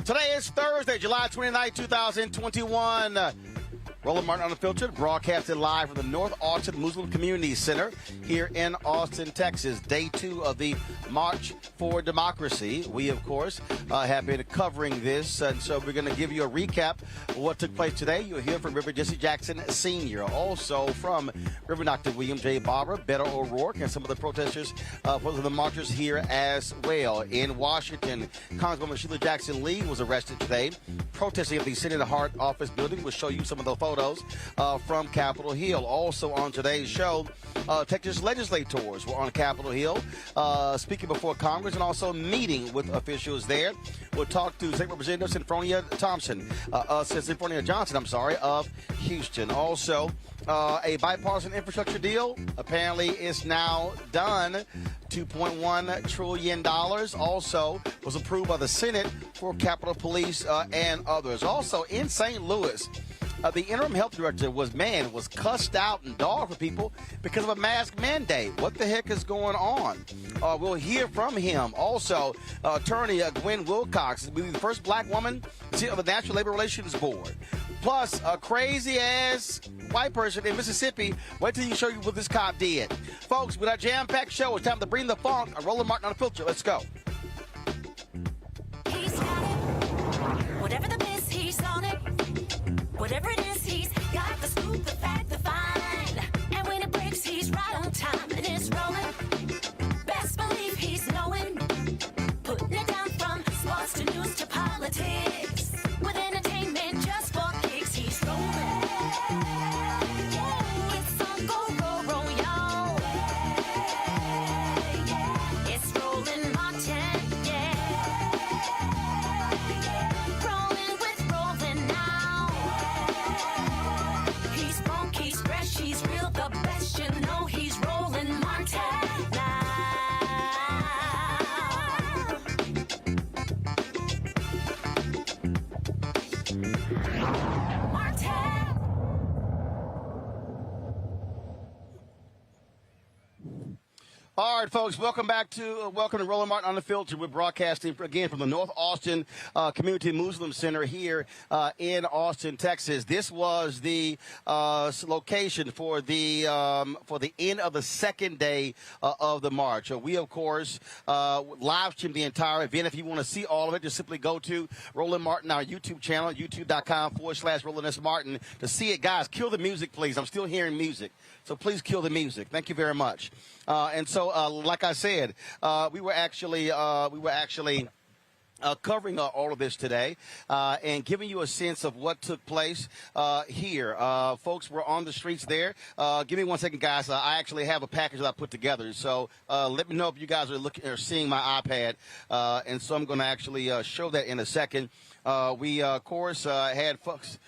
Today is Thursday, July 29, 2021. Roland Martin Unfiltered, broadcasted live from the North Austin Muslim Community Center here in Austin, Texas. Day 2 of the March for Democracy. We, of course, have been covering this, and so we're going to give you a recap of what took place today. You'll hear from Reverend Jesse Jackson Sr., also from Reverend Dr. William J. Barber, Beto O'Rourke, and some of the protesters for the marchers here as well. In Washington, Congresswoman Sheila Jackson Lee was arrested today, protesting at the Senate Hart Office building. We'll show you some of the photos from Capitol Hill. Also on today's show, Texas legislators were on Capitol Hill speaking before Congress and also meeting with officials there. We'll talk to State Representative Sinfonia Johnson, of Houston. Also, a bipartisan infrastructure deal apparently is now done. $2.1 trillion also was approved by the Senate for Capitol Police and others. Also in St. Louis, the interim health director was cussed out and dogged for people because of a mask mandate. What the heck is going on? We'll hear from him. Also, attorney Gwynne Wilcox will be the first black woman to sit on the National Labor Relations Board. Plus, a crazy-ass white person in Mississippi. Wait till you show you what this cop did. Folks, with our jam-packed show, it's time to bring the funk. I'm Roland Martin Unfiltered. Let's go. He's got it. Whatever the miss, he's on it. Whatever it is, he's got the scoop, the fact, the find. And when it breaks, he's right on time and it's rolling. Best believe he's knowing. Putting it down from sports to news to politics. With entertainment just for kicks, he's rolling. It's on go, y'all. It's Roland Martin, Rolling with Roland now. He's funky, he's fresh, he's real, the best, you know he's Roland Martin now. Martin. All right, folks, welcome to Roland Martin Unfiltered. We're broadcasting again from the North Austin Community Muslim Center here in Austin, Texas. This was the location for the end of the second day of the march. We, of course, live stream the entire event. If you want to see all of it, just simply go to Roland Martin, our YouTube channel, youtube.com/Roland S. Martin to see it. Guys, kill the music, please. I'm still hearing music, so please kill the music. Thank you very much. And so, like I said, we were actually covering all of this today and giving you a sense of what took place here. Folks were on the streets there. Give me 1 second, guys. I actually have a package that I put together. So let me know if you guys are looking or seeing my iPad. And so I'm going to actually show that in a second. We, of course, had folks.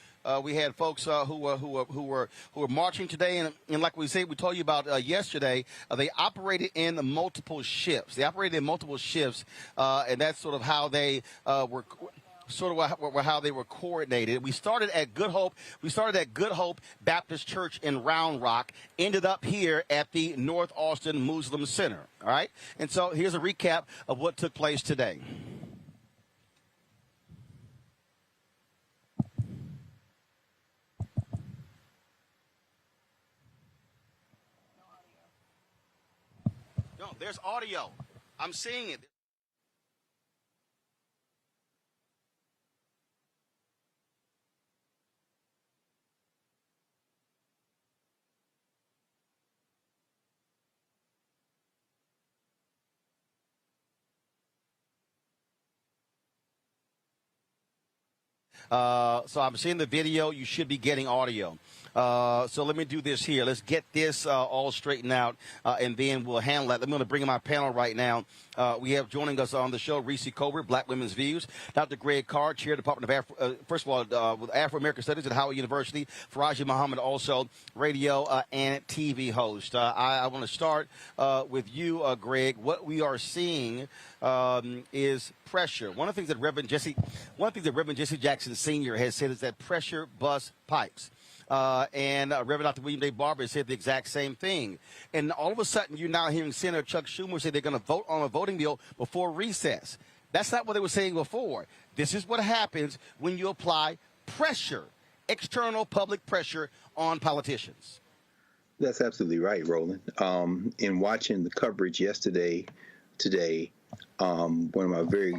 We had folks who were marching today, and like we said, we told you about yesterday. They operated in multiple shifts. And that's sort of how they were. How they were coordinated. We started at Good Hope. Baptist Church in Round Rock. Ended up here at the North Austin Muslim Center. All right. And so here's a recap of what took place today. No, there's audio. I'm seeing it. So I'm seeing the video. You should be getting audio. So let me do this here. Let's get this all straightened out, and then we'll handle that. I'm going to bring in my panel right now. We have joining us on the show, Reese Colbert, Black Women's Views, Dr. Greg Carr, Chair of the Department of with Afro-American Studies at Howard University, Faraji Muhammad, also radio and TV host. I want to start with you, Greg. What we are seeing is pressure. One of the things that Reverend Jesse Jackson Sr. has said is that pressure busts pipes. And Reverend Dr. William J. Barber said the exact same thing. And all of a sudden, you're now hearing Senator Chuck Schumer say they're going to vote on a voting bill before recess. That's not what they were saying before. This is what happens when you apply pressure, external public pressure on politicians. That's absolutely right, Roland. In watching the coverage today, one of my very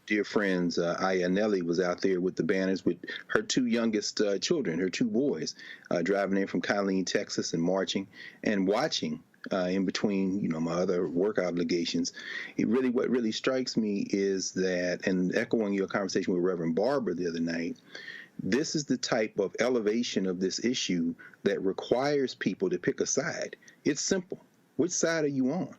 dear friends, Aya Nelly, was out there with the banners with her two youngest children, her two boys, driving in from Colleen, Texas, and marching and watching. In between, my other work obligations, what really strikes me is that, and echoing your conversation with Reverend Barber the other night, this is the type of elevation of this issue that requires people to pick a side. It's simple. Which side are you on?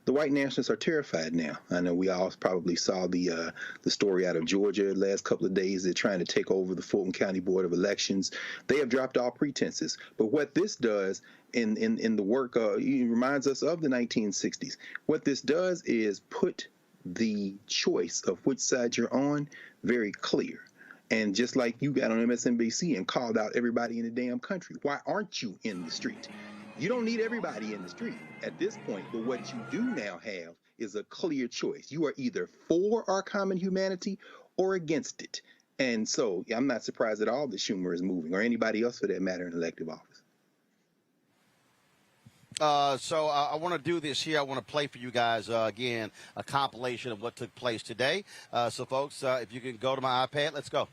The white nationalists are terrified now. I know we all probably saw the story out of Georgia the last couple of days. They're trying to take over the Fulton County Board of Elections. They have dropped all pretenses. But what this does in the work, it reminds us of the 1960s. What this does is put the choice of which side you're on very clear. And just like you got on MSNBC and called out everybody in the damn country, why aren't you in the street? You don't need everybody in the street at this point, but what you do now have is a clear choice. You are either for our common humanity or against it. And so I'm not surprised at all that Schumer is moving, or anybody else for that matter in elective office. So I want to do this here. I want to play for you guys, again, a compilation of what took place today. So, folks, if you can go to my iPad, let's go.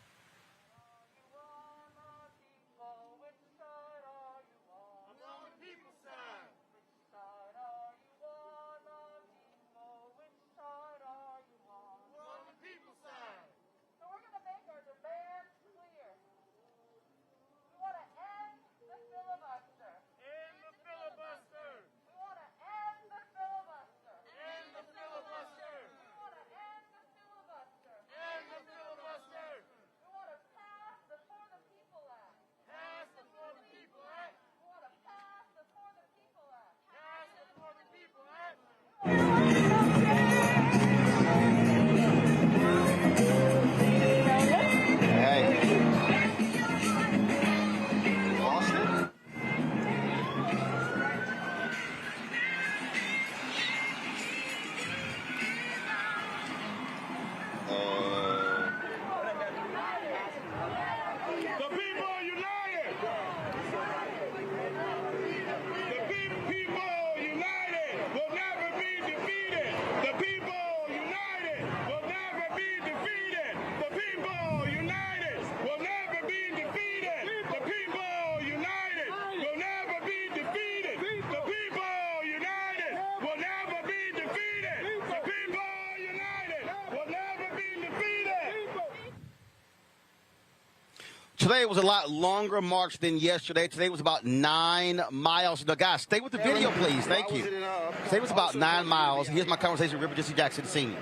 Today was a lot longer march than yesterday. Today was about 9 miles. Now, guys, stay with the video, please. Thank you. Today was about 9 miles. Here's my conversation with Reverend Jesse Jackson Sr.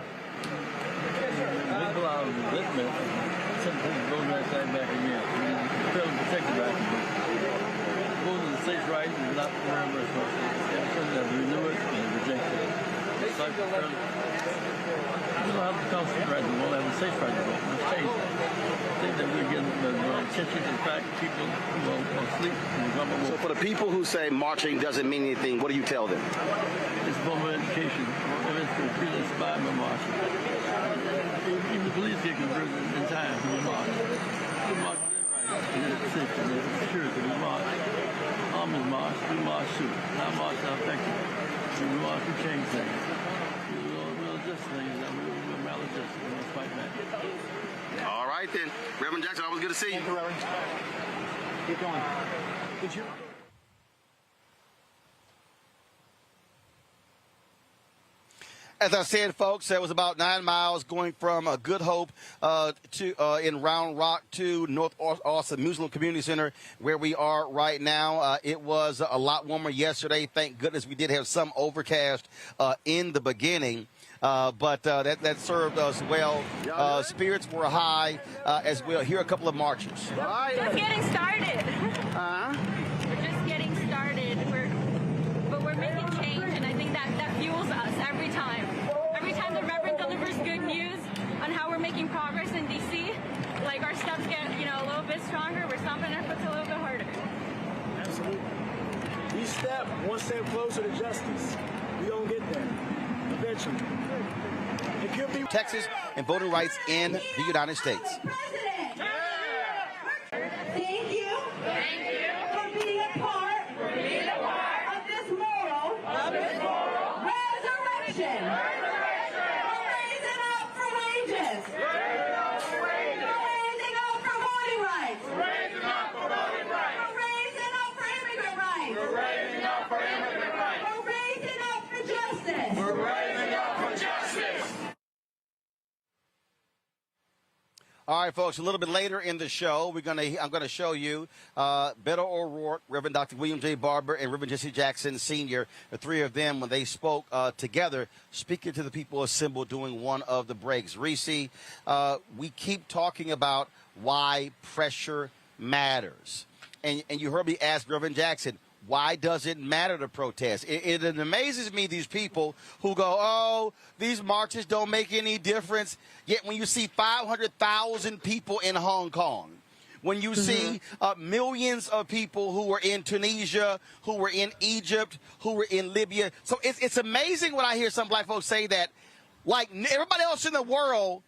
We don't have the constant resident. We'll have a safe resident. Let's change that. I think that we're getting attention to the fact that people will sleep. So for the people who say marching doesn't mean anything, what do you tell them? It's a form of education. It's really inspired by marching. Even the police get converted in time to march. We march right. It's safety. It's security. We march. Armies march. We march too. Not march out effective. We march to change things. We'll adjust things. We'll maladjust. We'll fight back. All right, then. Reverend Jackson, always good to see you. Thank you, Reverend. Keep going. Did you? As I said, folks, it was about 9 miles going from Good Hope to in Round Rock to North Austin Muslim Community Center, where we are right now. It was a lot warmer yesterday. Thank goodness we did have some overcast in the beginning. But that served us well. Spirits were high as well. Here are a couple of marchers. Just getting started. We're just getting started. But we're making change, and I think that fuels us every time. Every time the Reverend delivers good news on how we're making progress in D.C., like our steps get a little bit stronger. We're stomping our foot a little bit harder. Absolutely. Each step, one step closer to justice. We gonna get there eventually. It could be. Texas and voting rights in the United States. Thank you. Thank you for being a part of this moral resurrection. We're raising up for wages. We're raising up for voting rights. We're raising up for voting rights. We're raising up for immigrant rights. We're raising up for immigrant rights. We're raising up for justice. We're raising up for justice. All right, folks, a little bit later in the show, I'm going to show you Beto O'Rourke, Reverend Dr. William J. Barber, and Reverend Jesse Jackson Sr., the three of them, when they spoke together, speaking to the people assembled during one of the breaks. Reese, we keep talking about why pressure matters. And you heard me ask Reverend Jackson, why does it matter to protest? It amazes me, these people who go, oh, these marches don't make any difference. Yet when you see 500,000 people in Hong Kong, when you see millions of people who were in Tunisia, who were in Egypt, who were in Libya. So it's amazing when I hear some black folks say that, like everybody else in the world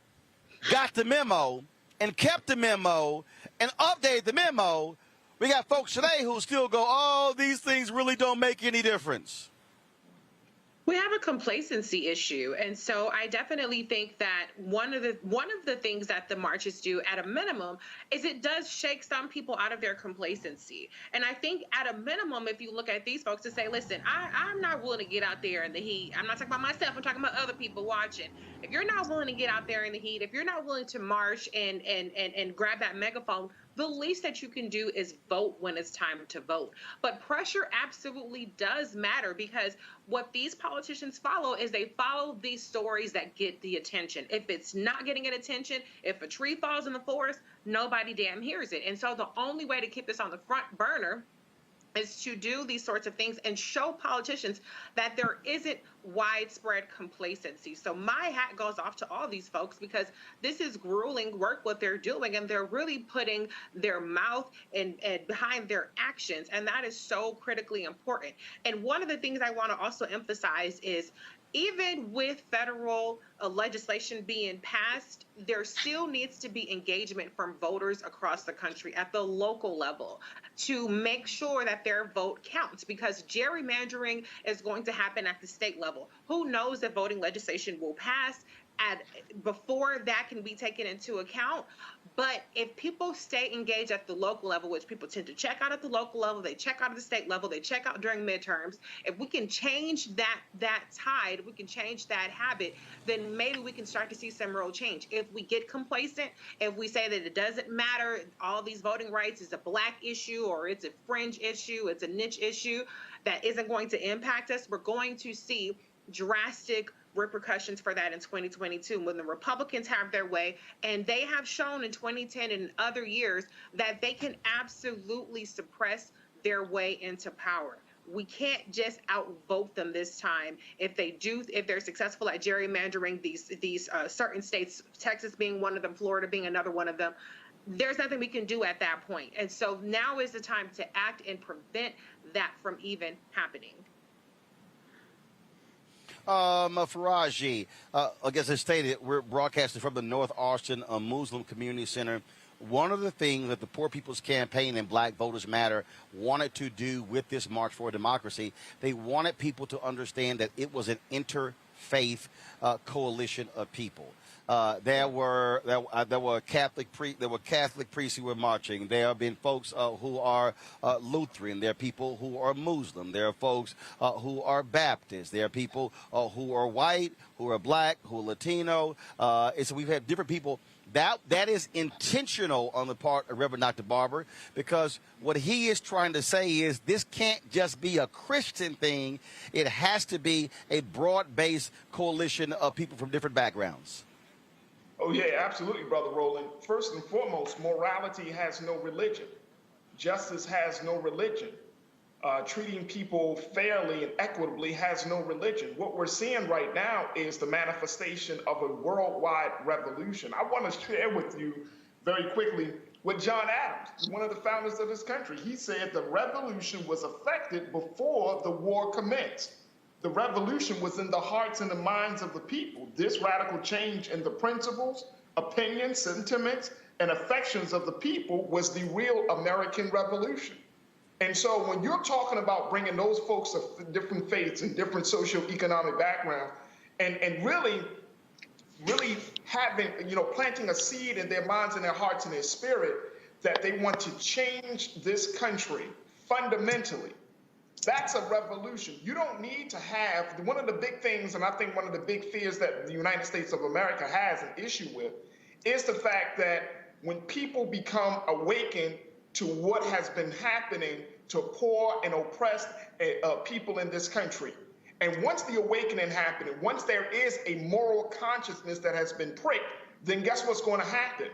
got the memo and kept the memo and updated the memo. We got folks today who still go, oh, these things really don't make any difference. We have a complacency issue, and so I definitely think that one of the things that the marches do at a minimum is it does shake some people out of their complacency. And I think at a minimum, if you look at these folks to say, listen, I'm not willing to get out there in the heat. I'm not talking about myself. I'm talking about other people watching. If you're not willing to get out there in the heat, if you're not willing to march and grab that megaphone, the least that you can do is vote when it's time to vote. But pressure absolutely does matter, because what these politicians follow is they follow these stories that get the attention. If it's not getting an attention, if a tree falls in the forest, nobody damn hears it. And so the only way to keep this on the front burner is to do these sorts of things and show politicians that there isn't widespread complacency. So my hat goes off to all these folks, because this is grueling work what they're doing, and they're really putting their mouth and behind their actions, and that is so critically important. And one of the things I want to also emphasize is, even with federal legislation being passed, there still needs to be engagement from voters across the country at the local level to make sure that their vote counts, because gerrymandering is going to happen at the state level. Who knows if voting legislation will pass before that can be taken into account? But if people stay engaged at the local level, which people tend to check out at the local level, they check out at the state level, they check out during midterms, if we can change that tide, we can change that habit, then maybe we can start to see some real change. If we get complacent, if we say that it doesn't matter, all these voting rights is a black issue, or it's a fringe issue, it's a niche issue that isn't going to impact us, we're going to see drastic repercussions for that in 2022 when the Republicans have their way. And they have shown in 2010 and other years that they can absolutely suppress their way into power. We can't just outvote them this time. If they're successful at gerrymandering these certain states, Texas being one of them, Florida being another one of them, there's nothing we can do at that point. And so now is the time to act and prevent that from even happening. Faraji, I guess I stated, we're broadcasting from the North Austin Muslim Community Center. One of the things that the Poor People's Campaign and Black Voters Matter wanted to do with this March for Democracy, they wanted people to understand that it was an interfaith coalition of people. There were Catholic priests who were marching. There have been folks who are Lutheran. There are people who are Muslim. There are folks who are Baptist. There are people who are white, who are black, who are Latino. And so we've had different people. That is intentional on the part of Reverend Dr. Barber, because what he is trying to say is this can't just be a Christian thing. It has to be a broad-based coalition of people from different backgrounds. Oh, yeah, absolutely, Brother Roland. First and foremost, morality has no religion. Justice has no religion. Treating people fairly and equitably has no religion. What we're seeing right now is the manifestation of a worldwide revolution. I want to share with you very quickly what John Adams, one of the founders of this country, he said the revolution was effected before the war commenced. The revolution was in the hearts and the minds of the people. This radical change in the principles, opinions, sentiments, and affections of the people was the real American Revolution. And so when you're talking about bringing those folks of different faiths and different socioeconomic backgrounds and really having, planting a seed in their minds and their hearts and their spirit that they want to change this country fundamentally, that's a revolution. You don't need to have, one of the big things, and I think one of the big fears that the United States of America has an issue with, is the fact that when people become awakened to what has been happening to poor and oppressed people in this country, and once the awakening happened, once there is a moral consciousness that has been pricked, then guess what's going to happen?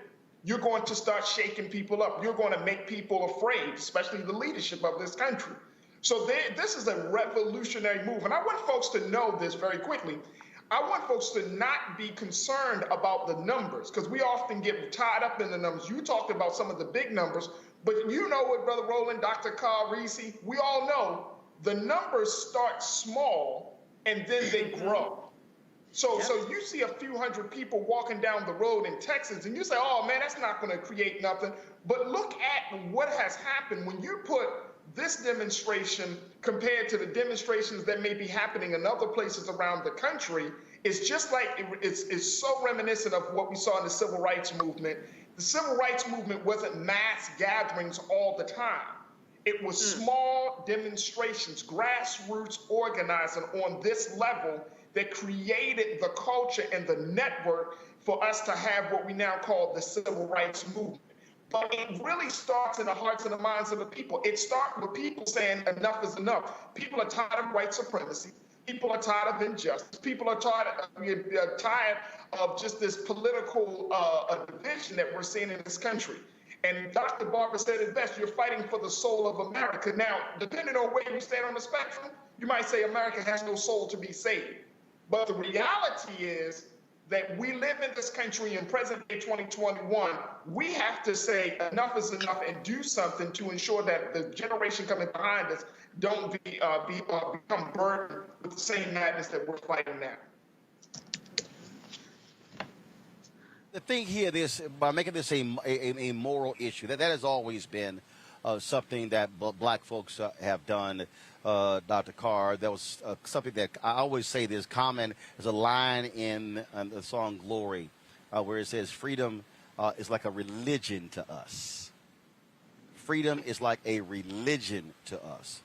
You're going to start shaking people up. You're going to make people afraid, especially the leadership of this country. So this is a revolutionary move. And I want folks to know this very quickly. I want folks to not be concerned about the numbers, because we often get tied up in the numbers. You talked about some of the big numbers, but you know what, Brother Roland, Dr. Carl Reese, we all know the numbers start small and then they grow. So you see a few hundred people walking down the road in Texas and you say, oh man, that's not going to create nothing. But look at what has happened when you put this demonstration compared to the demonstrations that may be happening in other places around the country. It's just like it's so reminiscent of what we saw in the civil rights movement. The civil rights movement wasn't mass gatherings all the time. It was small demonstrations, grassroots organizing on this level that created the culture and the network for us to have what we now call the civil rights movement. But it really starts in the hearts and the minds of the people. It starts with people saying enough is enough. People are tired of white supremacy. People are tired of injustice. People are tired of just this political division that we're seeing in this country. And Dr. Barber said it best, you're fighting for the soul of America. Now, depending on where you stand on the spectrum, you might say America has no soul to be saved. But the reality is that we live in this country in present day 2021. We have to say enough is enough and do something to ensure that the generation coming behind us don't become burdened with the same madness that we're fighting now. The thing here, by making this a moral issue, that has always been something that black folks have done. Dr. Carr, that was something that I always say there's common. There's a line in the song Glory where it says freedom is like a religion to us. Freedom is like a religion to us.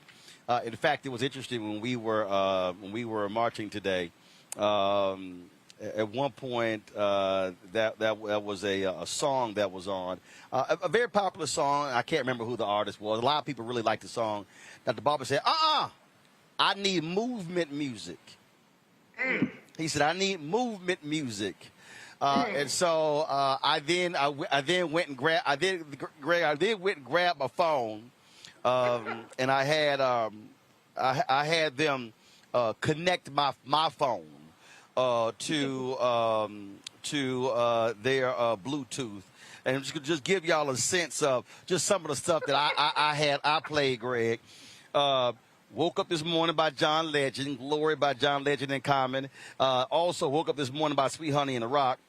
In fact, it was interesting when we were marching today. At one point, that was a song that was on, a very popular song. I can't remember who the artist was. A lot of people really liked the song. Dr. Barber said, I need movement music. He said, I need movement music. And so I then went and grabbed my phone, and I had them connect my phone to their Bluetooth, and just give y'all a sense of just some of the stuff that I played, Greg. Woke Up This Morning by John Legend, Glory by John Legend and Common. Also Woke Up This Morning by Sweet Honey in the Rock.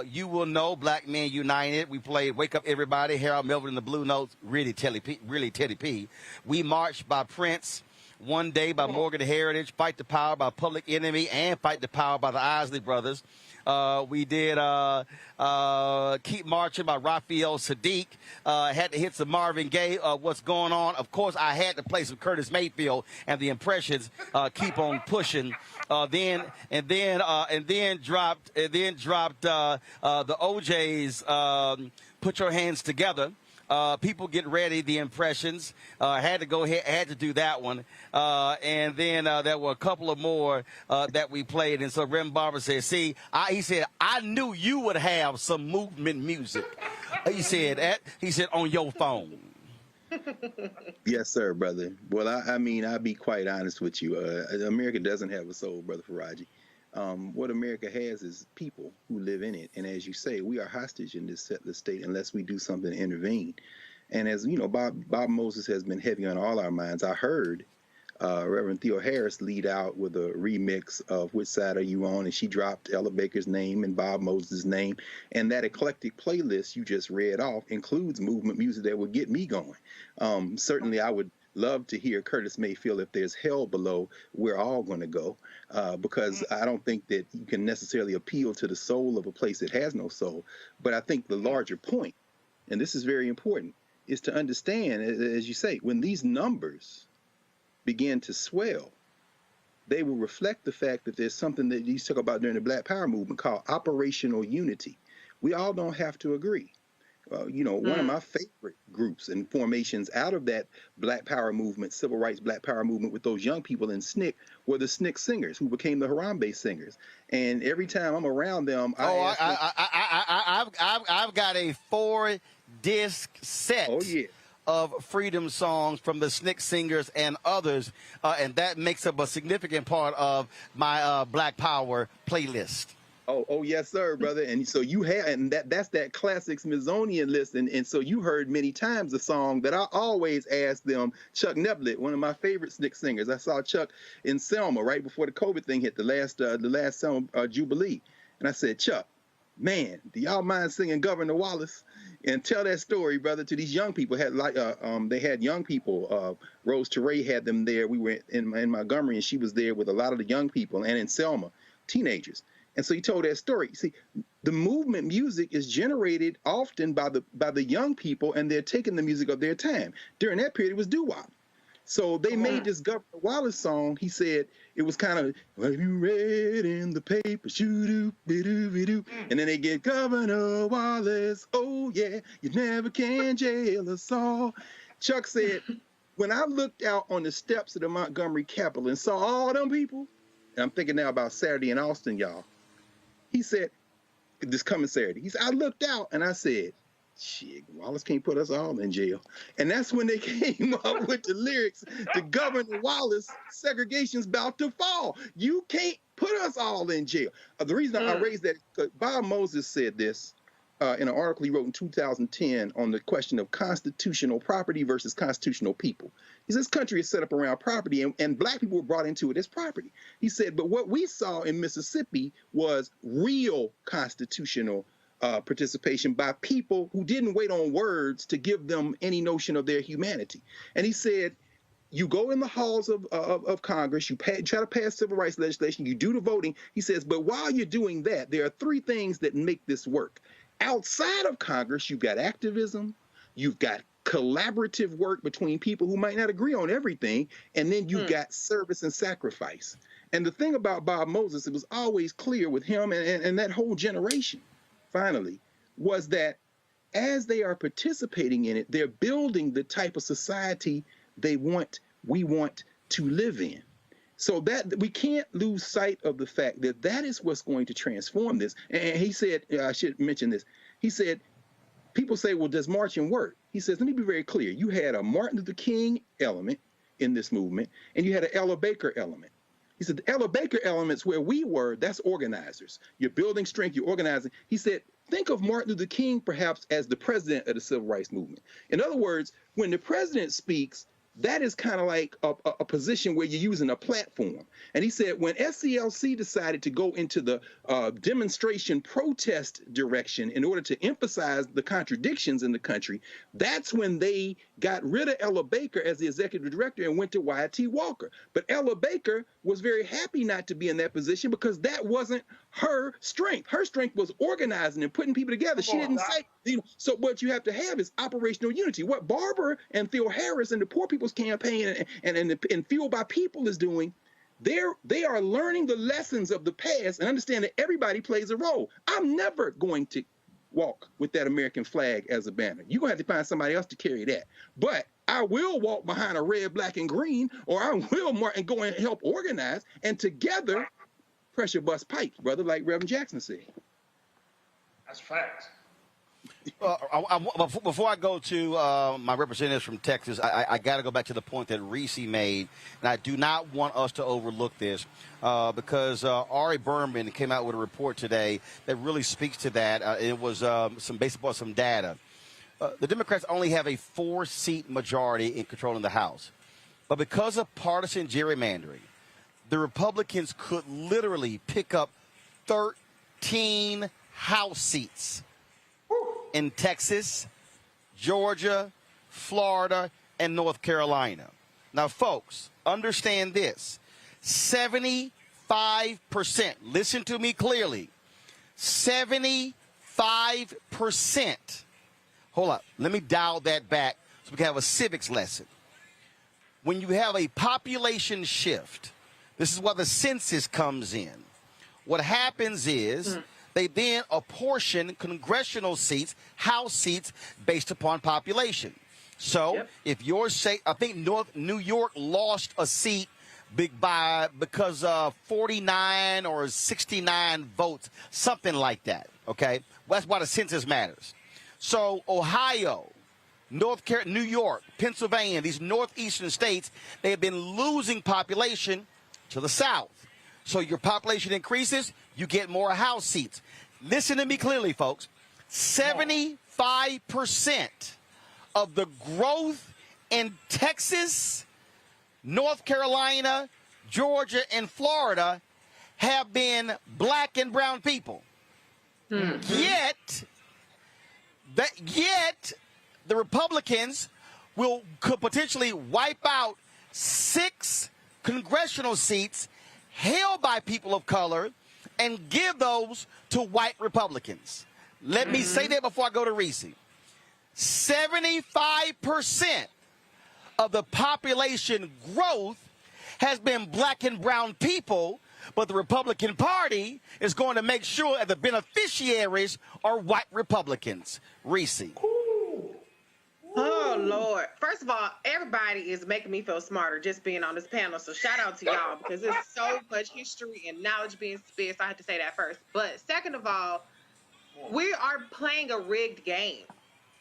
You Will Know, Black Men United. We played Wake Up Everybody, Harold Melvin and the Blue Notes, really Teddy P. We Marched by Prince. One Day by Morgan Heritage, Fight the Power by Public Enemy, and Fight the Power by the Isley Brothers. We did Keep Marching by Raphael Sadiq. Had to hit some Marvin Gaye, What's Going On. Of course, I had to play some Curtis Mayfield and the Impressions, Keep On Pushing. Then dropped the OJ's Put Your Hands Together. People Get Ready, the Impressions. Had to do that one. And then there were a couple of more that we played. And so Rem Barber said, see, he said, I knew you would have some movement music. He said, on your phone. Yes, sir, brother. Well, I mean, I'll be quite honest with you. America doesn't have a soul, Brother Faraji. What America has is people who live in it. And as you say, we are hostage in this state unless we do something to intervene. And as you know, Bob Moses has been heavy on all our minds. I heard Reverend Theo Harris lead out with a remix of Which Side Are You On? And she dropped Ella Baker's name and Bob Moses' name. And that eclectic playlist you just read off includes movement music that would get me going. Certainly, I would love to hear Curtis Mayfield, If There's Hell Below, We're All Gonna Go, because I don't think that you can necessarily appeal to the soul of a place that has no soul. But I think the larger point, and this is very important, is to understand, as you say, when these numbers begin to swell, they will reflect the fact that there's something that you talk about during the Black Power movement called operational unity. We all don't have to agree. One of my favorite groups and formations out of that Black Power movement, civil rights Black Power movement, with those young people in SNCC were the SNCC singers, who became the Harambe singers. And every time I'm around them, I've got a 4-disc set. Oh, yeah. Of freedom songs from the SNCC singers and others, and that makes up a significant part of my Black Power playlist. Oh, yes, sir, brother. And so you have, and that's that classic Smithsonian list. And so you heard many times the song that I always ask them, Chuck Neblett, one of my favorite SNCC singers. I saw Chuck in Selma right before the COVID thing hit, the last Selma Jubilee. And I said, Chuck, man, do y'all mind singing Governor Wallace? And tell that story, brother, to these young people. They had young people. Rose Teray had them there. We were in Montgomery, and she was there with a lot of the young people, and in Selma, teenagers. And so he told that story. See, the movement music is generated often by the young people, and they're taking the music of their time. During that period, it was doo-wop. So they made this Governor Wallace song. He said it was kind of, have you read in the paper, shoo-doo-be-doo-be-doo. And then they get Governor Wallace, oh yeah, you never can jail us all. Chuck said, when I looked out on the steps of the Montgomery Capitol and saw all them people, and I'm thinking now about Saturday in Austin, y'all. He said, this coming Saturday, he said, I looked out and I said, shit, Wallace can't put us all in jail. And that's when they came up with the lyrics to Governor Wallace, segregation's about to fall. You can't put us all in jail. The reason I raised that, because Bob Moses said this in an article he wrote in 2010 on the question of constitutional property versus constitutional people. He says this country is set up around property, and black people were brought into it as property. He said, but what we saw in Mississippi was real constitutional participation by people who didn't wait on words to give them any notion of their humanity. And he said, you go in the halls of Congress, you try to pass civil rights legislation, you do the voting. He says, but while you're doing that, there are 3 things that make this work. Outside of Congress, you've got activism, you've got collaborative work between people who might not agree on everything, and then you've got service and sacrifice. And the thing about Bob Moses, it was always clear with him and that whole generation, finally, was that as they are participating in it, they're building the type of society we want to live in. So that we can't lose sight of the fact that that is what's going to transform this. And he said, I should mention this, he said, people say, well, does marching work? He says, let me be very clear. You had a Martin Luther King element in this movement, and you had an Ella Baker element. He said, the Ella Baker elements where we were, that's organizers. You're building strength, you're organizing. He said, think of Martin Luther King perhaps as the president of the civil rights movement. In other words, when the president speaks, that is kind of like a position where you're using a platform. And he said when STLC decided to go into the demonstration protest direction in order to emphasize the contradictions in the country, that's when they got rid of Ella Baker as the executive director and went to Y.T. Walker. But Ella Baker was very happy not to be in that position because that wasn't her strength. Her strength was organizing and putting people together. She didn't say, so what you have to have is operational unity. What Barbara and Theo Harris and the Poor People's Campaign and Fueled by People is doing, they are learning the lessons of the past and understand that everybody plays a role. I'm never going to walk with that American flag as a banner. You're going to have to find somebody else to carry that. But I will walk behind a red, black, and green, or I will march and go and help organize, and together pressure bust pipes, brother, like Reverend Jackson said. That's facts. Before I go to my representatives from Texas, I got to go back to the point that Reese made, and I do not want us to overlook this because Ari Berman came out with a report today that really speaks to that. It was based upon some data. The Democrats only have a 4-seat majority in controlling the House. But because of partisan gerrymandering, the Republicans could literally pick up 13 House seats in Texas, Georgia, Florida, and North Carolina. Now, folks, understand this. 75%, listen to me clearly, 75%. Hold up, let me dial that back so we can have a civics lesson. When you have a population shift, this is where the census comes in. What happens is they then apportion congressional seats, House seats, based upon population. So if your state, I think New York lost a seat because of 49 or 69 votes, something like that, okay? That's why the census matters. So Ohio, North Carolina, New York, Pennsylvania, these northeastern states, they have been losing population to the south. So your population increases, you get more House seats. Listen to me clearly, folks. 75% of the growth in Texas, North Carolina, Georgia, and Florida have been black and brown people. Yet the Republicans could potentially wipe out 6 congressional seats held by people of color and give those to white Republicans. Let me say that before I go to Reese. 75% of the population growth has been black and brown people, but the Republican Party is going to make sure that the beneficiaries are white Republicans. Reese. Oh, Lord. First of all, everybody is making me feel smarter just being on this panel. So shout out to y'all because there's so much history and knowledge being spit. So I had to say that first. But second of all, we are playing a rigged game.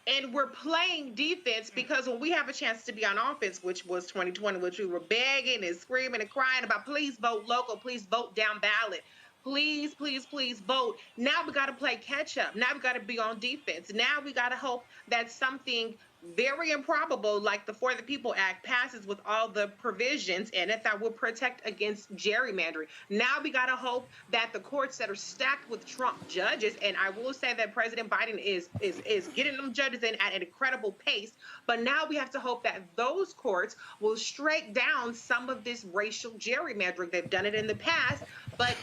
And we're playing defense because when we have a chance to be on offense, which was 2020, which we were begging and screaming and crying about, please vote local, please vote down ballot. Please, please, please vote. Now we got to play catch up. Now we got to be on defense. Now we got to hope that something very improbable like the For the People Act passes with all the provisions in it that will protect against gerrymandering. Now we got to hope that the courts that are stacked with Trump judges, and I will say that President Biden is getting them judges in at an incredible pace, but now we have to hope that those courts will strike down some of this racial gerrymandering. They've done it in the past, but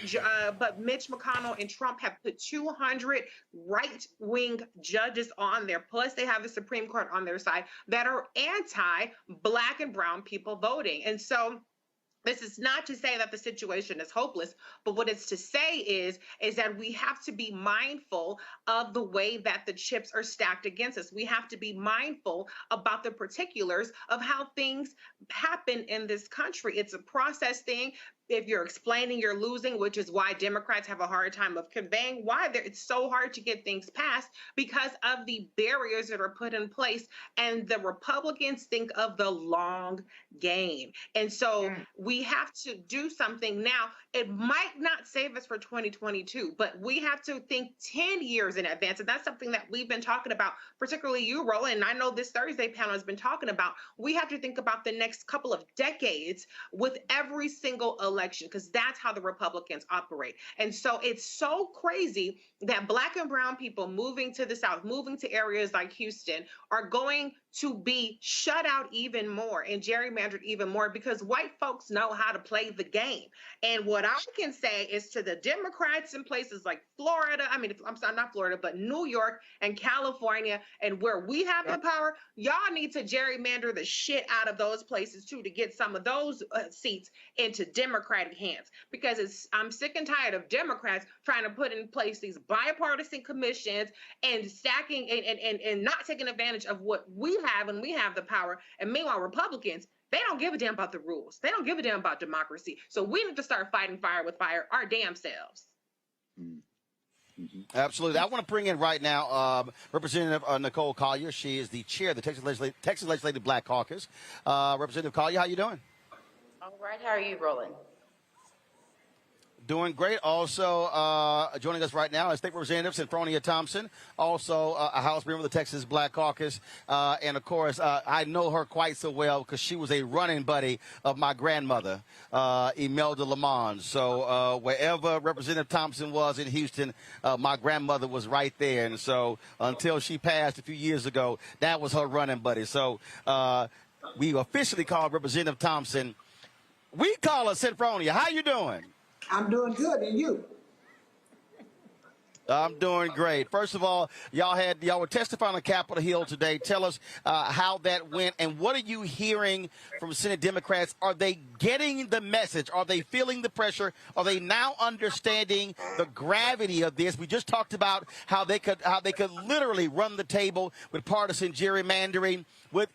Mitch McConnell and Trump have put 200 right-wing judges on there, plus they have the Supreme Court on their side that are anti-black and brown people voting. And so this is not to say that the situation is hopeless, but what it's to say is that we have to be mindful of the way that the chips are stacked against us. We have to be mindful about the particulars of how things happen in this country. It's a process thing. If you're explaining you're losing, which is why Democrats have a hard time of conveying why it's so hard to get things passed because of the barriers that are put in place. And the Republicans think of the long game. And so we have to do something now. It might not save us for 2022, but we have to think 10 years in advance. And that's something that we've been talking about, particularly you, Roland, and I know this Thursday panel has been talking about. We have to think about the next couple of decades with every single election, because that's how the Republicans operate. And so it's so crazy that black and brown people moving to the South, moving to areas like Houston, are going to be shut out even more and gerrymandered even more because white folks know how to play the game. And what I can say is to the Democrats in places like Florida, I'm sorry, not Florida, but New York and California, and where we have the power, y'all need to gerrymander the shit out of those places too to get some of those seats into Democratic hands, because I'm sick and tired of Democrats trying to put in place these bipartisan commissions and stacking and not taking advantage of what we have and we have the power. And meanwhile, Republicans, they don't give a damn about the rules. They don't give a damn about democracy. So we need to start fighting fire with fire our damn selves. Absolutely. I want to bring in right now Representative Nicole Collier. She is the chair of the Texas Legislative Black Caucus. Representative Collier, how you doing? All right. How are you, Roland? Doing great. Also joining us right now is State Representative Senfronia Thompson, also a House member of the Texas Black Caucus. And, of course, I know her quite so well because she was a running buddy of my grandmother, Imelda Lamont. So wherever Representative Thompson was in Houston, my grandmother was right there. And so until she passed a few years ago, that was her running buddy. So we officially call Representative Thompson. We call her Senfronia. How you doing? I'm doing good, and you? I'm doing great. First of all, y'all were testifying on Capitol Hill today. Tell us how that went, and what are you hearing from Senate Democrats? Are they getting the message? Are they feeling the pressure? Are they now understanding the gravity of this? We just talked about how they could literally run the table with partisan gerrymandering.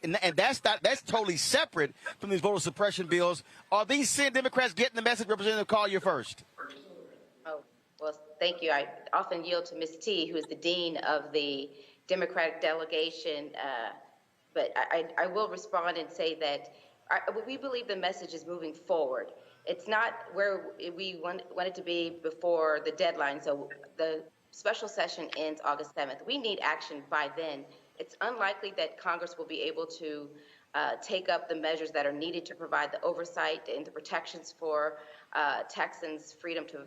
And that's totally separate from these voter suppression bills. Are these Senate Democrats getting the message? Representative Collier first. Oh, well, thank you. I often yield to Ms. T, who is the dean of the Democratic delegation. But I will respond and say that we believe the message is moving forward. It's not where we want it to be before the deadline. So the special session ends August 7th. We need action by then. It's unlikely that Congress will be able to take up the measures that are needed to provide the oversight and the protections for Texans' freedom to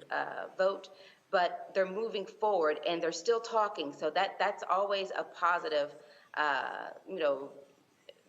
vote. But they're moving forward and they're still talking. So that's always a positive,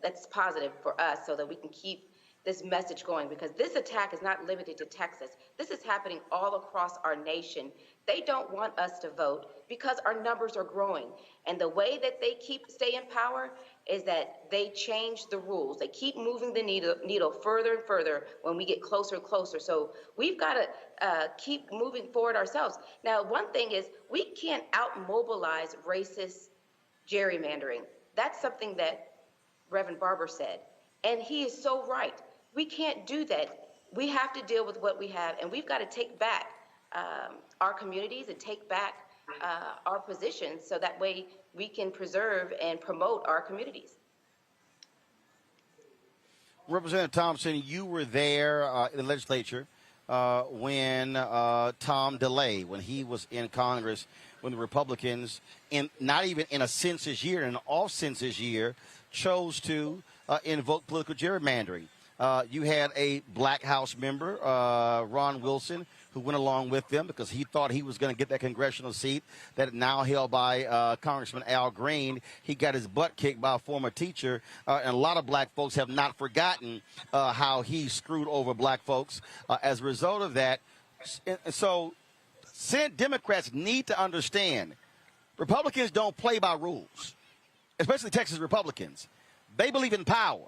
that's positive for us so that we can keep this message going, because this attack is not limited to Texas. This is happening all across our nation. They don't want us to vote because our numbers are growing. And the way that they stay in power is that they change the rules. They keep moving the needle further and further when we get closer and closer. So we've got to keep moving forward ourselves. Now, one thing is we can't out-mobilize racist gerrymandering. That's something that Reverend Barber said. And he is so right. We can't do that. We have to deal with what we have, and we've got to take back our communities and take back our positions so that way we can preserve and promote our communities. Representative Thompson, you were there in the legislature when Tom DeLay, when he was in Congress, when the Republicans, not even in a census year, in an off-census year, chose to invoke political gerrymandering. You had a black House member, Ron Wilson, who went along with them because he thought he was going to get that congressional seat that is now held by Congressman Al Green. He got his butt kicked by a former teacher, and a lot of black folks have not forgotten how he screwed over black folks as a result of that. So Senate Democrats need to understand Republicans don't play by rules, especially Texas Republicans. They believe in power.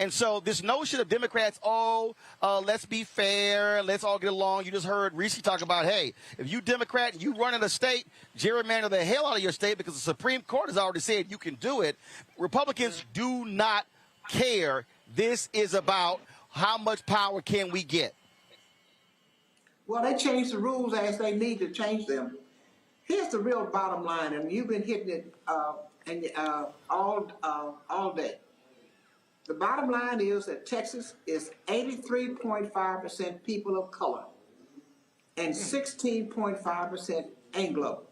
And so this notion of Democrats, let's be fair, let's all get along. You just heard Reese talk about, hey, if you Democrat and you run in a state, gerrymander the hell out of your state because the Supreme Court has already said you can do it. Republicans do not care. This is about how much power can we get. Well, they change the rules as they need to change them. Here's the real bottom line, and you've been hitting it all day. The bottom line is that Texas is 83.5% people of color and 16.5% Anglo.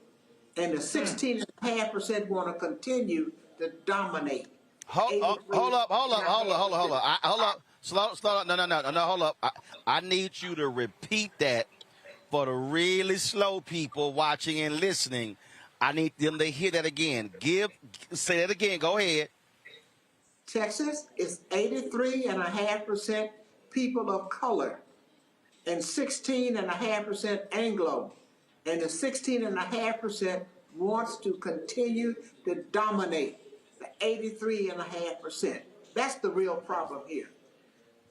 And the 16.5% want to continue to dominate. Hold up. Slow. No, hold up. I need you to repeat that for the really slow people watching and listening. I need them to hear that again. Say that again. Go ahead. Texas is 83.5% people of color and 16.5% Anglo. And the 16.5% wants to continue to dominate the 83.5%. That's the real problem here.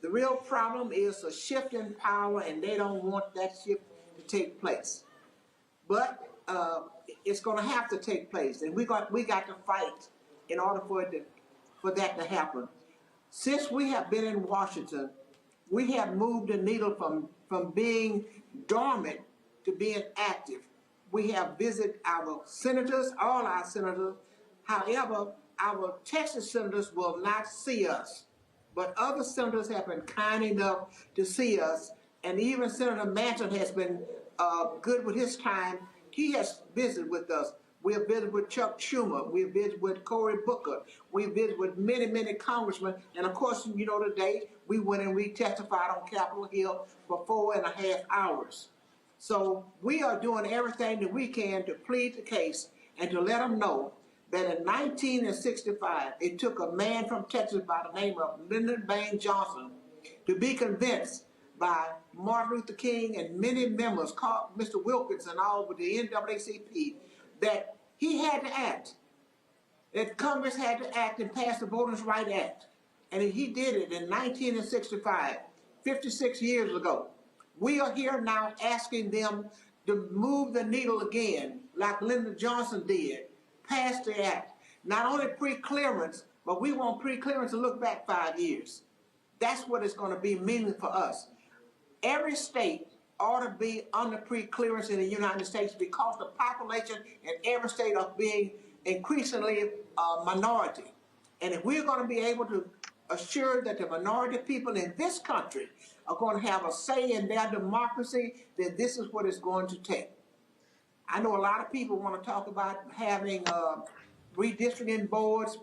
The real problem is a shift in power, and they don't want that shift to take place. But it's going to have to take place, and we got to fight in order for that to happen. Since we have been in Washington, we have moved the needle from being dormant to being active. We have visited our senators, all our senators. However, our Texas senators will not see us. But other senators have been kind enough to see us, and even Senator Manchin has been good with his time. He has visited with us. We have visited with Chuck Schumer. We have visited with Cory Booker. We have visited with many, many congressmen. And of course, you know, today we went and we testified on Capitol Hill for 4.5 hours. So we are doing everything that we can to plead the case and to let them know that in 1965, it took a man from Texas by the name of Lyndon Baines Johnson to be convinced by Martin Luther King and many members, Mr. Wilkins and all with the NAACP, that he had to act, that Congress had to act and pass the Voters' Right Act. And he did it in 1965, 56 years ago. We are here now asking them to move the needle again, like Lyndon Johnson did, pass the act. Not only pre-clearance, but we want pre-clearance to look back 5 years. That's what it's going to be meaning for us. Every state ought to be under pre-clearance in the United States because the population in every state are being increasingly minority. And if we're going to be able to assure that the minority people in this country are going to have a say in their democracy, then this is what it's going to take. I know a lot of people want to talk about having redistricting boards,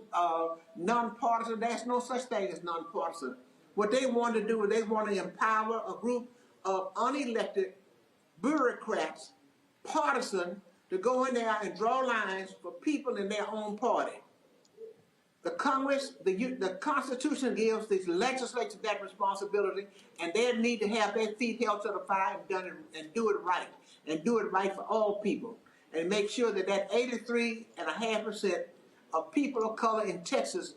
nonpartisan. There's no such thing as nonpartisan. What they want to do is they want to empower a group of unelected bureaucrats, partisan, to go in there and draw lines for people in their own party. The Congress, the Constitution gives the legislature that responsibility, and they need to have their feet held to the fire and do it right, and do it right for all people, and make sure that that 83.5% of people of color in Texas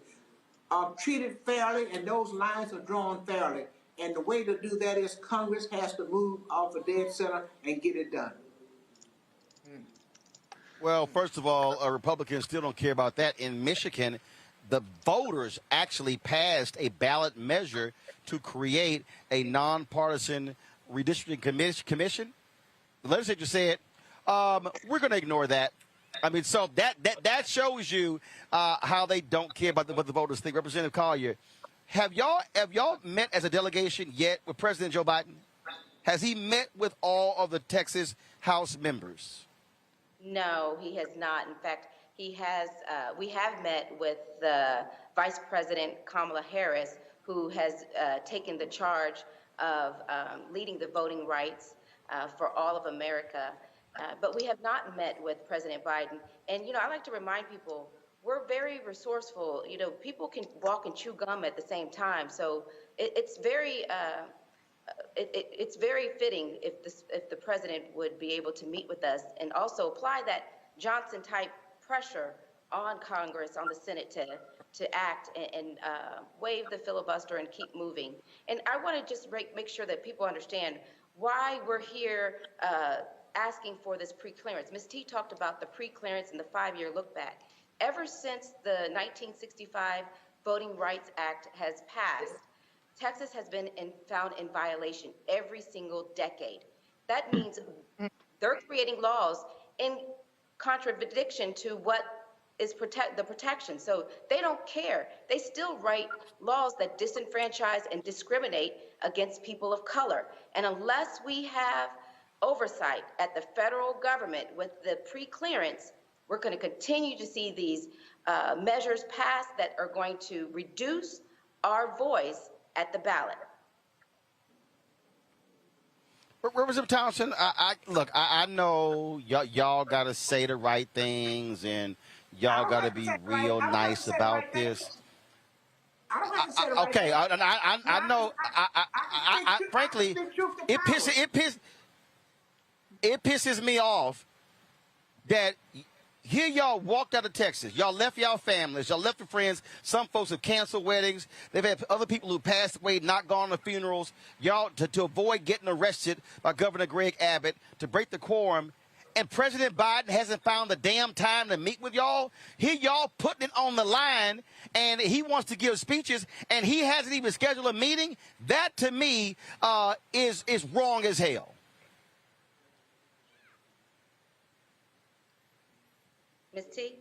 are treated fairly, and those lines are drawn fairly. And the way to do that is Congress has to move off the dead center and get it done. Well, first of all, Republicans still don't care about that. In Michigan, the voters actually passed a ballot measure to create a nonpartisan redistricting commission. The legislature said, we're going to ignore that. I mean, so that shows you how they don't care about what the voters think. Representative Collier, have y'all met as a delegation yet with President Joe Biden? Has he met with all of the Texas House members? No, he has not. In fact, he has. We have met with the Vice President Kamala Harris, who has taken the charge of leading the voting rights for all of America. But we have not met with President Biden. And, you know, I like to remind people, we're very resourceful. You know, people can walk and chew gum at the same time. So it's very fitting if the president would be able to meet with us and also apply that Johnson-type pressure on Congress, on the Senate to act and waive the filibuster and keep moving. And I want to just make sure that people understand why we're here asking for this pre-clearance. Ms. T talked about the pre-clearance and the 5-year look back. Ever since the 1965 Voting Rights Act has passed, Texas has been found in violation every single decade. That means they're creating laws in contradiction to what is the protection. So they don't care. They still write laws that disenfranchise and discriminate against people of color. And unless we have oversight at the federal government with the pre-clearance, we're going to continue to see these measures passed that are going to reduce our voice at the ballot. Representative Thompson, I know y'all got to say the right things and y'all got to be real nice about this. I don't have to say the right Okay, thing. I know. Frankly, it pisses me off that here y'all walked out of Texas. Y'all left y'all families. Y'all left your friends. Some folks have canceled weddings. They've had other people who passed away not gone to funerals. Y'all, to avoid getting arrested by Governor Greg Abbott, to break the quorum. And President Biden hasn't found the damn time to meet with y'all. Here y'all putting it on the line, and he wants to give speeches, and he hasn't even scheduled a meeting. That, to me, is wrong as hell. Ms. T?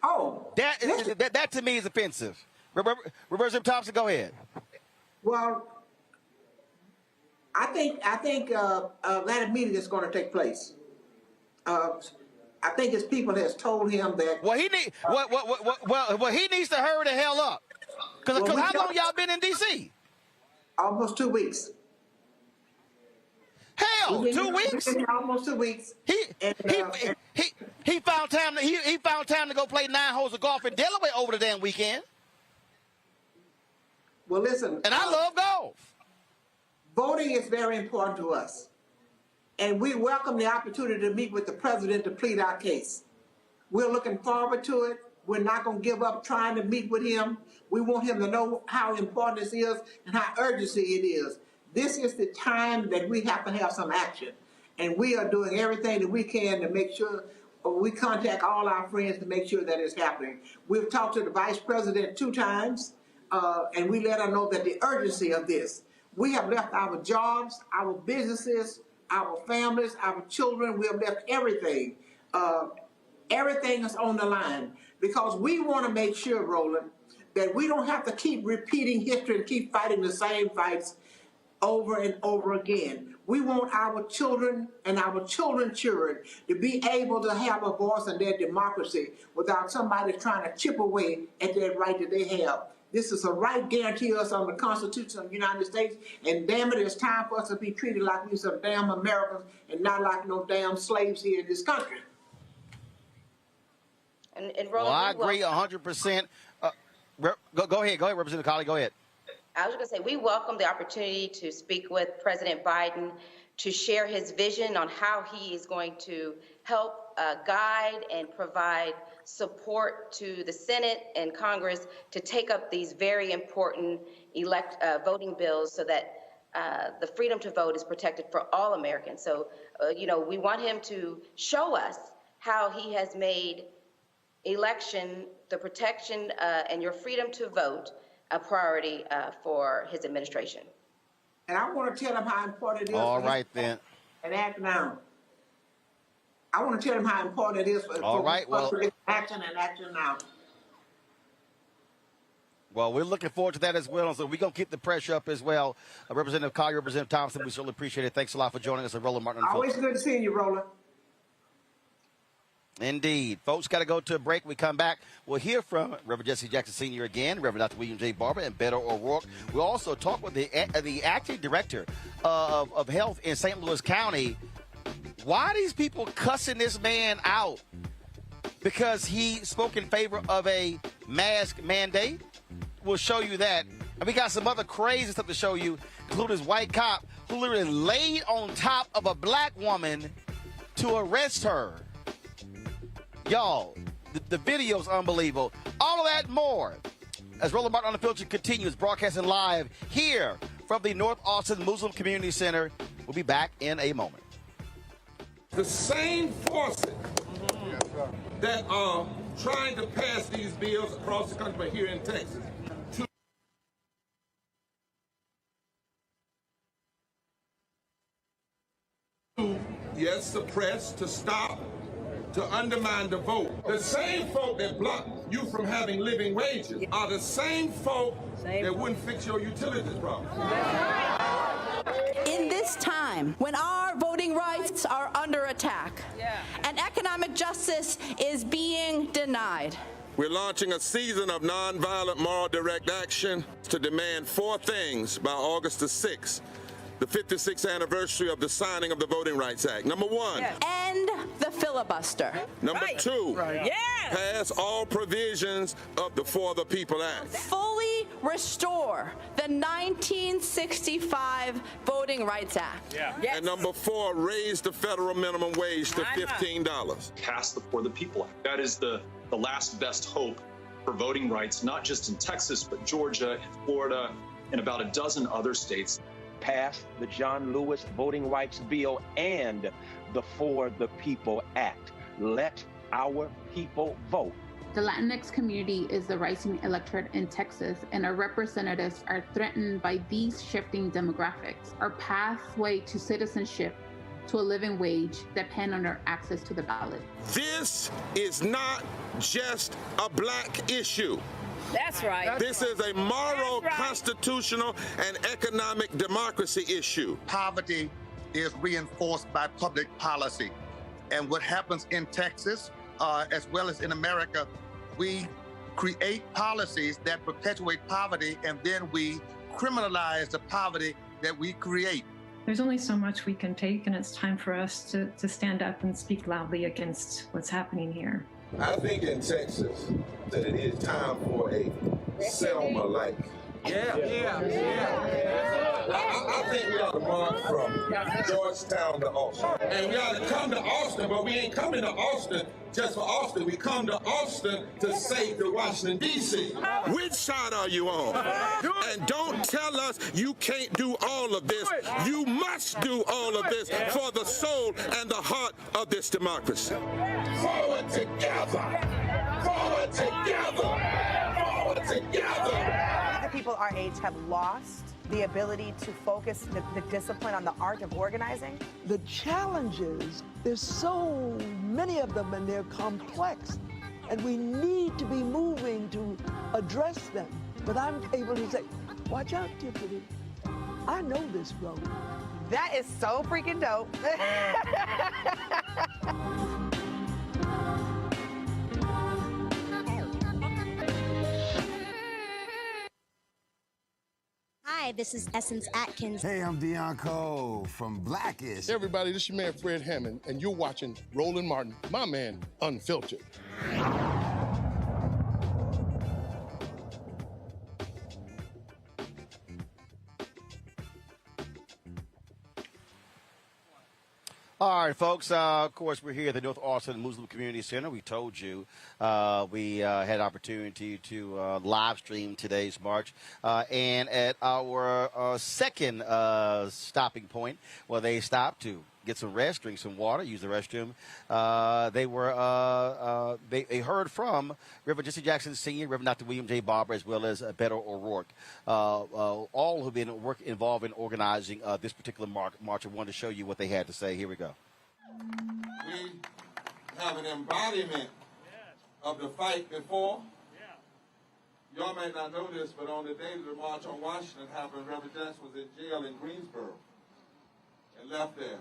Oh. That to me is offensive. Representative Thompson, go ahead. Well, I think that meeting is going to take place. I think his people has told him that. Well, he needs to hurry the hell up. Because how long y'all been in D.C.? Almost 2 weeks. Hell, 2 weeks? Almost 2 weeks. He found time. He found time to go play 9 holes of golf in Delaware over the damn weekend. Well, listen. And I love golf. Voting is very important to us. And we welcome the opportunity to meet with the president to plead our case. We're looking forward to it. We're not going to give up trying to meet with him. We want him to know how important this is and how urgency it is. This is the time that we have to have some action. And we are doing everything that we can to make sure we contact all our friends to make sure that it's happening. We've talked to the vice president 2 times, and we let her know that the urgency of this. We have left our jobs, our businesses, our families, our children. We have left everything. Everything is on the line because we want to make sure, Roland, that we don't have to keep repeating history and keep fighting the same fights over and over again. We want our children and our children's children to be able to have a voice in their democracy without somebody trying to chip away at that right that they have. This is a right guaranteed us on the Constitution of the United States, and damn it, it's time for us to be treated like we're some damn Americans and not like no damn slaves here in this country. And Roland, well, I agree 100%. Go ahead, Representative Colley, go ahead. I was going to say, we welcome the opportunity to speak with President Biden to share his vision on how he is going to help guide and provide support to the Senate and Congress to take up these very important voting bills so that the freedom to vote is protected for all Americans. So, we want him to show us how he has made election, the protection and your freedom to vote a priority for his administration. And I want to tell him how important it is. All right, then. And act now. I want to tell him how important it is for us to get action and action now. Well, we're looking forward to that as well. So we're going to keep the pressure up as well. Representative Collier, Representative Thompson, we certainly appreciate it. Thanks a lot for joining us. Roland Martin. Always good to see you, Roland. Indeed. Folks, got to go to a break. We come back. We'll hear from Reverend Jesse Jackson Sr. again, Reverend Dr. William J. Barber, and Beto O'Rourke. We'll also talk with the acting director of health in St. Louis County. Why are these people cussing this man out? Because he spoke in favor of a mask mandate? We'll show you that. And we got some other crazy stuff to show you, including this white cop who literally laid on top of a black woman to arrest her. Y'all, the video's unbelievable. All of that and more as Roland Martin Unfiltered continues broadcasting live here from the North Austin Muslim Community Center. We'll be back in a moment. The same forces that are trying to pass these bills across the country, but here in Texas, to suppress, to stop, to undermine the vote. The same folk that block you from having living wages are the same folk that wouldn't fix your utilities problem. In this time, when our voting rights are under attack and economic justice is being denied, we're launching a season of nonviolent moral direct action to demand 4 things by August the 6th. The 56th anniversary of the signing of the Voting Rights Act. Number 1. end the filibuster. Number 2. Pass all provisions of the For the People Act. Fully restore the 1965 Voting Rights Act. And number 4, raise the federal minimum wage to $15. Pass the For the People Act. That is the last best hope for voting rights, not just in Texas, but Georgia and Florida and about a dozen other states. Pass the John Lewis Voting Rights Bill and the For the People Act. Let our people vote. The Latinx community is the rising electorate in Texas, and our representatives are threatened by these shifting demographics. Our pathway to citizenship, to a living wage, depend on our access to the ballot. This is not just a black issue. That's right. This is a moral, constitutional, and economic democracy issue. Poverty is reinforced by public policy. And what happens in Texas, as well as in America, we create policies that perpetuate poverty, and then we criminalize the poverty that we create. There's only so much we can take, and it's time for us to stand up and speak loudly against what's happening here. I think in Texas that it is time for a Selma-like. I think we ought to march from Georgetown to Austin. And we ought to come to Austin, but we ain't coming to Austin just for Austin. We come to Austin to save the Washington, D.C. Which side are you on? And don't tell us you can't do all of this. You must do all of this for the soul and the heart of this democracy. Forward together! Forward together! Forward together! People our age have lost the ability to focus the discipline on the art of organizing. The challenges, there's so many of them and they're complex, and we need to be moving to address them. But I'm able to say, watch out, Tiffany. I know this road. That is so freaking dope. Hi, this is Essence Atkins. Hey, I'm Deion Cole from Blackish. Hey, everybody, this is your man, Fred Hammond, and you're watching Roland Martin, my man, Unfiltered. All right, folks. Of course, we're here at the North Austin Muslim Community Center. We told you we had an opportunity to live stream today's march. And at our second stopping point, where they stopped to get some rest, drink some water, use the restroom, they heard from Reverend Jesse Jackson Sr., Reverend Dr. William J. Barber, as well as Beto O'Rourke, all who've been involved in organizing this particular march. I wanted to show you what they had to say. Here we go. We have an embodiment of the fight before. Y'all may not know this, but on the day the March on Washington happened, Reverend Jackson was in jail in Greensboro and left there.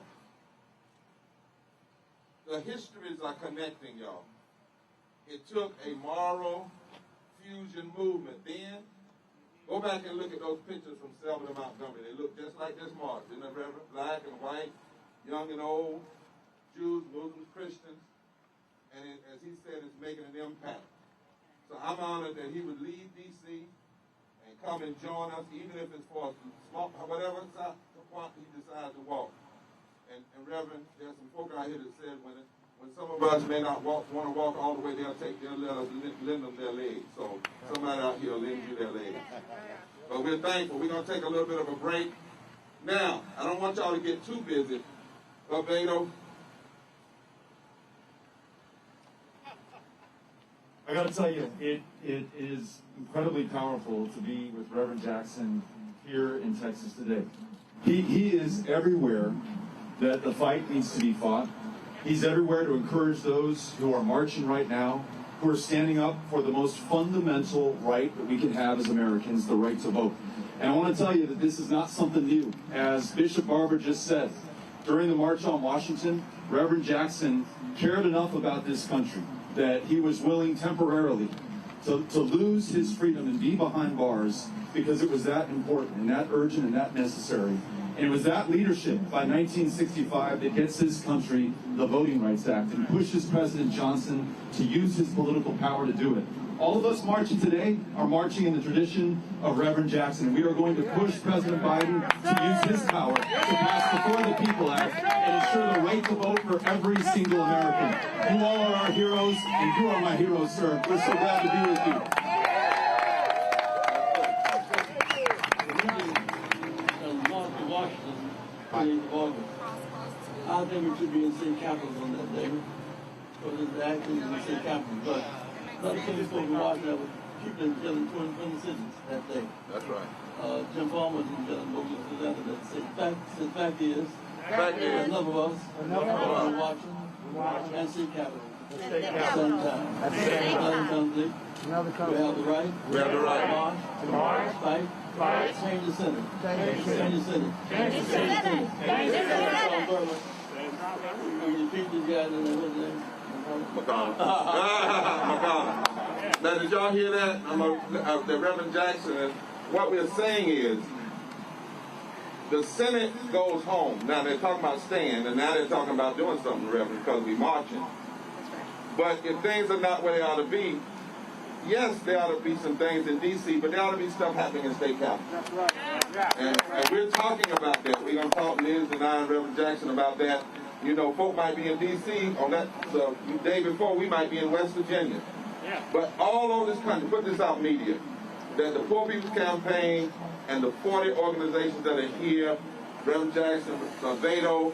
The histories are connecting, y'all. It took a moral fusion movement. Then, go back and look at those pictures from Selma to Montgomery. They look just like this march, isn't it, Reverend? Black and white, young and old, Jews, Muslims, Christians. And as he said, it's making an impact. So I'm honored that he would leave D.C. and come and join us, even if it's for small, whatever he decides to walk. And Reverend, there's some folk out here that said when some of us may not want to walk all the way, they'll let us lend them their legs. So somebody out here will lend you their legs. But we're thankful. We're going to take a little bit of a break. Now, I don't want y'all to get too busy. But Beto, I got to tell you, it is incredibly powerful to be with Reverend Jackson here in Texas today. He is everywhere that the fight needs to be fought. He's everywhere to encourage those who are marching right now, who are standing up for the most fundamental right that we can have as Americans, the right to vote. And I want to tell you that this is not something new. As Bishop Barber just said, during the March on Washington, Reverend Jackson cared enough about this country that he was willing temporarily to lose his freedom and be behind bars because it was that important and that urgent and that necessary. And it was that leadership by 1965 that gets this country the Voting Rights Act and pushes President Johnson to use his political power to do it. All of us marching today are marching in the tradition of Reverend Jackson, and we are going to push President Biden to use his power to pass the For the People Act and ensure the right to vote for every single American. You all are our heroes, and you are my heroes, sir. We're so glad to be with you. I think we should be in state capitals on that day. Because it's actually in the state capitals. But another thing is going to watch that was people in jail in 20 cities that day. That's right. Jim Palmer was in jail in both cities that day. The fact is, enough of us are watching. and state capitol. At the same time. At the same time. We have the right. We have the right. To march, fight, change the Senate. Change the Senate. Change the Senate. Change the Senate. We defeat these guys in the McConnell. Now, did y'all hear that? The Reverend Jackson. And what we're saying is, the Senate goes home. Now, they're talking about staying, and now they're talking about doing something, Reverend, because we're marching. But if things are not where they ought to be, yes, there ought to be some things in D.C., but there ought to be stuff happening in state capitol. That's right. And we're talking about that. We're going to talk, Liz and I and Reverend Jackson, about that. You know, folk might be in D.C. on that the day before, we might be in West Virginia. Yeah. But all over this country, put this out, media, that the Poor People's Campaign and the 40 organizations that are here, Reverend Jackson, Beto,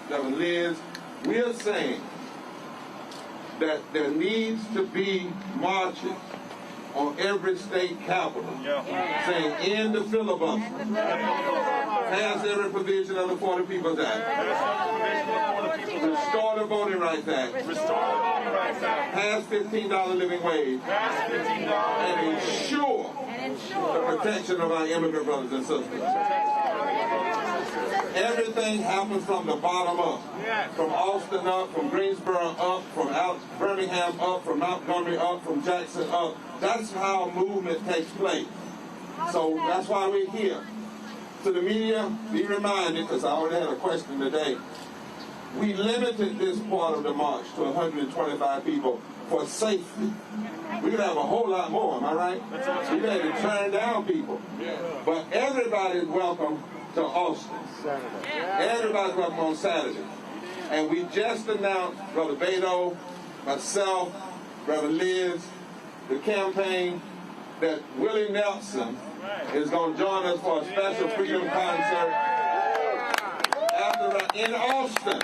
Reverend Liz, we are saying that there needs to be marches on every state capital, saying end the filibuster, pass every provision of the 40 People's Act, restore the Voting Rights Act, pass $15 living wage, and ensure the protection of our immigrant brothers and sisters. Everything happens from the bottom up. From Austin up, from Greensboro up, from Birmingham up, from Montgomery up, from Jackson up. That's how movement takes place. So that's why we're here. To the media, be reminded, because I already had a question today, we limited this part of the march to 125 people for safety. We could have a whole lot more, am I right? We had to turn down people. But everybody's welcome to Austin. Everybody's welcome on Saturday. And we just announced, Brother Beto, myself, Reverend Liz, the campaign, that Willie Nelson is going to join us for a special freedom concert in Austin.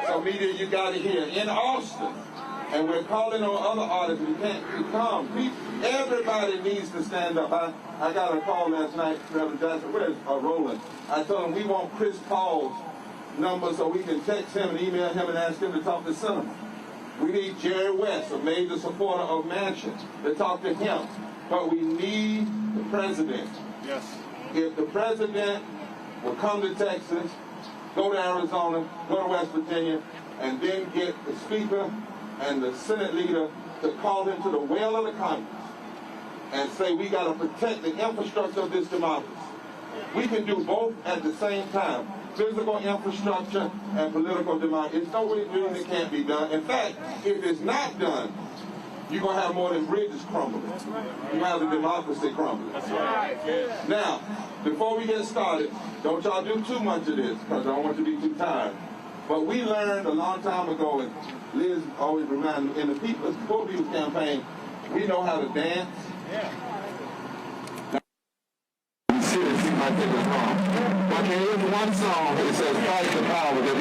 So media, you got to hear, in Austin. And we're calling on other artists who can't come. Everybody needs to stand up. I got a call last night, Reverend Jackson, where's Roland? I told him we want Chris Paul's number so we can text him and email him and ask him to talk to cinema. We need Jerry West, a major supporter of Manchin, to talk to him. But we need the president. Yes. If the president will come to Texas, go to Arizona, go to West Virginia, and then get the speaker and the Senate leader to call him to the well of the Congress and say we got to protect the infrastructure of this democracy. We can do both at the same time, physical infrastructure and political democracy. It's no reason it can't be done. In fact, if it's not done, you're going to have more than bridges crumbling. You're going to have the democracy crumbling. That's right. Now, before we get started, don't y'all do too much of this because I don't want you to be too tired. But we learned a long time ago, and Liz always reminded me, in the Poor People's Campaign, we know how to dance. Yeah. You see, it seems like it was wrong. But there is one song that says Fight the Power, that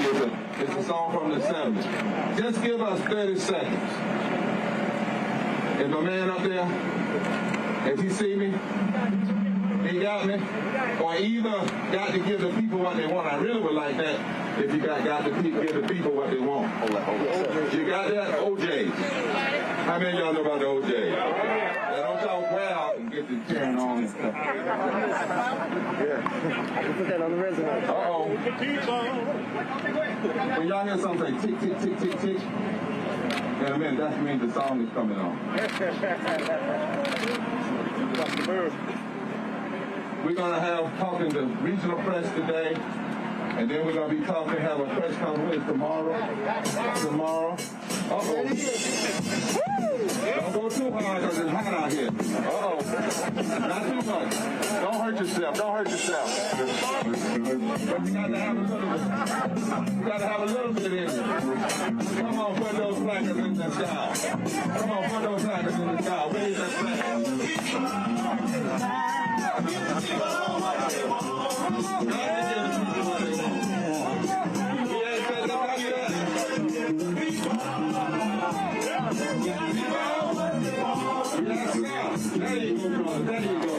it's a song from the 70s. Just give us 30 seconds. If a man up there, if he see me, he got me, or either got to give the people what they want. I really would like that if you got to give the people what they want. You got that? OJ. How many of y'all know about the OJ? Now don't y'all well and get the tearing on and stuff. Yeah. Put that on the resume. Uh-oh. When y'all hear something say tick, tick, tick, tick, tick, in a minute, that means the song is coming on. We're going to have talking to regional press today, and then we're going to be talking, have a press conference tomorrow. Uh-oh. Don't go too hard because it's hot out here. Uh-oh. Not too much. Don't hurt yourself. But you got to have a little bit. You got to have a little bit in you. Come on, put those placards in the sky. Come on, put those placards in the sky. Wave that flag. There you go.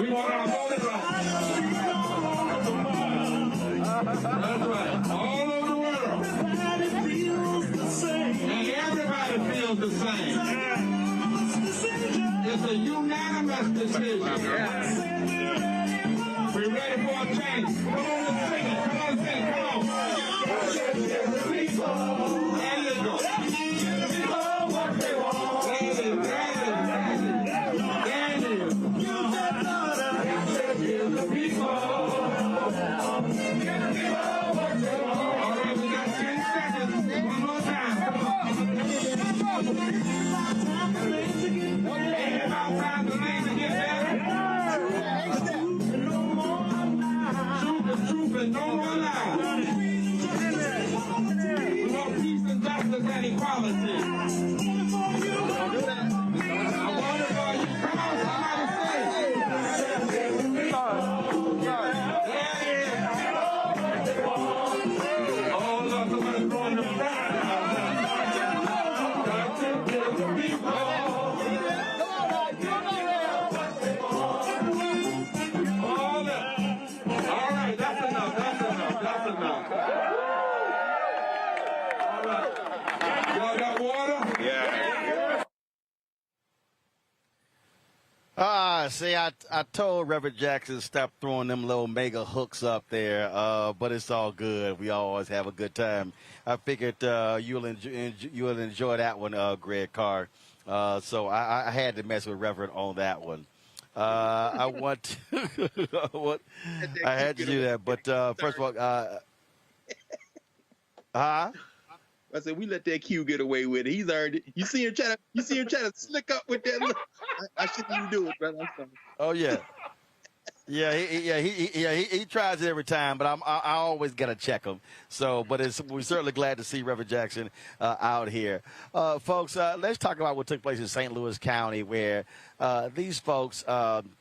We want our voting rights. That's right. All over the world. feels the same. It's a unanimous decision. We're ready for a change. Come on, let's sing it. Come on, sing it. Come on. There you go. No more lies. We want peace and justice and equality. I wonder for you. Come on, somebody say. Oh, Lord, somebody's throwing them back. See, I told Reverend Jackson to stop throwing them little mega hooks up there, but it's all good. We always have a good time. I figured you'll enjoy that one, Greg Carr. So I had to mess with Reverend on that one. I want to, I had to do that, but first of all, I said we let that Q get away with it. He's earned it. You see him try to slick up with that. I shouldn't even do it, brother. I'm sorry. Oh yeah, he tries it every time, but I always gotta check him. So, but we're certainly glad to see Reverend Jackson out here, folks. Let's talk about what took place in St. Louis County, where these folks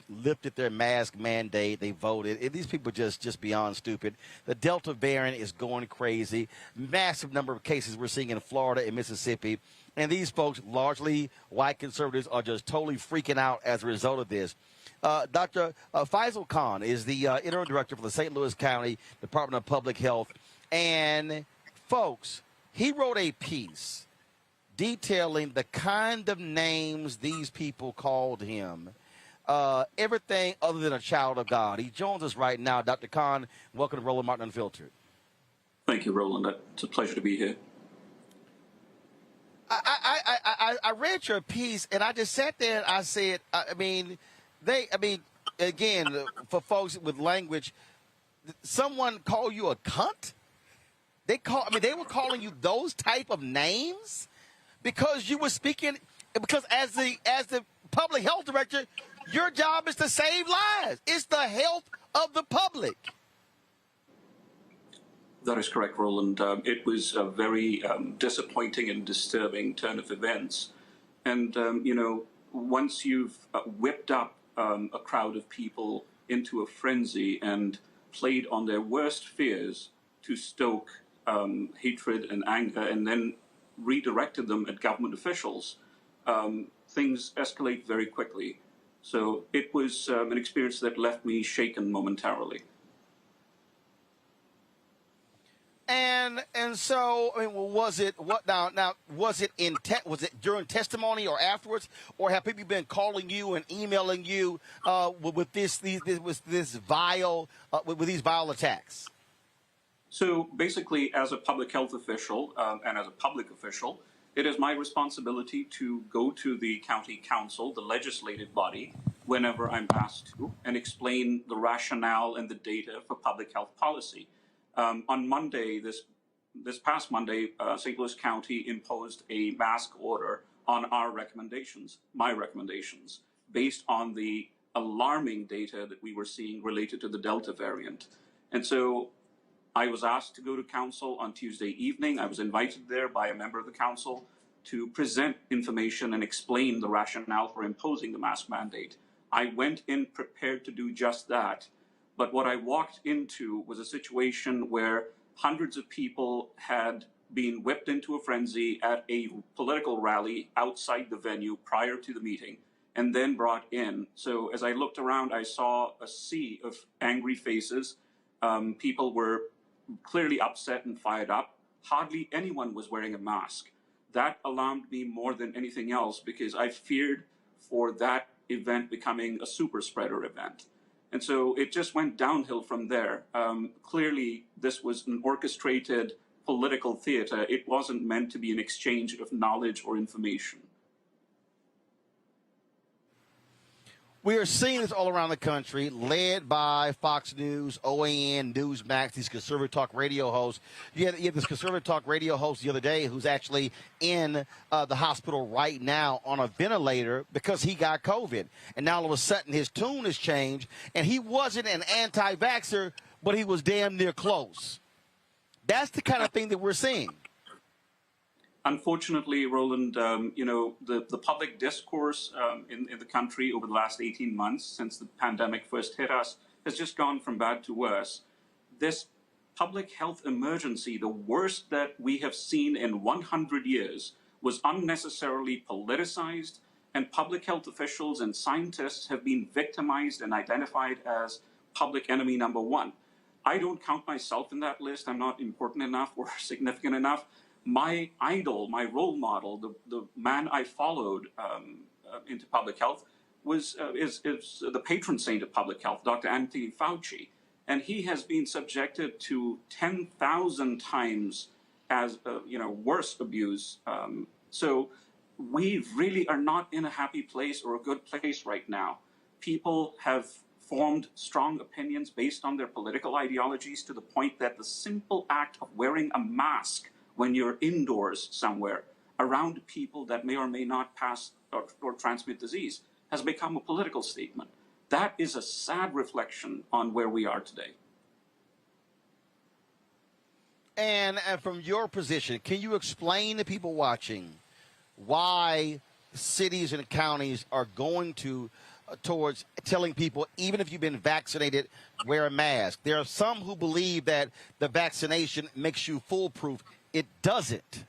lifted their mask mandate. They voted. These people just beyond stupid. The Delta variant is going crazy. Massive number of cases we're seeing in Florida and Mississippi. And these folks, largely white conservatives, are just totally freaking out as a result of this. Dr. Faisal Khan is the interim director for the St. Louis County Department of Public Health. And, folks, he wrote a piece detailing the kind of names these people called him. Everything other than a child of God. He joins us right now. Dr. Khan, welcome to Roland Martin Unfiltered. Thank you, Roland. It's a pleasure to be here. I read your piece, and I just sat there and I said, again, for folks with language, someone call you a cunt? They were calling you those type of names because you were speaking, because as the public health director, your job is to save lives. It's the health of the public. That is correct, Roland. It was a very disappointing and disturbing turn of events. And, once you've whipped up a crowd of people into a frenzy and played on their worst fears to stoke hatred and anger and then redirected them at government officials, things escalate very quickly. So it was an experience that left me shaken momentarily. And so, was it was it during testimony or afterwards, or have people been calling you and emailing you with these vile attacks? So basically, as a public health official and as a public official, it is my responsibility to go to the county council, the legislative body, whenever I'm asked to, and explain the rationale and the data for public health policy. On Monday, this past Monday, St. Louis County imposed a mask order on my recommendations, based on the alarming data that we were seeing related to the Delta variant. And so I was asked to go to council on Tuesday evening. I was invited there by a member of the council to present information and explain the rationale for imposing the mask mandate. I went in prepared to do just that. But what I walked into was a situation where hundreds of people had been whipped into a frenzy at a political rally outside the venue prior to the meeting and then brought in. So as I looked around, I saw a sea of angry faces. People were clearly upset and fired up. Hardly anyone was wearing a mask. That alarmed me more than anything else because I feared for that event becoming a super spreader event. And so it just went downhill from there. Clearly, this was an orchestrated political theater. It wasn't meant to be an exchange of knowledge or information. We are seeing this all around the country, led by Fox News, OAN, Newsmax, these conservative talk radio hosts. You had this conservative talk radio host the other day who's actually in the hospital right now on a ventilator because he got COVID. And now all of a sudden his tune has changed, and he wasn't an anti-vaxxer, but he was damn near close. That's the kind of thing that we're seeing. Unfortunately, Roland, the public discourse in the country over the last 18 months since the pandemic first hit us has just gone from bad to worse. This public health emergency, the worst that we have seen in 100 years, was unnecessarily politicized, and public health officials and scientists have been victimized and identified as public enemy number one. I don't count myself in that list. I'm not important enough or significant enough. My idol, my role model, the man I followed into public health is the patron saint of public health, Dr. Anthony Fauci. And he has been subjected to 10,000 times as, worse abuse. So we really are not in a happy place or a good place right now. People have formed strong opinions based on their political ideologies to the point that the simple act of wearing a mask when you're indoors somewhere around people that may or may not pass or transmit disease has become a political statement. That is a sad reflection on where we are today. And from your position, can you explain to people watching why cities and counties are going towards telling people, even if you've been vaccinated, wear a mask? There are some who believe that the vaccination makes you foolproof. It doesn't.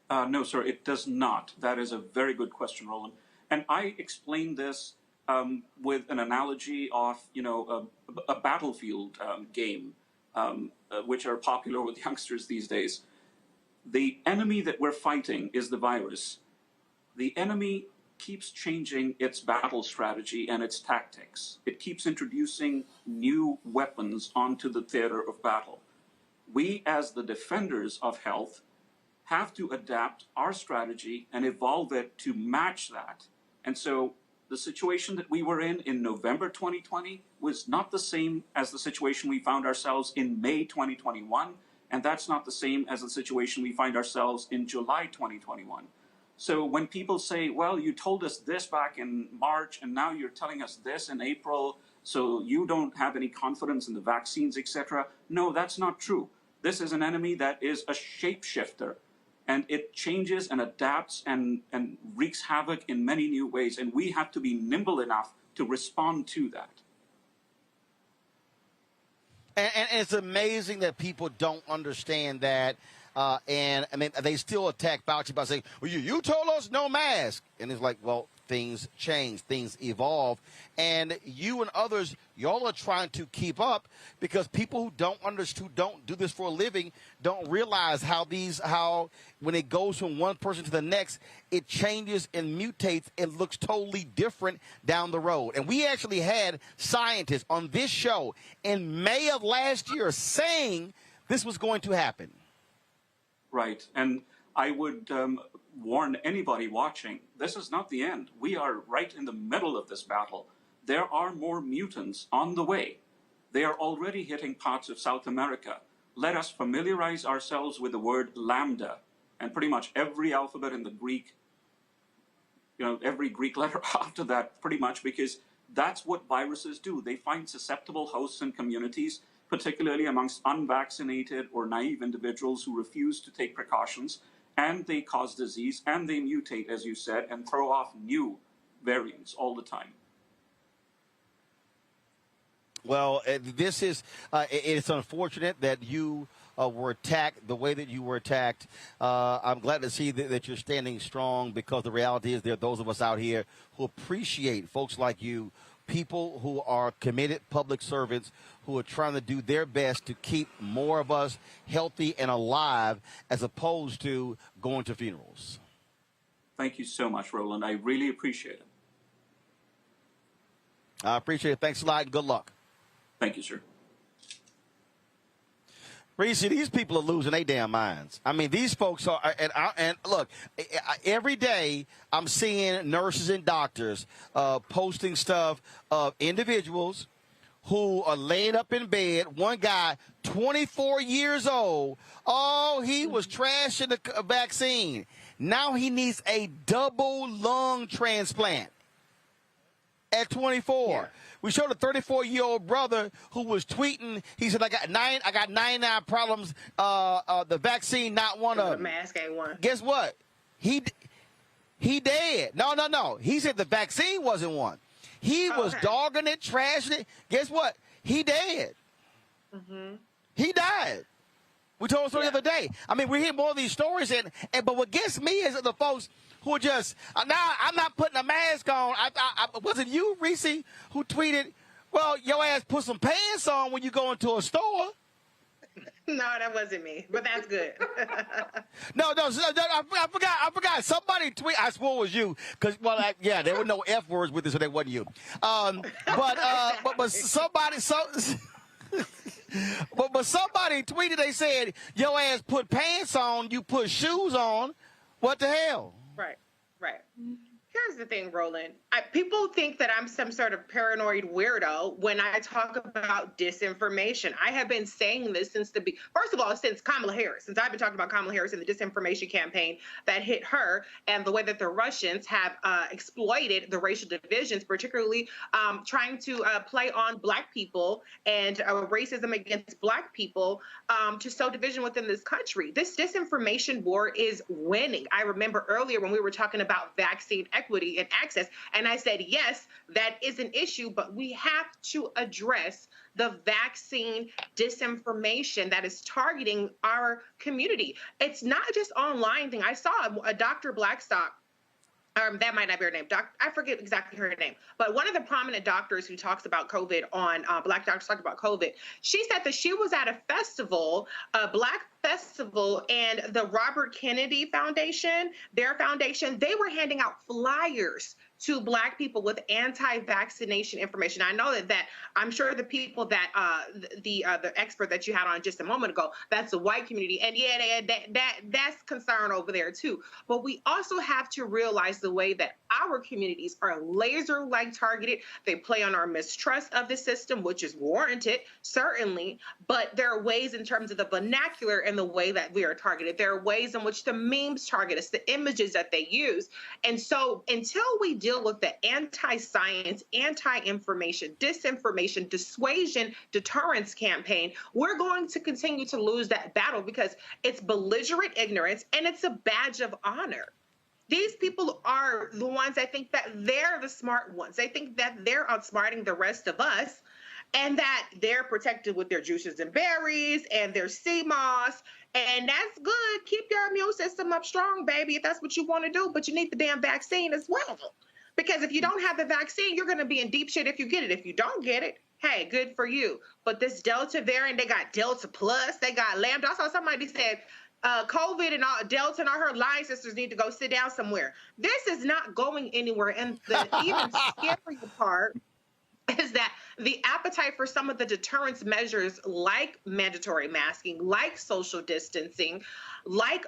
No, sir, it does not. That is a very good question, Roland. And I explained this with an analogy of, a battlefield game, which are popular with youngsters these days. The enemy that we're fighting is the virus. The enemy keeps changing its battle strategy and its tactics. It keeps introducing new weapons onto the theater of battle. We, as the defenders of health, have to adapt our strategy and evolve it to match that. And so the situation that we were in November 2020 was not the same as the situation we found ourselves in May 2021, and that's not the same as the situation we find ourselves in July 2021. So when people say, well, you told us this back in March, and now you're telling us this in April, so you don't have any confidence in the vaccines, etc. No, that's not true. This is an enemy that is a shapeshifter, and it changes and adapts and wreaks havoc in many new ways, and we have to be nimble enough to respond to that. And it's amazing that people don't understand that. And I mean, they still attack Fauci by saying, well, you told us no mask. And it's like, well, things change, things evolve. And you and others, y'all are trying to keep up because people who don't understand, who don't do this for a living, don't realize how when it goes from one person to the next, it changes and mutates and looks totally different down the road. And we actually had scientists on this show in May of last year saying this was going to happen. Right. And I would warn anybody watching, this is not the end. We are right in the middle of this battle. There are more mutants on the way. They are already hitting parts of South America. Let us familiarize ourselves with the word lambda and pretty much every alphabet in the Greek, every Greek letter after that, pretty much, because that's what viruses do. They find susceptible hosts and communities, particularly amongst unvaccinated or naive individuals who refuse to take precautions, and they cause disease, and they mutate, as you said, and throw off new variants all the time. Well, it's unfortunate that you were attacked the way that you were attacked. I'm glad to see that you're standing strong, because the reality is there are those of us out here who appreciate folks like you, people who are committed public servants who are trying to do their best to keep more of us healthy and alive as opposed to going to funerals. Thank you so much, Roland. I really appreciate it. I appreciate it. Thanks a lot and good luck. Thank you, sir. Reese, these people are losing their damn minds. I mean, these folks are, and look, every day I'm seeing nurses and doctors posting stuff of individuals who are laying up in bed. One guy, 24 years old, he was trashing the vaccine. Now he needs a double lung transplant at 24. Yeah. We showed a 34-year-old brother who was tweeting. He said, I got 99 problems. The vaccine, not one of them. The mask ain't one. Guess what? He dead. No. He said the vaccine wasn't one. He was dogging it, trashing it. Guess what? He dead. Mm-hmm. He died. We told a story the other day. I mean, we hear more of these stories, but what gets me is the folks who are just, now I'm not putting a mask on. Was it you, Reese, who tweeted, well, your ass put some pants on when you go into a store? No, that wasn't me, but that's good. No, I forgot. Somebody tweet. I swore it was you, because there were no F words with this, so that wasn't you. But somebody But somebody tweeted, they said, your ass put pants on, you put shoes on. What the hell? Right. Here's the thing, Roland. People think that I'm some sort of paranoid weirdo when I talk about disinformation. I have been saying this since first of all, since Kamala Harris, since I've been talking about Kamala Harris and the disinformation campaign that hit her and the way that the Russians have exploited the racial divisions, particularly trying to play on Black people and racism against Black people to sow division within this country. This disinformation war is winning. I remember earlier when we were talking about vaccine equity and access, and I said, yes, that is an issue, but we have to address the vaccine disinformation that is targeting our community. It's not just online thing. I saw a Dr. Blackstock. That might not be her name. I forget exactly her name. But one of the prominent doctors who talks about COVID on Black Doctors Talk About COVID, she said that she was at a festival, a Black festival, and the Robert Kennedy Foundation, their foundation, they were handing out flyers to Black people with anti-vaccination information. I know that I'm sure the people that the expert that you had on just a moment ago, that's the white community, and that's concern over there too. But we also have to realize the way that our communities are laser-like targeted. They play on our mistrust of the system, which is warranted, certainly, but there are ways in terms of the vernacular and the way that we are targeted. There are ways in which the memes target us, the images that they use. And so until we deal with the anti-science, anti-information, disinformation, dissuasion, deterrence campaign, we're going to continue to lose that battle because it's belligerent ignorance and it's a badge of honor. These people are the ones that think that they're the smart ones. They think that they're outsmarting the rest of us and that they're protected with their juices and berries and their sea moss. And that's good. Keep your immune system up strong, baby, if that's what you want to do. But you need the damn vaccine as well. Because if you don't have the vaccine, you're going to be in deep shit if you get it. If you don't get it, hey, good for you. But this Delta variant, they got Delta Plus, they got Lambda. I saw somebody said COVID and all, Delta and all her line sisters need to go sit down somewhere. This is not going anywhere. And the even scarier part is that the appetite for some of the deterrence measures like mandatory masking, like social distancing, like,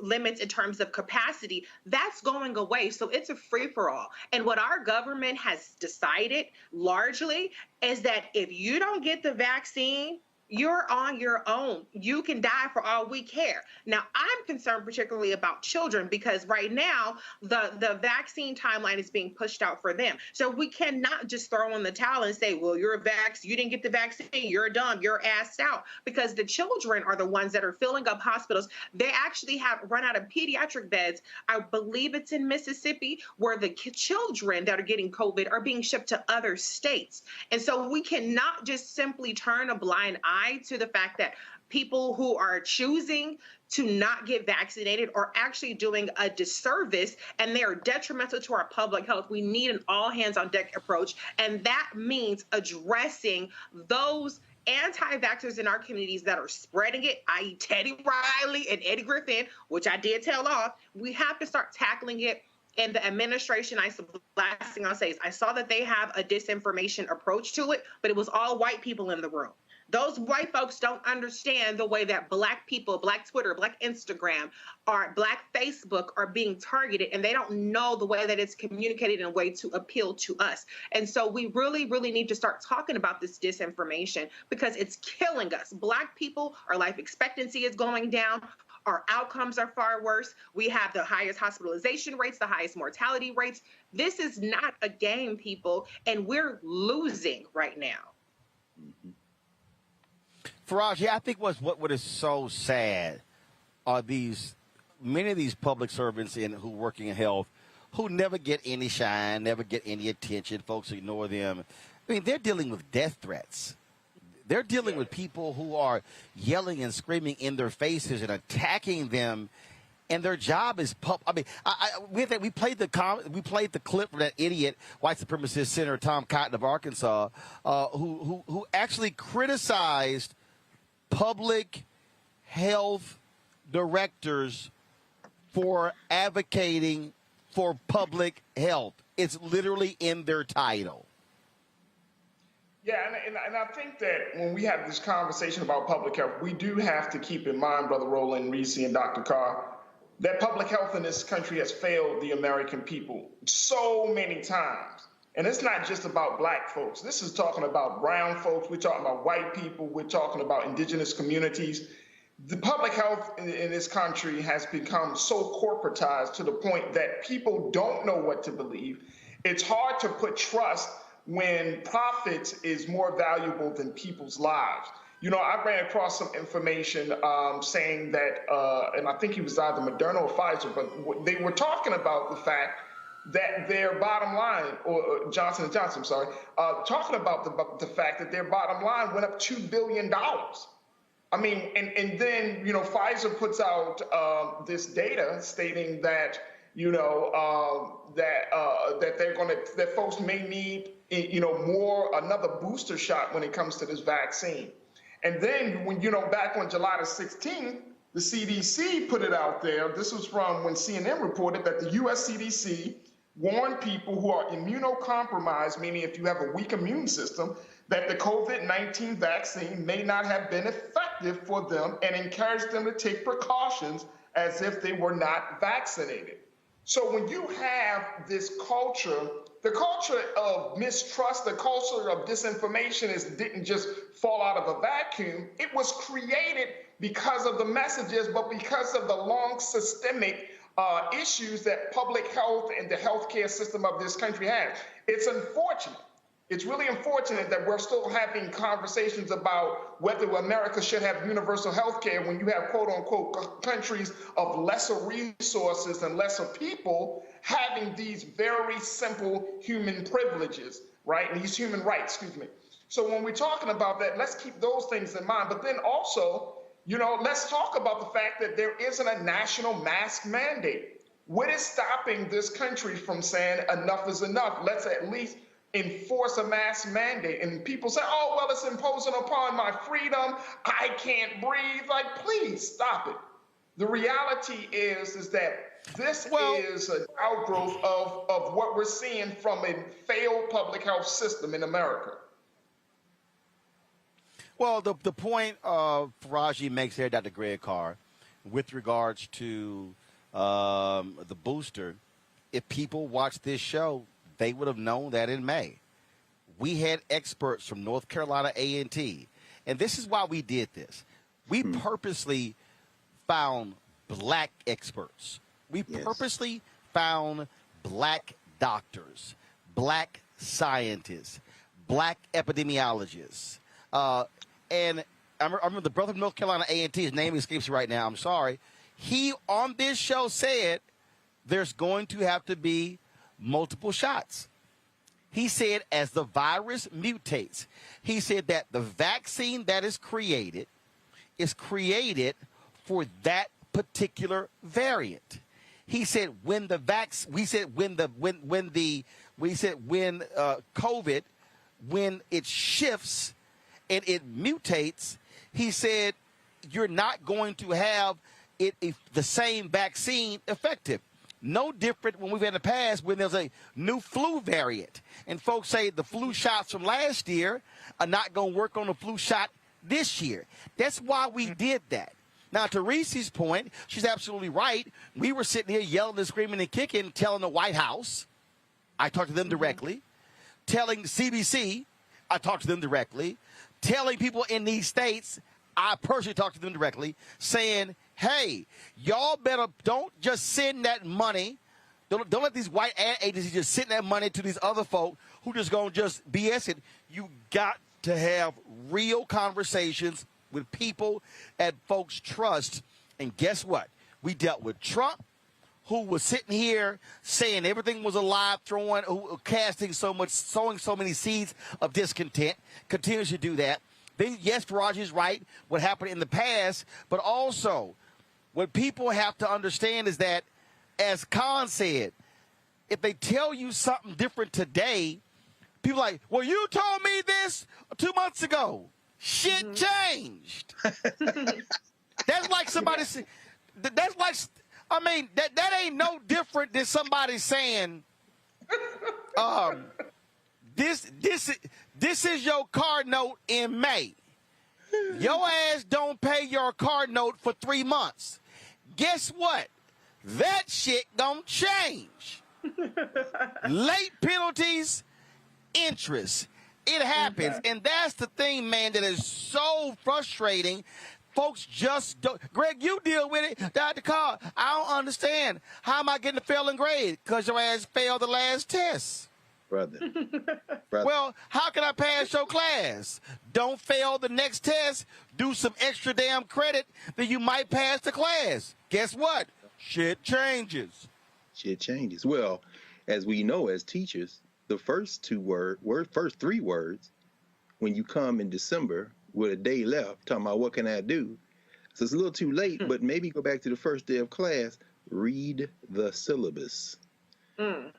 limits in terms of capacity, that's going away. So it's a free-for-all. And what our government has decided largely is that if you don't get the vaccine, you're on your own. You can die for all we care. Now, I'm concerned particularly about children because right now the vaccine timeline is being pushed out for them. So we cannot just throw in the towel and say, well, you didn't get the vaccine, you're dumb, you're assed out, because the children are the ones that are filling up hospitals. They actually have run out of pediatric beds. I believe it's in Mississippi where the children that are getting COVID are being shipped to other states. And so we cannot just simply turn a blind eye to the fact that people who are choosing to not get vaccinated are actually doing a disservice, and they are detrimental to our public health. We need an all hands on deck approach, and that means addressing those anti-vaxxers in our communities that are spreading it, i.e. Teddy Riley and Eddie Griffin, which I did tell off. We have to start tackling it. And the administration, last thing I'll say is I saw that they have a disinformation approach to it, but it was all white people in the room. Those white folks don't understand the way that Black people, Black Twitter, Black Instagram, or Black Facebook are being targeted, and they don't know the way that it's communicated in a way to appeal to us. And so we really, really need to start talking about this disinformation because it's killing us. Black people, our life expectancy is going down. Our outcomes are far worse. We have the highest hospitalization rates, the highest mortality rates. This is not a game, people, and we're losing right now. Mm-hmm. Faraj, yeah, I think what is so sad are many of these public servants who working in health who never get any shine, never get any attention. Folks ignore them. I mean, they're dealing with death threats. They're dealing with people who are yelling and screaming in their faces and attacking them, and their job is I mean, we played the clip from that idiot white supremacist senator Tom Cotton of Arkansas, who actually criticized public health directors for advocating for public health. It's literally in their title. Yeah, and I think that when we have this conversation about public health, we do have to keep in mind, Brother Roland, Reese, and Dr. Carr, that public health in this country has failed the American people so many times. And it's not just about Black folks. This is talking about brown folks. We're talking about white people. We're talking about indigenous communities. The public health in this country has become so corporatized to the point that people don't know what to believe. It's hard to put trust when profits is more valuable than people's lives. You know, I ran across some information saying that, and I think it was either Moderna or Pfizer, but they were talking about the fact that their bottom line, or Johnson & Johnson, I'm sorry, talking about the fact that their bottom line went up $2 billion. I mean, and then, you know, Pfizer puts out this data stating that, you know, that folks may need, you know, another booster shot when it comes to this vaccine. And then when, you know, back on July the 16th, the CDC put it out there. This was from when CNN reported that the US CDC warned people who are immunocompromised, meaning if you have a weak immune system, that the COVID-19 vaccine may not have been effective for them and encouraged them to take precautions as if they were not vaccinated. So when you have this culture, the culture of mistrust, the culture of disinformation didn't just fall out of a vacuum. It was created because of the messages, but because of the long systemic issues that public health and the healthcare system of this country has. It's unfortunate. It's really unfortunate that we're still having conversations about whether America should have universal health care when you have, quote unquote, countries of lesser resources and lesser people having these very simple human privileges, right? And these human rights, excuse me. So when we're talking about that, let's keep those things in mind. But then also, you know, let's talk about the fact that there isn't a national mask mandate. What is stopping this country from saying enough is enough? Let's at least enforce a mask mandate. And people say, oh, well, it's imposing upon my freedom. I can't breathe. Like, please stop it. The reality is that this is an outgrowth of what we're seeing from a failed public health system in America. Well, the point Faraji makes there, Dr. Greg Carr, with regards to the booster, if people watch this show, they would have known that in May. We had experts from North Carolina A&T, and this is why we did this. We purposely found Black experts. We purposely found Black doctors, Black scientists, Black epidemiologists. And I remember the brother from North Carolina A&T, his name escapes me right now, I'm sorry. He, on this show, said there's going to have to be multiple shots. He said as the virus mutates, he said that the vaccine that is created for that particular variant. He said when COVID, when it shifts and it mutates, he said you're not going to have the same vaccine effective. No different when we've had in the past when there's a new flu variant. And folks say the flu shots from last year are not going to work on the flu shot this year. That's why we did that. Now, to Reese's point, she's absolutely right. We were sitting here yelling and screaming and kicking, telling the White House, I talked to them directly, telling the CDC, I talked to them directly, telling people in these states, I personally talked to them directly, saying, hey, y'all better don't just send that money. Don't let these white ad agencies just send that money to these other folk who just going to just BS it. You got to have real conversations with people that folks trust. And guess what? We dealt with Trump, who was sitting here saying everything was alive, sowing so many seeds of discontent, continues to do that. Then, yes, Farage is right, what happened in the past, but also what people have to understand is that, as Khan said, if they tell you something different today, people are like, well, you told me this 2 months ago. Shit changed. That's like somebody saying, that's like, I mean, that ain't no different than somebody saying, this is your car note in May. Your ass don't pay your car note for 3 months. Guess what? That shit gonna change. Late penalties, interest. It happens. And that's the thing, man, that is so frustrating. Folks just don't. Greg, you deal with it. Dr. Carr, I don't understand. How am I getting a failing grade? Because your ass failed the last test. Brother. Well, how can I pass your class? Don't fail the next test. Do some extra damn credit, then you might pass the class. Guess what? Shit changes. Shit changes. Well, as we know as teachers, the first first 3 words, when you come in December with a day left, talking about what can I do? So it's a little too late, but maybe go back to the first day of class, read the syllabus.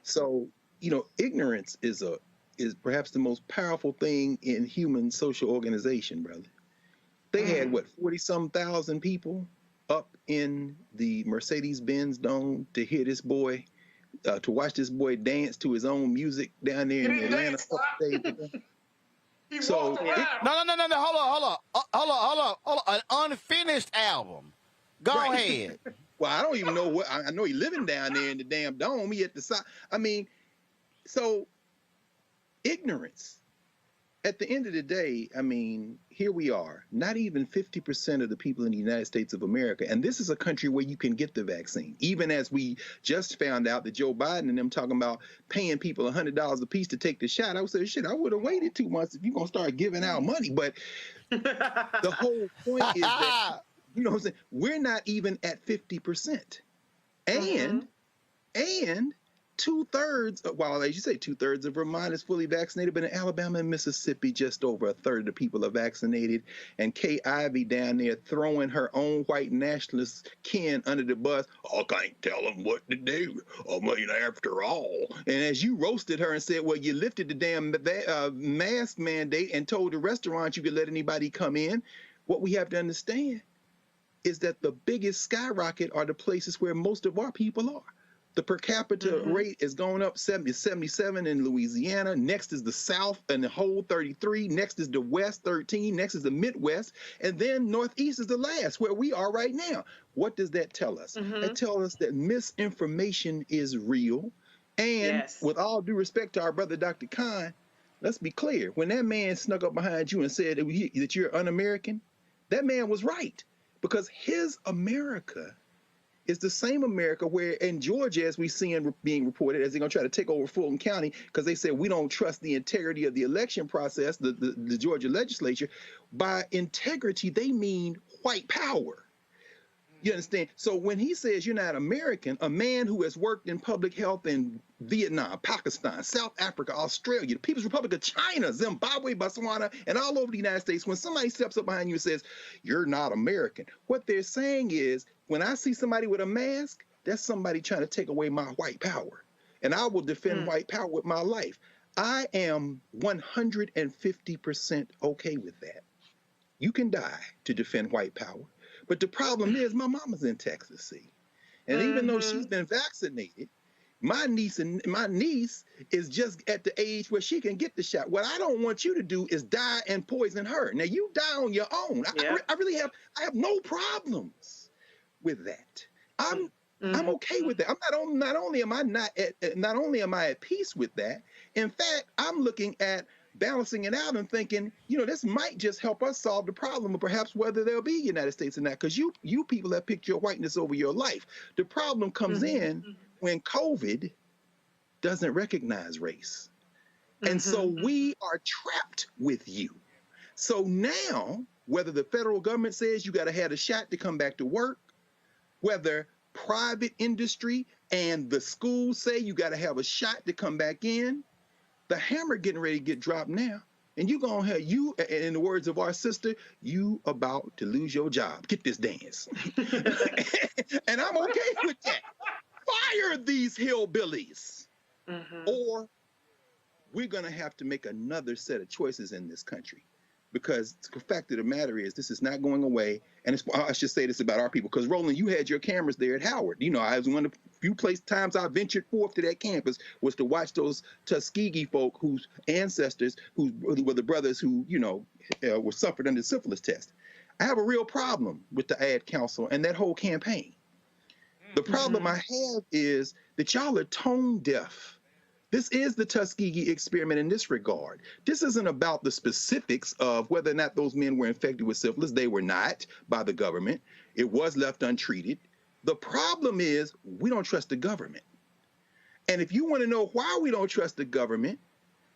So, you know, ignorance is perhaps the most powerful thing in human social organization, brother. They had, 40-some thousand people up in the Mercedes-Benz Dome to hear this boy, to watch this boy dance to his own music down there in Atlanta. So, No, hold on. An unfinished album. Go ahead. Well, I don't even know what, I know he living down there in the damn dome. He at the side. I mean, so ignorance. At the end of the day, I mean, here we are, not even 50% of the people in the United States of America. And this is a country where you can get the vaccine. Even as we just found out that Joe Biden and them talking about paying people $100 a piece to take the shot. I would say, shit, I would have waited 2 months if you're going to start giving out money. But the whole point is that, you know what I'm saying? We're not even at 50%. And 2/3, well, as you say, 2/3 of Vermont is fully vaccinated, but in Alabama and Mississippi, just over 1/3 of the people are vaccinated. And Kay Ivey down there throwing her own white nationalist kin under the bus. I can't tell them what to do. I mean, after all. And as you roasted her and said, well, you lifted the damn mask mandate and told the restaurant you could let anybody come in. What we have to understand is that the biggest skyrocket are the places where most of our people are. The per capita rate is going up 77 in Louisiana. Next is the South and the whole 33. Next is the West, 13. Next is the Midwest. And then Northeast is the last, where we are right now. What does that tell us? It tells us that misinformation is real. And with all due respect to our brother, Dr. Khan, let's be clear. When that man snuck up behind you and said that you're un-American, that man was right. Because his America is the same America where in Georgia, as we see being reported, as they're going to try to take over Fulton County, because they said we don't trust the integrity of the election process, the Georgia legislature. By integrity, they mean white power. You understand? So when he says you're not American, a man who has worked in public health in Vietnam, Pakistan, South Africa, Australia, the People's Republic of China, Zimbabwe, Botswana, and all over the United States, when somebody steps up behind you and says, you're not American, what they're saying is, when I see somebody with a mask, that's somebody trying to take away my white power. And I will defend white power with my life. I am 150% okay with that. You can die to defend white power. But the problem is my mama's in Texas, see? And even though she's been vaccinated, my niece is just at the age where she can get the shot. What I don't want you to do is die and poison her. Now you die on your own. I have no problems with that. I'm okay with that. Not only am I at peace with that. In fact, I'm looking at balancing it out and thinking, this might just help us solve the problem of perhaps whether there'll be United States or not, because you people have picked your whiteness over your life. The problem comes in when COVID doesn't recognize race. And so we are trapped with you. So now, whether the federal government says you got to have a shot to come back to work, whether private industry and the schools say you got to have a shot to come back in, the hammer getting ready to get dropped now. And you gonna have, in the words of our sister, you about to lose your job. Get this dance. And I'm okay with that. Fire these hillbillies. Or we're gonna have to make another set of choices in this country. Because the fact of the matter is, this is not going away. And I should say this about our people, because Roland, you had your cameras there at Howard. I was one of the few times I ventured forth to that campus was to watch those Tuskegee folk whose ancestors, who were the brothers who, were suffered under the syphilis test. I have a real problem with the ad council and that whole campaign. The problem I have is that y'all are tone deaf. This is the Tuskegee experiment in this regard. This isn't about the specifics of whether or not those men were infected with syphilis. They were not by the government. It was left untreated. The problem is we don't trust the government. And if you want to know why we don't trust the government,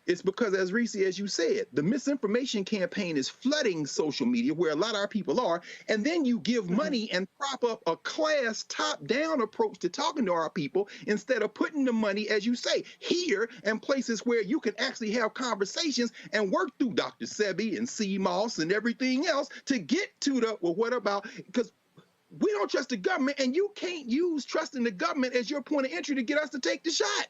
it's because, as Reese, as you said, the misinformation campaign is flooding social media where a lot of our people are, and then you give money and prop up a class top-down approach to talking to our people instead of putting the money, as you say, here and places where you can actually have conversations and work through Dr. Sebi and CMOS and everything else to get to the, well, what about, because we don't trust the government, and you can't use trusting the government as your point of entry to get us to take the shot.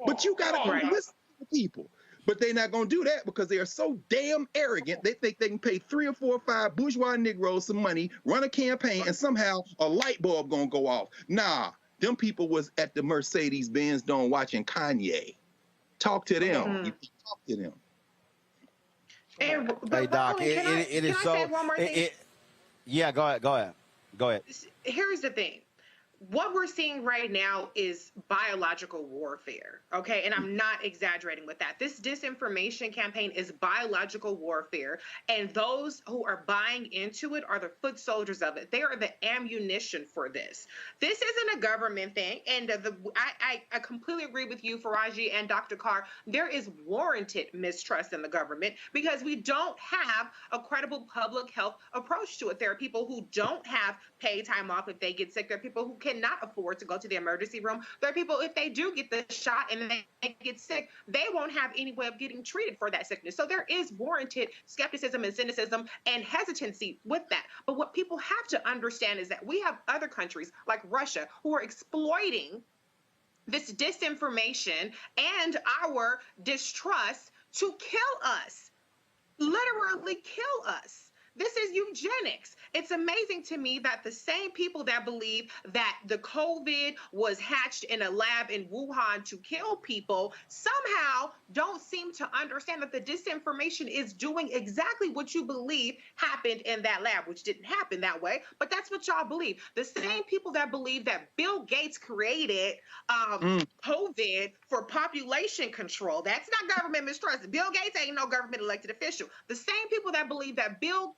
But you got to listen to people. But they're not going to do that because they are so damn arrogant. They think they can pay 3 or 4 or 5 bourgeois Negroes some money, run a campaign, and somehow a light bulb going to go off. Nah, them people was at the Mercedes-Benz Dome watching Kanye. Talk to them. You can talk to them. And, hey, Doc, it is so. Say one more thing? Yeah, go ahead. Here's the thing. What we're seeing right now is biological warfare, okay? And I'm not exaggerating with that. This disinformation campaign is biological warfare, and those who are buying into it are the foot soldiers of it. They are the ammunition for this. This isn't a government thing, and I completely agree with you, Faraji and Dr. Carr. There is warranted mistrust in the government because we don't have a credible public health approach to it. There are people who don't have paid time off if they get sick. There are people who cannot afford to go to the emergency room. There are people, if they do get the shot and they get sick, they won't have any way of getting treated for that sickness. So there is warranted skepticism and cynicism and hesitancy with that. But what people have to understand is that we have other countries like Russia who are exploiting this disinformation and our distrust to kill us, literally kill us. This is eugenics. It's amazing to me that the same people that believe that the COVID was hatched in a lab in Wuhan to kill people somehow don't seem to understand that the disinformation is doing exactly what you believe happened in that lab, which didn't happen that way, but that's what y'all believe. The same people that believe that Bill Gates created COVID for population control, that's not government mistrust. Bill Gates ain't no government elected official. The same people that believe that Bill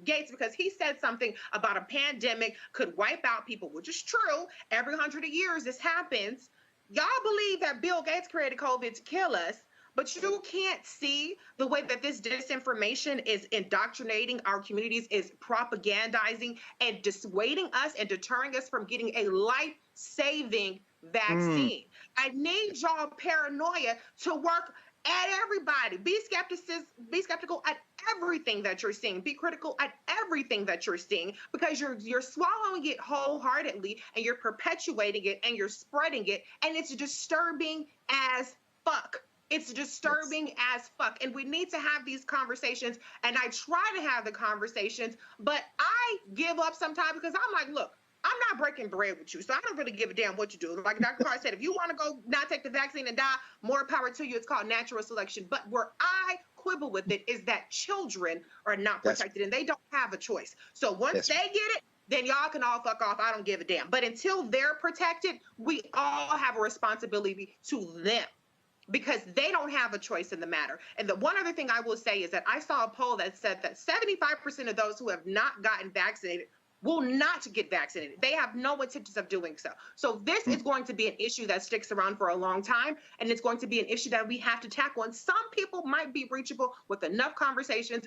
Gates, because he said something about a pandemic could wipe out people, which is true. Every 100 years this happens. Y'all believe that Bill Gates created COVID to kill us, but you can't see the way that this disinformation is indoctrinating our communities, is propagandizing and dissuading us and deterring us from getting a life-saving vaccine. I need y'all paranoia to work at everybody. Be skeptical at everything that you're seeing. Be critical at everything that you're seeing, because you're swallowing it wholeheartedly and you're perpetuating it and you're spreading it, and it's disturbing as fuck. It's disturbing as fuck. And we need to have these conversations, and I try to have the conversations, but I give up sometimes because I'm like, look, I'm not breaking bread with you, so I don't really give a damn what you do. Like Dr. Carr said, if you want to go not take the vaccine and die, more power to you. It's called natural selection. But where I quibble with it is that children are not protected, and they don't have a choice. So once they get it, then y'all can all fuck off. I don't give a damn. But until they're protected, we all have a responsibility to them, because they don't have a choice in the matter. And the one other thing I will say is that I saw a poll that said that 75% of those who have not gotten vaccinated will not get vaccinated. They have no intentions of doing so. So this is going to be an issue that sticks around for a long time, and it's going to be an issue that we have to tackle. And some people might be reachable with enough conversations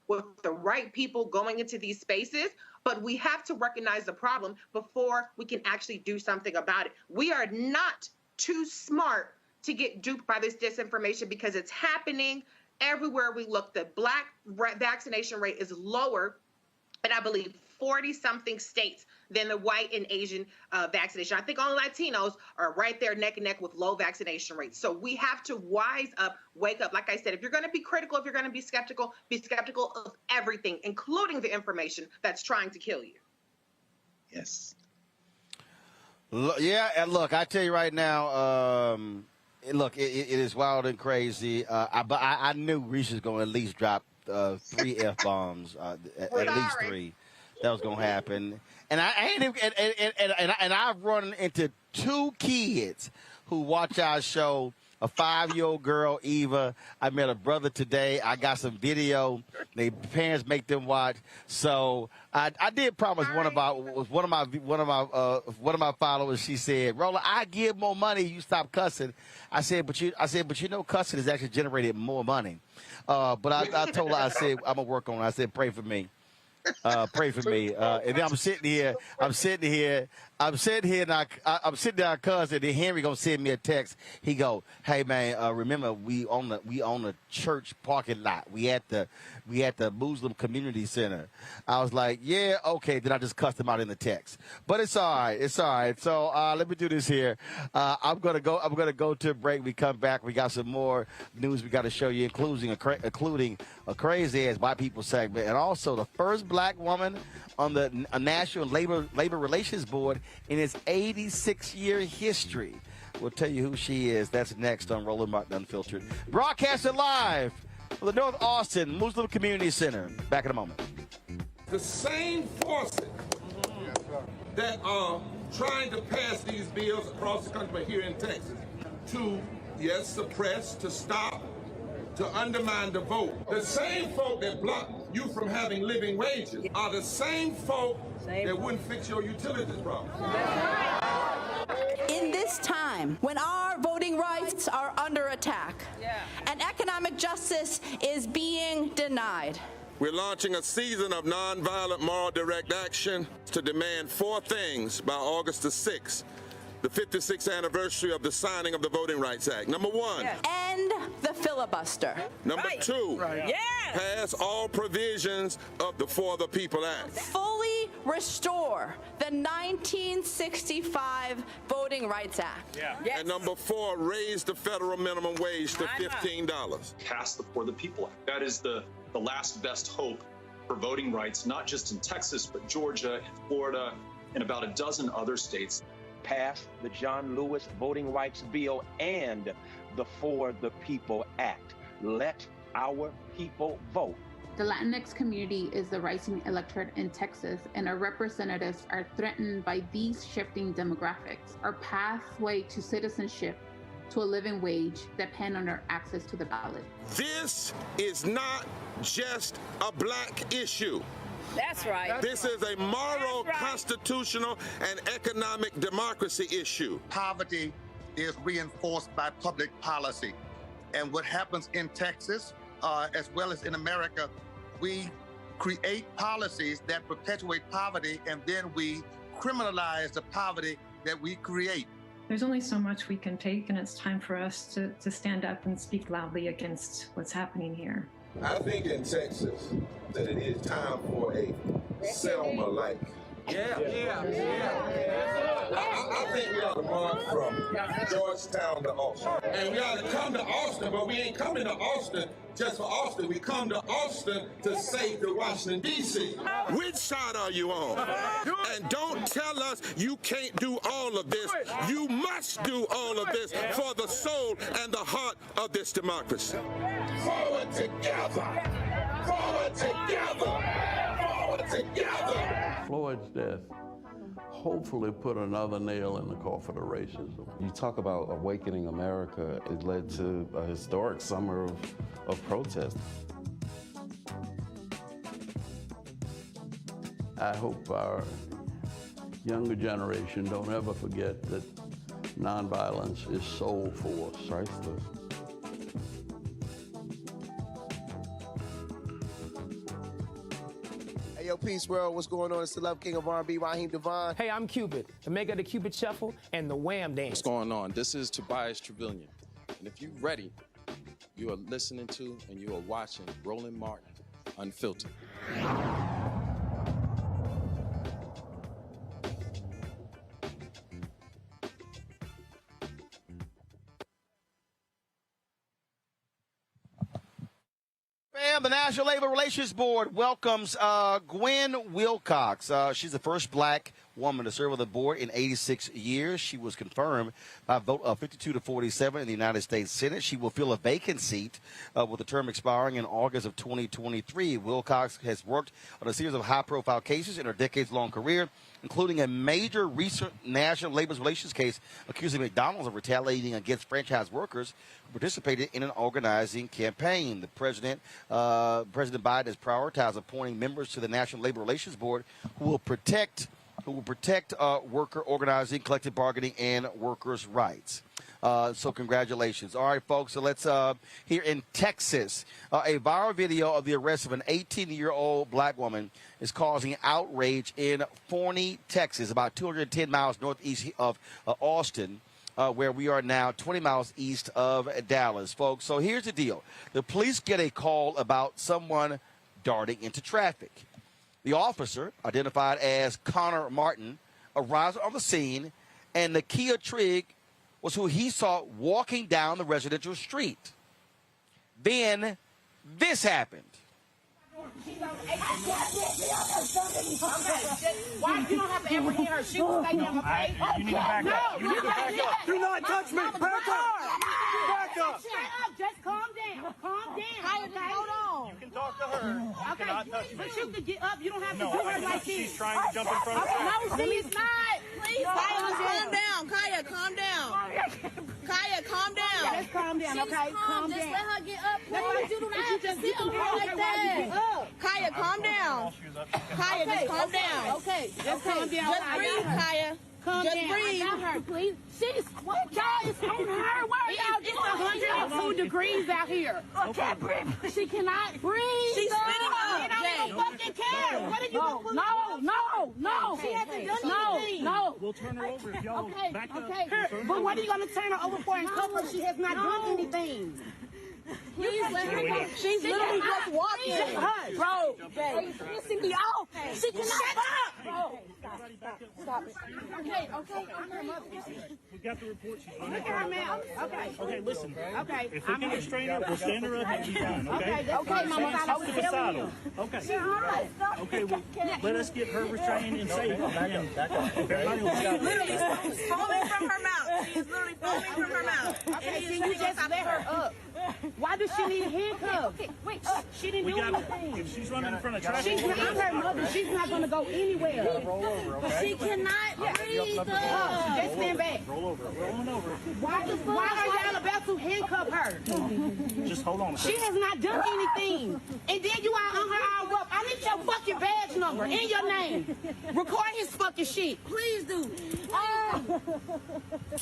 with the right people going into these spaces, but we have to recognize the problem before we can actually do something about it. We are not too smart to get duped by this disinformation, because it's happening everywhere we look. The Black vaccination rate is lower, and I believe 40-something states than the white and Asian vaccination. I think only Latinos are right there neck and neck with low vaccination rates. So we have to wise up, wake up. Like I said, if you're going to be critical, if you're going to be skeptical of everything, including the information that's trying to kill you. Yes. Yeah, and look, I tell you right now, look, it is wild and crazy. But I knew Reese was going to at least drop 3 F-bombs, at least 3. That was gonna happen, and I've run into 2 kids who watch our show. A 5-year-old girl, Eva. I met a brother today. I got some video. Their parents make them watch. So I did promise one of my followers. She said, "Roland, I give more money. You stop cussing." I said, but you know, cussing has actually generated more money. But I told her, I said, I'm gonna work on it. I said, pray for me. Pray for me. And then I'm sitting here, and I'm sitting there, cousin, and Henry gonna send me a text. He go, "Hey man, remember we on the church parking lot. We at the Muslim Community Center." I was like, "Yeah, okay." Then I just cussed him out in the text. But it's all right. It's all right. So let me do this here. I'm gonna go to a break. We come back. We got some more news we got to show you, including a crazy ass white people segment, and also the first black woman on the National Labor Relations Board in its 86-year history. We'll tell you who she is. That's next on Roland Martin Unfiltered. Broadcasted live from the North Austin Muslim Community Center. Back in a moment. The same forces that are trying to pass these bills across the country, but here in Texas, to, yes, suppress, to stop, to undermine the vote. The same folk that block you from having living wages are the same folk that wouldn't fix your utilities problem. In this time, when our voting rights are under attack and economic justice is being denied, we're launching a season of nonviolent moral direct action to demand 4 things by August the 6th, the 56th anniversary of the signing of the Voting Rights Act. Number 1. end the filibuster. Number 2. Pass all provisions of the For the People Act. Fully restore the 1965 Voting Rights Act. And number 4, raise the federal minimum wage to $15. Pass the For the People Act. That is the last best hope for voting rights, not just in Texas, but Georgia and Florida and about a dozen other states. Pass the John Lewis Voting Rights Bill and the For the People Act. Let our people vote. The Latinx community is the rising electorate in Texas, and our representatives are threatened by these shifting demographics. Our pathway to citizenship, to a living wage, depend on our access to the ballot. This is not just a black issue. That's right. This is a moral, constitutional, and economic democracy issue. Poverty is reinforced by public policy. And what happens in Texas, as well as in America, we create policies that perpetuate poverty, and then we criminalize the poverty that we create. There's only so much we can take, and it's time for us to stand up and speak loudly against what's happening here. I think in Texas that it is time for a Selma-like. I think we ought to run from Georgetown to Austin. And we ought to come to Austin, but we ain't coming to Austin just for Austin. We come to Austin to save the Washington, D.C. Which side are you on? And don't tell us you can't do all of this. You must do all of this for the soul and the heart of this democracy. Forward together! Forward together! Forward together! Floyd's death hopefully put another nail in the coffin of racism. You talk about awakening America. It led to a historic summer of protest. I hope our younger generation don't ever forget that nonviolence is soul force. Priceless. Yo, Peace World, what's going on? It's the Love King of R&B, Raheem Devon. Hey, I'm Cupid, the maker of the Cupid Shuffle and the Wham Dance. What's going on? This is Tobias Trevelyan. And if you're ready, you are listening to and you are watching Roland Martin Unfiltered. The National Labor Relations Board welcomes Gwynne Wilcox. She's the first black woman to serve on the board in 86 years. She was confirmed by a vote of 52 to 47 in the United States Senate. She will fill a vacant seat with the term expiring in August of 2023. Wilcox has worked on a series of high-profile cases in her decades-long career, including a major recent National Labor Relations case accusing McDonald's of retaliating against franchise workers who participated in an organizing campaign. The President Biden has prioritized appointing members to the National Labor Relations Board who will protect worker organizing, collective bargaining, and workers' rights. So congratulations. All right, folks, so let's, here in Texas, a viral video of the arrest of an 18-year-old black woman is causing outrage in Forney, Texas, about 210 miles northeast of Austin, where we are now 20 miles east of Dallas, folks. So here's the deal. The police get a call about someone darting into traffic. The officer, identified as Connor Martin, arrives on the scene, and Nakia Trigg was who he saw walking down the residential street. Then this happened. Why you don't have to ever hit her? She was taking him, okay? You need to back up. You need to back up. Do not touch me. Back up. Back up. Shut up. Just calm down. Calm down. Okay, hold on. You can talk to her. You cannot touch me. But you can get up. You don't have to do her like this. She's trying to jump in front of me. No, she's not. Please. Calm down. Kaya, calm down. Kaya, calm down. Just calm down, okay? Calm down. Just let her get up. Please. You don't have to sit on her like that. Kaya, calm down. Kaya, just calm down. Okay, just calm down. Just breathe, Kaya. Calm just down. breathe. I got her, please. She's, what, y'all? It's on her. Where y'all? It's 102 degrees out here. I can't breathe. She cannot breathe. She's spitting up. I don't even fucking care. What are you going to do? No. She hasn't done anything. No. We'll turn her over if y'all back up. Okay. But what are you going to turn her over for and cuff her? She has not done anything. Please let her go. She's literally just walking. Bro, are you pissing me off? She cannot stop. Bro, stop it. Okay. We got the report. She's Look at her mouth. Okay. Okay, listen. Okay. If we can restrain her, we'll stand her up and be fine, okay? Okay, Mama. Stop the saddle. Okay. She's not. Okay, well, let us get her restrained and safe. Back up. Everybody will stop. Literally foaming from her mouth. She is literally foaming from her mouth. Okay, can you just let her up? Why does she need handcuffs? Okay, wait. She didn't do anything. If she's running in front of traffic, she's not her mother. She's not going to go anywhere. roll over, okay? She cannot breathe. Just stand back. Roll over. Rolling over. Why are y'all about to handcuff her? Just hold on a She second. has not done anything. And then you are on her all up. I need your fucking badge number and your name. Record his fucking shit. Please do.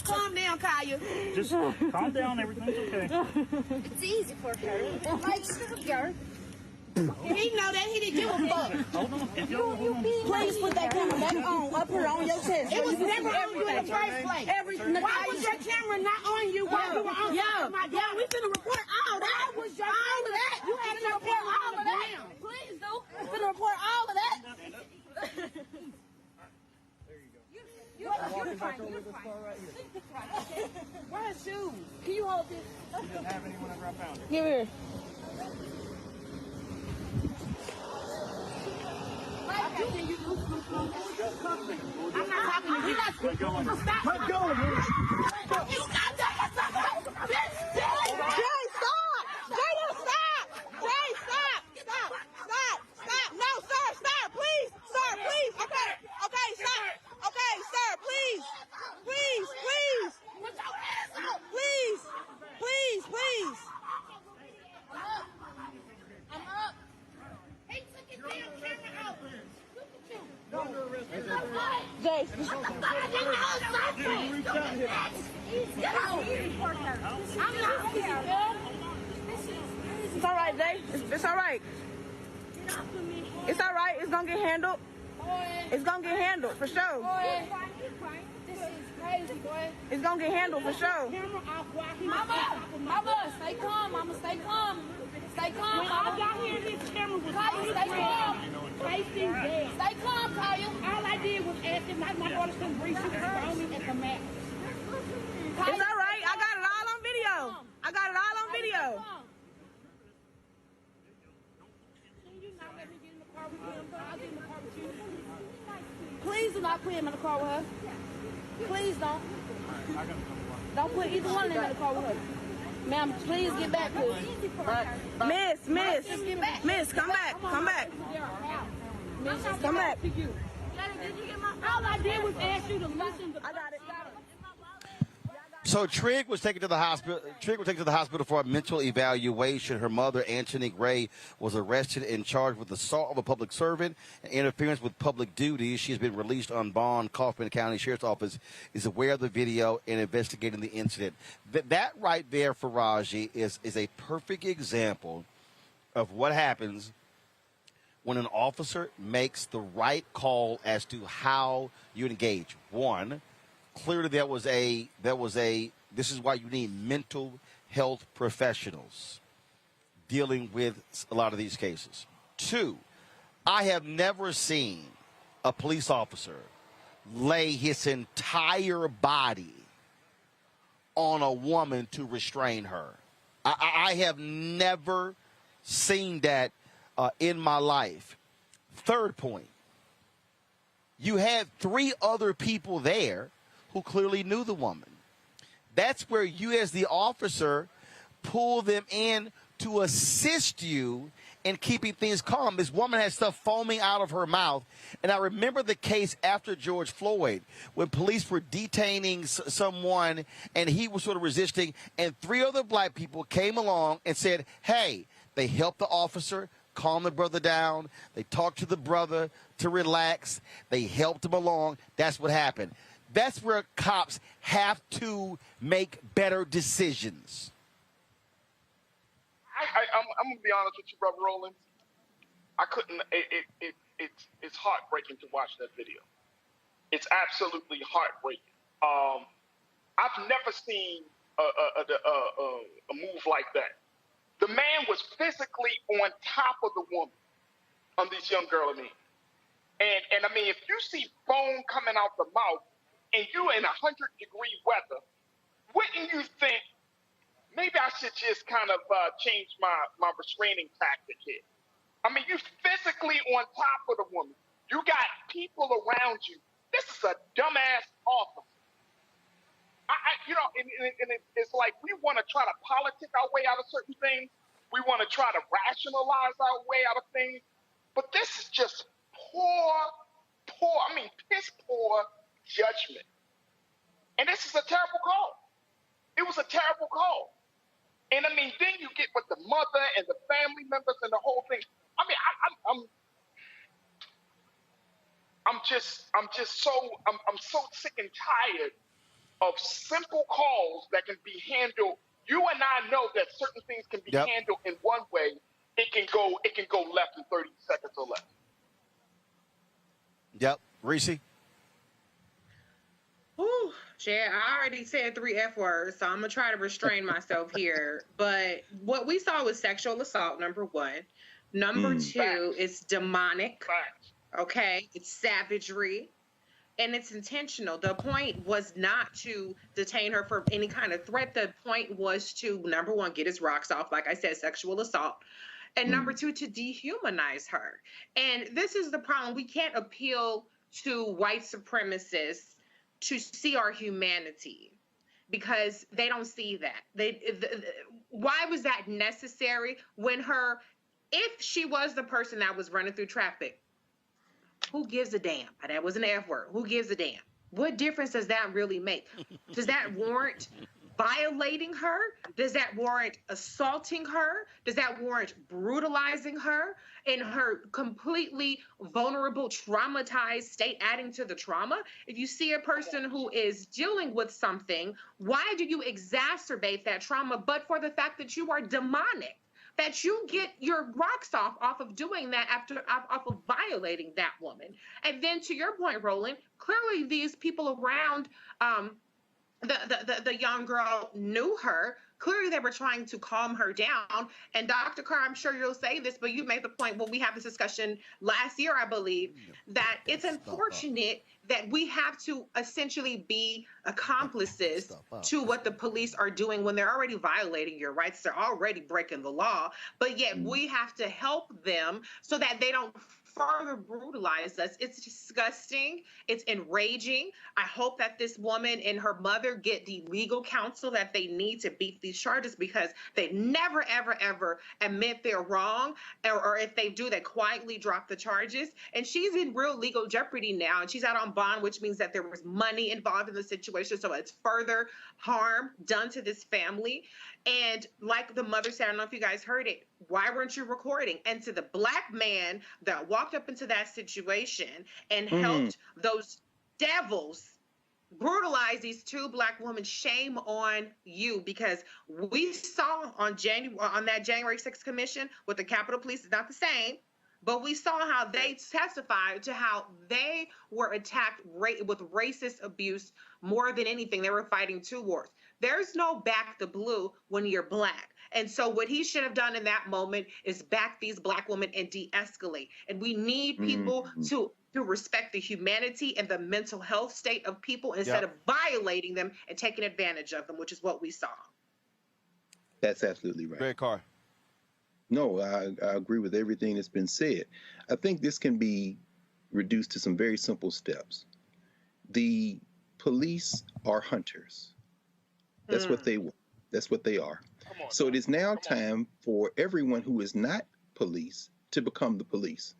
Calm down, Kaya. Just calm down. Everything's okay. It's easy for her. Like sugar. He know that. He didn't give a fuck. Hold on. If y'all hold on. Please put that camera back on, up here on your chest. It was never on you in the first place. Why was your camera not on you while you were on my dad? We finna report all that. Why was your all of that? You had to report all of that. Please do. We're gonna report all of that. You're fine. You're fine. Where's his shoes? Can you hold this? You didn't have any whenever I found it. Give here. I'm not talking to you. Keep going. Stop. Keep going. You got that. Jay, stop! Jay, stop! Jay, stop! Stop! Stop! Stop! No, sir, stop, please! Sir, please! Okay, okay, stop! Okay, sir, please! Please, please! Please! Please, please! I'm up. He took his damn camera out. Look at you. Jay, Get out. I'm not here. it's all right, Jay. It's all right. It's all right. It's gonna get handled. It's gonna get handled for sure. This is crazy, boy. It's gonna get handled for sure. Mama, stay calm. Mama, stay calm. Stay calm. When I got here, this camera was stay calm. Facing dead. Stay calm, Kaya. All I did was ask if my daughter couldn't breathe. She was throwing me at the mat. It's all right. I got it all on video. I got it all on video. Can you not let me get in the car with him? I'll get in the car with you. Please do not put him in the car with her. Please don't. Don't put either one of them in the car with her. Ma'am, please get back, please. Miss, come back. Come back. Miss, come back. All I did was ask you to listen. I got it. So Trigg was taken to the hospital. Trigg was taken to the hospital for a mental evaluation. Her mother, Anthony Gray, was arrested and charged with assault of a public servant and interference with public duties. She has been released on bond. Kaufman County Sheriff's Office is aware of the video and investigating the incident. That right there, Faraji, is a perfect example of what happens when an officer makes the right call as to how you engage. One, clearly this is why you need mental health professionals dealing with a lot of these cases. Two, I have never seen a police officer lay his entire body on a woman to restrain her. I have never seen that in my life. Third point, you had 3 other people there who clearly knew the woman. That's where you as the officer pull them in to assist you in keeping things calm. This woman had stuff foaming out of her mouth. And I remember the case after George Floyd when police were detaining someone and he was sort of resisting, and 3 other black people came along and said, hey, they helped the officer calm the brother down. They talked to the brother to relax. They helped him along. That's what happened. That's where cops have to make better decisions. I'm gonna be honest with you, brother Roland. I couldn't. It's heartbreaking to watch that video. It's absolutely heartbreaking. I've never seen a move like that. The man was physically on top of the woman, on this young girl. And I mean, if you see foam coming out the mouth, and you're in 100-degree weather, wouldn't you think maybe I should just kind of change my restraining tactic here? I mean, you're physically on top of the woman. You got people around you. This is a dumbass officer. it's like we want to try to politic our way out of certain things. We want to try to rationalize our way out of things. But this is just piss poor judgment. And this is a terrible call. It was a terrible call. And I mean, then you get with the mother and the family members and the whole thing. I mean, I'm so sick and tired of simple calls that can be handled. You and I know that certain things can be handled in one way. It can go left in 30 seconds or less. Yep. Reese? Ooh, Chad, I already said 3 F words, so I'm going to try to restrain myself here. But what we saw was sexual assault, number 1. Number 2 is demonic. Okay? It's savagery. And it's intentional. The point was not to detain her for any kind of threat. The point was to, number 1, get his rocks off. Like I said, sexual assault. And number 2, to dehumanize her. And this is the problem. We can't appeal to white supremacists to see our humanity because they don't see that. Why was that necessary when if she was the person that was running through traffic, who gives a damn? That was an F word. Who gives a damn? What difference does that really make? Does that warrant violating her? Does that warrant assaulting her? Does that warrant brutalizing her in her completely vulnerable, traumatized state, adding to the trauma? If you see a person who is dealing with something, why do you exacerbate that trauma but for the fact that you are demonic? That you get your rocks off of doing that off of violating that woman. And then to your point, Roland, clearly these people around the young girl knew her. Clearly they were trying to calm her down. And Dr. Carr, I'm sure you'll say this, but you made the point when we had this discussion last year, I believe, that it's unfortunate that we have to essentially be accomplices to what the police are doing when they're already violating your rights. They're already breaking the law, but yet we have to help them so that they don't further brutalize us. It's disgusting. It's enraging. I hope that this woman and her mother get the legal counsel that they need to beat these charges because they never, ever, ever admit they're wrong. Or if they do, they quietly drop the charges. And she's in real legal jeopardy now. And she's out on bond, which means that there was money involved in the situation. So it's further harm done to this family. And like the mother said, I don't know if you guys heard it, why weren't you recording? And to the Black man that walked up into that situation and helped those devils brutalize these 2 Black women, shame on you, because we saw on that January 6th commission with the Capitol Police, it's not the same, but we saw how they testified to how they were attacked with racist abuse more than anything. They were fighting 2 wars. There's no back the blue when you're Black. And so what he should have done in that moment is back these Black women and de-escalate. And we need people to respect the humanity and the mental health state of people instead of violating them and taking advantage of them, which is what we saw. That's absolutely right. Greg Carr. No, I agree with everything that's been said. I think this can be reduced to some very simple steps. The police are hunters. That's what they want. That's what they are. So it is now time for everyone who is not police to become the police.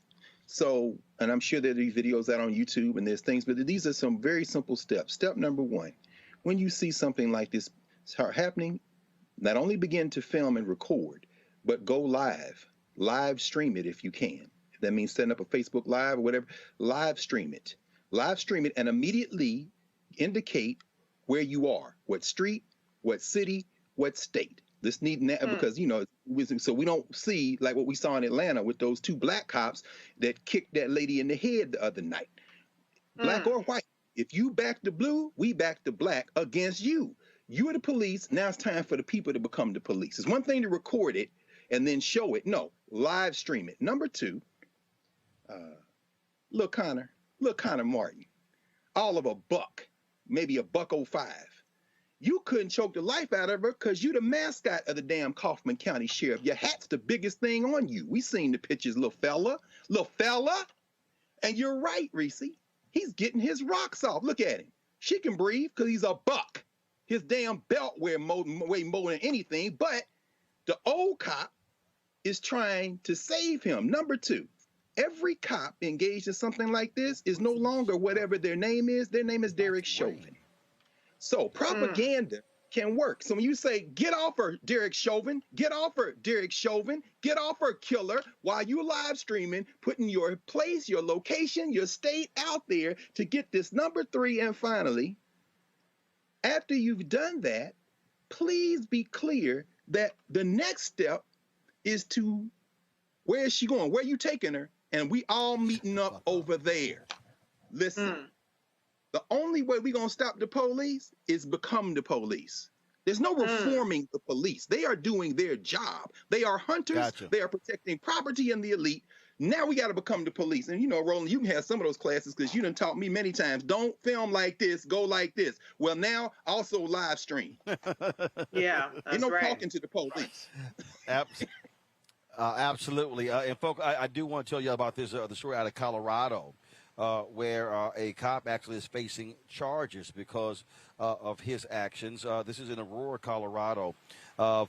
So, and I'm sure there are these videos out on YouTube and there's things, but these are some very simple steps. Step number 1, when you see something like this start happening, not only begin to film and record, but go live stream it if you can. If that means setting up a Facebook Live or whatever, live stream it and immediately indicate where you are, what street, what city, what state. This need because, you know, so we don't see like what we saw in Atlanta with those 2 Black cops that kicked that lady in the head the other night. Black or white. If you back the blue, we back the Black against you. You are the police. Now it's time for the people to become the police. It's one thing to record it and then show it. No, live stream it. Number 2, Lil Connor Martin, all of a buck, maybe a $1.05. You couldn't choke the life out of her because you the mascot of the damn Kaufman County Sheriff. Your hat's the biggest thing on you. We seen the pictures, little fella. And you're right, Reese. He's getting his rocks off. Look at him. She can breathe because he's a buck. his damn belt weigh more than anything, but the old cop is trying to save him. Number two, every cop engaged in something like this is no longer whatever their name is. Their name is Derek Chauvin. So propaganda can work. So when you say, get off her, Derek Chauvin, get off her, Derek Chauvin, get off her, killer, while you live streaming, putting your place, your location, your state out there to get this number 3. And finally, after you've done that, please be clear that the next step is to, where is she going? Where are you taking her? And we all meeting up over there. Listen, the only way we're going to stop the police is become the police. There's no reforming the police. They are doing their job. They are hunters. Gotcha. They are protecting property and the elite. Now we got to become the police. And you know, Roland, you can have some of those classes because you done taught me many times, don't film like this, go like this. Well, now also live stream. Yeah, that's Ain't no right. talking to the police. Absolutely. And folks, I do want to tell you about this, the story out of Colorado, where a cop actually is facing charges because of his actions. This is in Aurora, Colorado.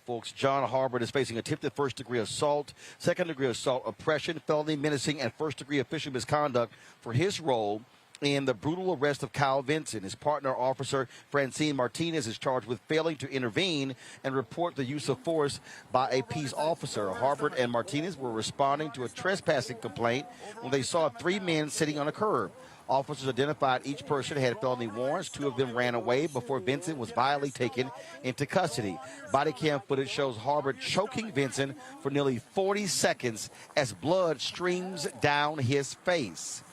Folks, John Harbert is facing attempted first-degree assault, second-degree assault, oppression, felony menacing, and first-degree official misconduct for his role in the brutal arrest of Kyle Vincent. His partner, Officer Francine Martinez, is charged with failing to intervene and report the use of force by a peace officer. Harbert and Martinez were responding to a trespassing complaint when they saw 3 men sitting on a curb. Officers identified each person had felony warrants. 2 of them ran away before Vincent was violently taken into custody. Body cam footage shows Harbert choking Vincent for nearly 40 seconds as blood streams down his face.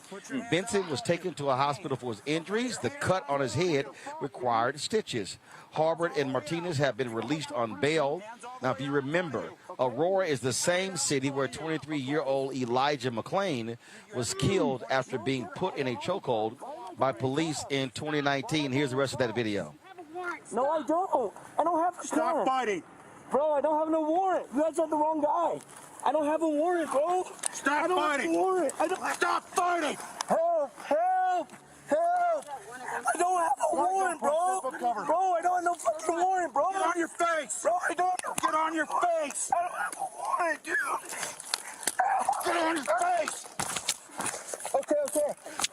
Vincent was taken to a hospital for his injuries. The cut on his head required stitches. Harbert and Martinez have been released on bail. Now, if you remember, Aurora is the same city where 23-year-old Elijah McClain was killed after being put in a chokehold by police in 2019. Here's the rest of that video. No, I don't. I don't have to stop fighting. Bro, I don't have no warrant. You guys have the wrong guy. I don't have a warrant, bro. Stop fighting. Stop fighting. Help, help, help. I don't have a warrant, bro. Bro, I don't have no fucking warrant, bro. Get on your face. Bro, I don't. Get on your face. I don't have a warrant, dude. Get on your face.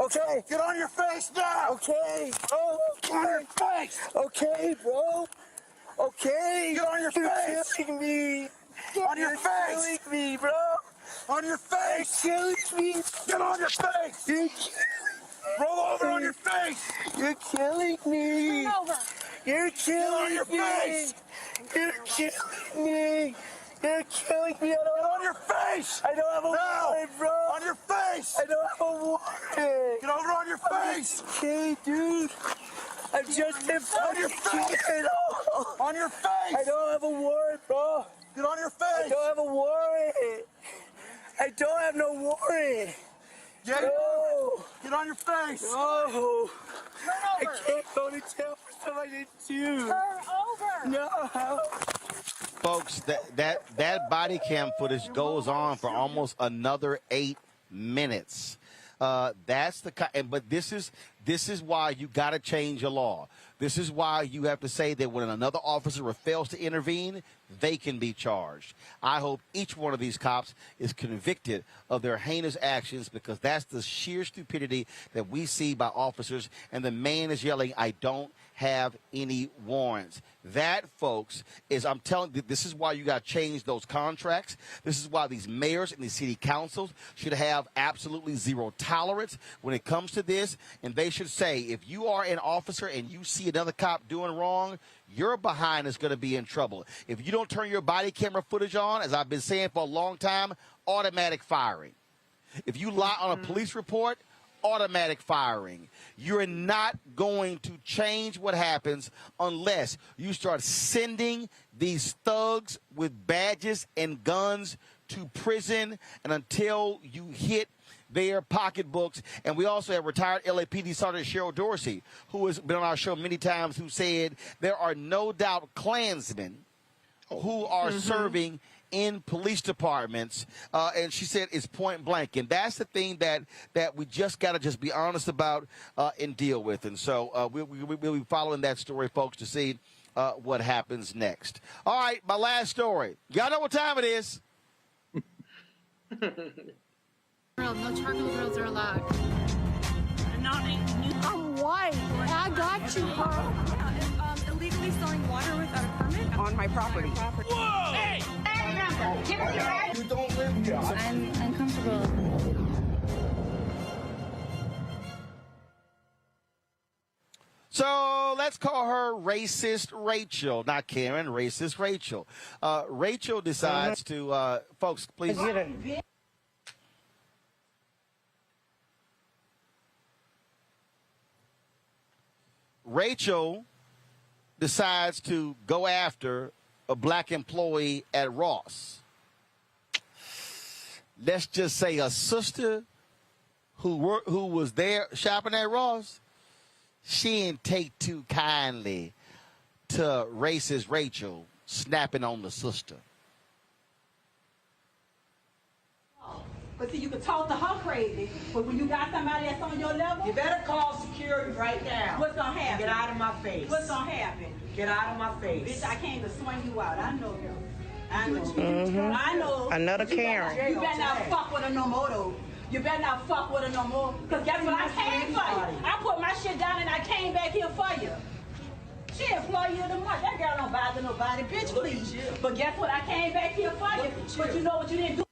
Okay. Get on your face now. Okay, bro. Get on your face. Okay, bro. Okay. Get on your face. You're killing me. On your face! You're killing me, bro! On your face! You're killing me! Get on your face! You're killing me! Roll over on your face! You're killing me! Turn over! You're killing me! Get on your face! You're killing me! You're killing me! Get on your face! I don't have a warrant, bro! On your face! I don't have a warrant! Get over on your face! Okay, dude! I'm just in front of your face! On your face! I don't have a warrant, bro! Get on your face! I don't have a warrant! I don't have no warrant! No! Get on your face! No! I can't go to jail for something I didn't do! Turn over! No! Folks, that body cam footage goes on for almost another 8 minutes. That's the but this is why you got to change your law. This is why you have to say that when another officer fails to intervene, they can be charged. I hope each one of these cops is convicted of their heinous actions, because that's the sheer stupidity that we see by officers. And the man is yelling, "I don't have any warrants." That, folks, is, I'm telling you, this is why you got to change those contracts. This is why these mayors and these city councils should have absolutely zero tolerance when it comes to this. And they should say, if you are an officer and you see another cop doing wrong, your behind is going to be in trouble. If you don't turn your body camera footage on, as I've been saying for a long time, automatic firing. If you lie on a police report, automatic firing. You're not going to change what happens unless you start sending these thugs with badges and guns to prison, and until you hit their pocketbooks. And we also have retired LAPD Sergeant Cheryl Dorsey, who has been on our show many times, who said there are no doubt Klansmen who are serving in police departments, and she said it's point blank. And that's the thing that we just got to just be honest about and deal with. And so we'll be following that story, folks, to see what happens next. All right, my last story. Y'all know what time it is. No charcoal grills are allowed. I'm white. I got you, huh? Illegally selling water without a permit on my property. Whoa! Hey! You don't live here. I'm uncomfortable. So let's call her Racist Rachel, not Karen, Racist Rachel. Rachel decides to, folks, please. Rachel decides to go after a black employee at Ross. Let's just say a sister who was there shopping at Ross, she didn't take too kindly to Racist Rachel snapping on the sister. But see, you can talk to her crazy, but when you got somebody that's on your level, you better call security right now. What's gonna happen? Get out of my face. What's gonna happen? Get out of my face. Bitch, I came to swing you out. I know you. I know. I know. Another Karen. You better not fuck with her no more, though. You better not fuck with her no more. Because guess what? I came for you. I put my shit down and I came back here for you. She employ you the month. That girl don't bother nobody. Bitch, please. But guess what? I came back here for you. But you know what you didn't do?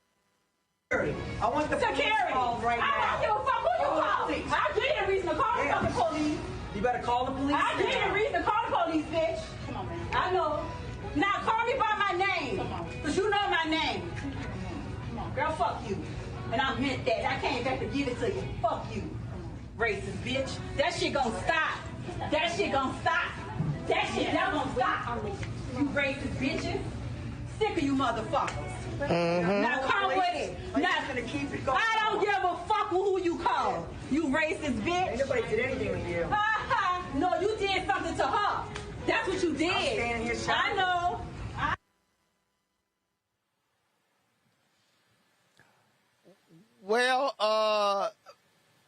I want the police called right now. I don't give a fuck who you call. I give you a reason to call the fucking police. You better call the police. I give you a reason to call the police, bitch. Come on, man. I know. Now call me by my name. Come on. Because you know my name. Come on. Girl, fuck you. And I meant that. I came back to give it to you. Fuck you. Racist bitch. That shit gonna stop. That shit gonna stop. That shit never gonna stop. You racist bitches. Sick of you motherfuckers. Now come with it. Now, gonna keep it going. I don't give a fuck with who you call. You racist bitch. Ain't nobody did anything to you. No, you did something to her. That's what you did. I'm standing here shouting. I know. Well,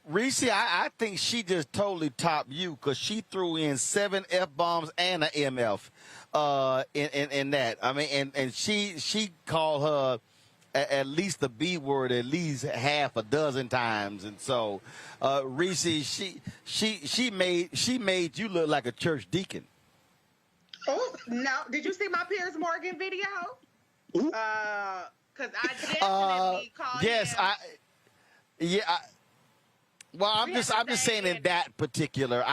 Reese, I think she just totally topped you because she threw in 7 F-bombs and an MF in that. I mean, and she called her at least the B word at least half a dozen times. And so, Reese, she made you look like a church deacon. Oh, no. Did you see my Piers Morgan video? Because I definitely called him. Well, I'm just saying in that particular.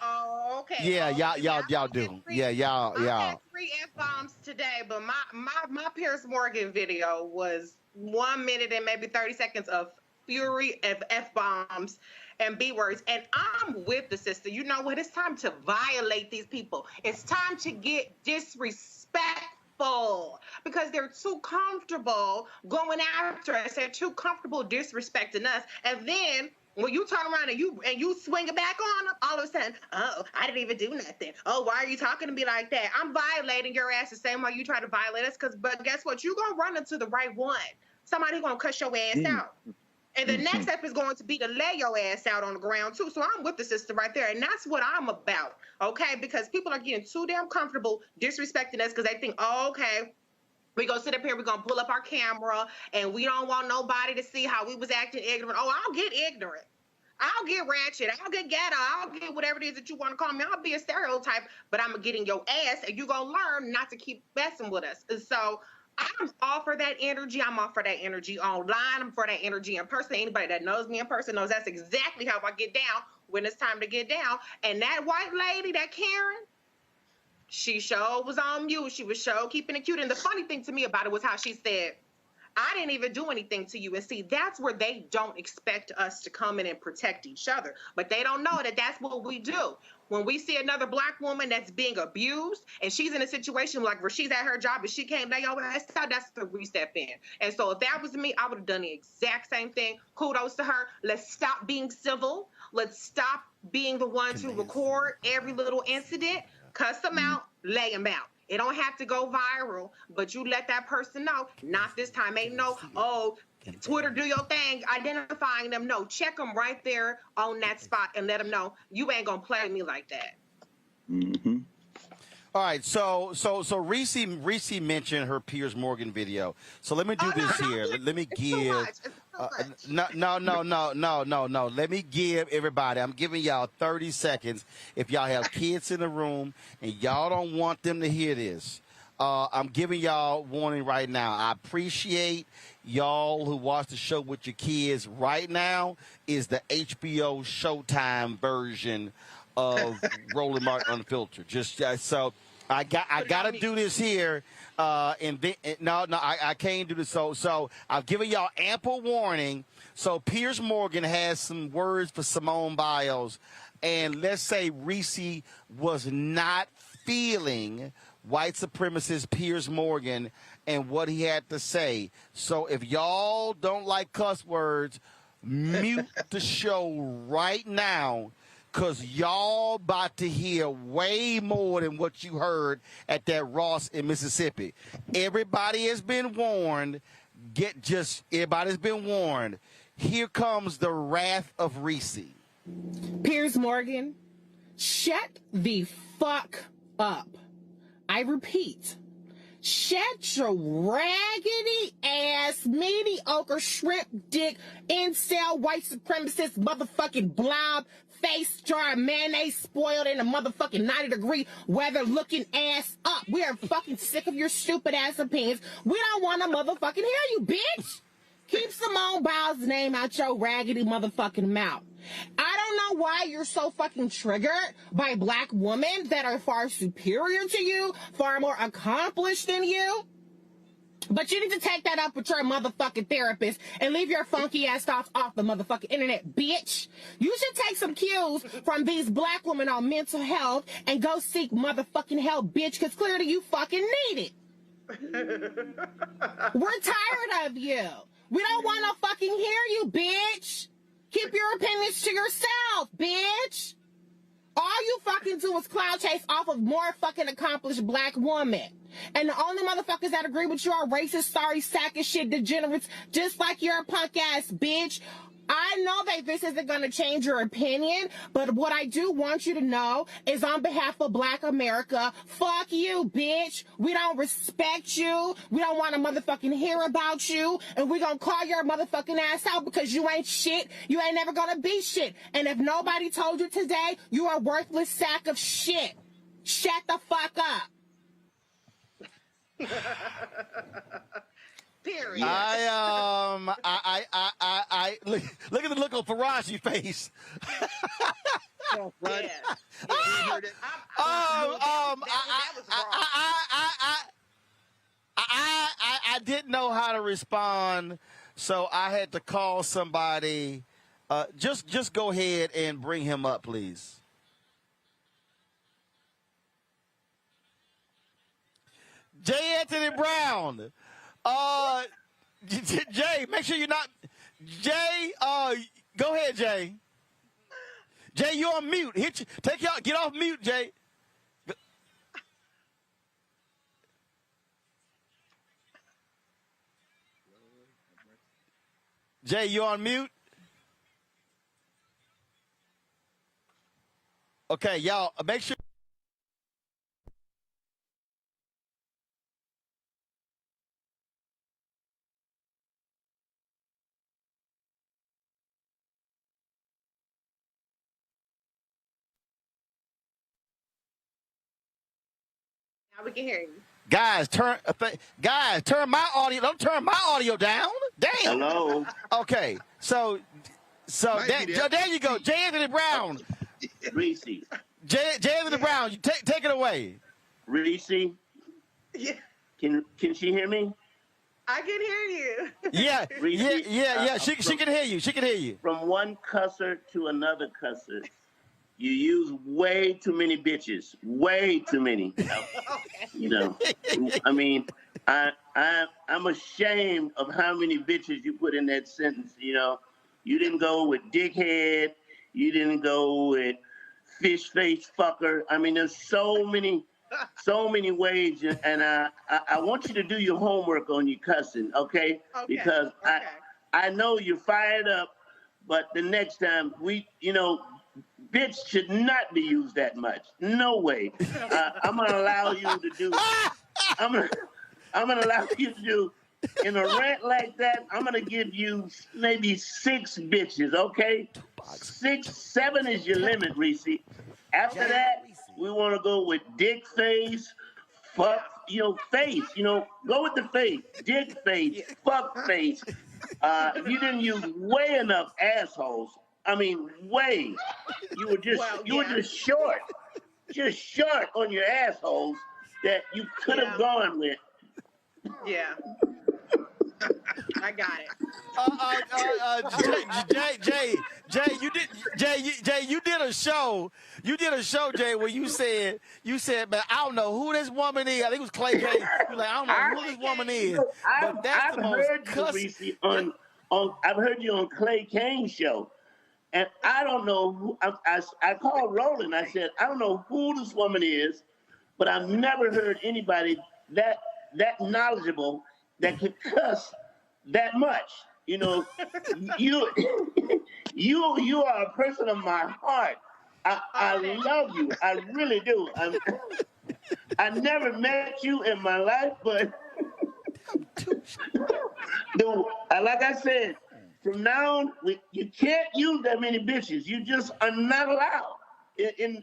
Oh, okay. Yeah, y'all do. Yeah, y'all. I had 3 F-bombs today, but my Piers Morgan video was 1 minute and maybe 30 seconds of fury of F-bombs and B-words. And I'm with the sister. You know what? It's time to violate these people. It's time to get disrespectful because they're too comfortable going after us. They're too comfortable disrespecting us. And then when you turn around and you swing it back on them, all of a sudden, oh, I didn't even do nothing. Oh, why are you talking to me like that? I'm violating your ass the same way you try to violate us. But guess what? You're going to run into the right one. Somebody going to cuss your ass out. And the next step is going to be to lay your ass out on the ground, too. So I'm with the sister right there. And that's what I'm about, okay? Because people are getting too damn comfortable disrespecting us because they think, oh, okay, we're going to sit up here, we're going to pull up our camera, and we don't want nobody to see how we was acting ignorant. Oh, I'll get ignorant. I'll get ratchet. I'll get ghetto. I'll get whatever it is that you want to call me. I'll be a stereotype, but I'm going to get in your ass, and you're going to learn not to keep messing with us. And so I'm all for that energy. I'm all for that energy online. I'm for that energy in person. Anybody that knows me in person knows that's exactly how I get down when it's time to get down. And that white lady, that Karen, she sure was on mute. She was sure keeping it cute. And the funny thing to me about it was how she said, I didn't even do anything to you. And see, that's where they don't expect us to come in and protect each other. But they don't know that that's what we do. When we see another black woman that's being abused and she's in a situation like where she's at her job and she can't lay over her side, that's the we step in. And so if that was me, I would have done the exact same thing. Kudos to her. Let's stop being civil. Let's stop being the ones who record every little incident, cuss them out, lay them out. It don't have to go viral, but you let that person know, not this time. Ain't no, oh, Twitter, do your thing, identifying them. No, check them right there on that spot and let them know you ain't gonna play me like that. Mm-hmm. All right, so Reese mentioned her Piers Morgan video. So let me do this here. Let me give. No. Let me give everybody. I'm giving y'all 30 seconds. If y'all have kids in the room and y'all don't want them to hear this, I'm giving y'all warning right now. I appreciate y'all who watch the show with your kids. Right now is the HBO Showtime version of Roland Martin Unfiltered. Just so I got to do this here, and then, I can't do this. So I've given y'all ample warning. So Piers Morgan has some words for Simone Biles, and let's say Reese was not feeling white supremacist Piers Morgan and what he had to say. So if y'all don't like cuss words, mute the show right now, because y'all about to hear way more than what you heard at that Ross in Mississippi. Everybody has been warned. Everybody's been warned. Here comes the wrath of Reese. Piers Morgan, shut the fuck up. I repeat, shut your raggedy ass, mediocre, shrimp dick, incel, white supremacist, motherfucking blob, face jar, mayonnaise spoiled in a motherfucking 90-degree weather looking ass up. We are fucking sick of your stupid ass opinions. We don't want to motherfucking hear you, bitch. Keep Simone Biles' name out your raggedy motherfucking mouth. I don't know why you're so fucking triggered by black women that are far superior to you, far more accomplished than you. But you need to take that up with your motherfucking therapist and leave your funky ass thoughts off the motherfucking internet, bitch. You should take some cues from these black women on mental health and go seek motherfucking help, bitch, because clearly you fucking need it. We're tired of you. We don't want to fucking hear you, bitch. Keep your opinions to yourself, bitch. All you fucking do is cloud chase off of more fucking accomplished black women. And the only motherfuckers that agree with you are racist, sorry, sack of shit degenerates, just like you're a punk ass bitch. I know that this isn't going to change your opinion, but what I do want you to know is on behalf of Black America, fuck you, bitch. We don't respect you. We don't want to motherfucking hear about you. And we're going to call your motherfucking ass out because you ain't shit. You ain't never going to be shit. And if nobody told you today, you are a worthless sack of shit. Shut the fuck up. Period. I look at the look on Faraji's face. I didn't know how to respond, so I had to call somebody. Just go ahead and bring him up, please. J. Anthony Brown. Jay, make sure you're not. Jay, go ahead, Jay. Jay, you're on mute. Get off mute, Jay. Jay, you're on mute. Okay, y'all, make sure. Now we can hear you. Guys, turn my audio. Don't turn my audio down. Damn. Hello. Okay, so there you go, J. Anthony Brown. Reese. J. Anthony Brown, you take it away. Reese. Yeah. Can she hear me? I can hear you. Yeah, Reese, yeah. She can hear you. She can hear you. From one cusser to another cusser. You use way too many bitches. Way too many. You know, I mean, I'm ashamed of how many bitches you put in that sentence. You know, you didn't go with dickhead. You didn't go with fish face fucker. I mean, there's so many so many ways, and I want you to do your homework on your cussing, okay? Because I know you're fired up, but the next time bitch should not be used that much. No way. I'm gonna allow you to do. I'm gonna allow you to do. In a rant like that, I'm gonna give you maybe 6 bitches, okay? 6, 7 is your limit, Reese. After that, we want to go with dick face, fuck, face. Go with the face, dick face, fuck face. You didn't use way enough assholes. I mean, way. You were just just short on your assholes that you could have gone with. Yeah. I got it. Jay, you did a show. You did a show, Jay, where you said, man, I don't know who this woman is. I think it was Clay K. You're like, I don't know who this woman is. But that's the most cussing. I've heard you on Clay Kane's show, and I don't know who. I called Roland. I said, I don't know who this woman is, but I've never heard anybody that knowledgeable that could cuss that much. You are a person of my heart. I love you. I really do. I never met you in my life, but like I said, from now on, you can't use that many bitches. You just are not allowed. In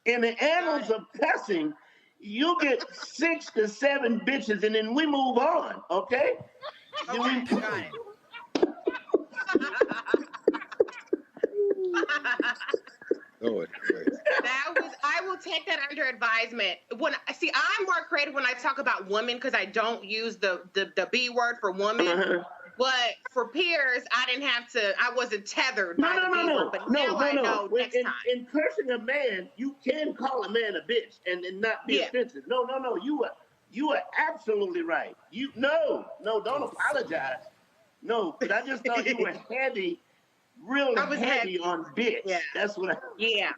the annals of cussing, you get 6 to 7 bitches, and then we move on. Okay? Got it. I will take that under advisement. I'm more creative when I talk about women because I don't use the B word for woman. But for peers, I wasn't tethered by the B word. But now I know next time. In cursing a man, you can call a man a bitch and not be offensive. No. You are absolutely right. Don't apologize. No, but I just thought you were heavy, real heavy on bitch. Yeah. That's what Yeah.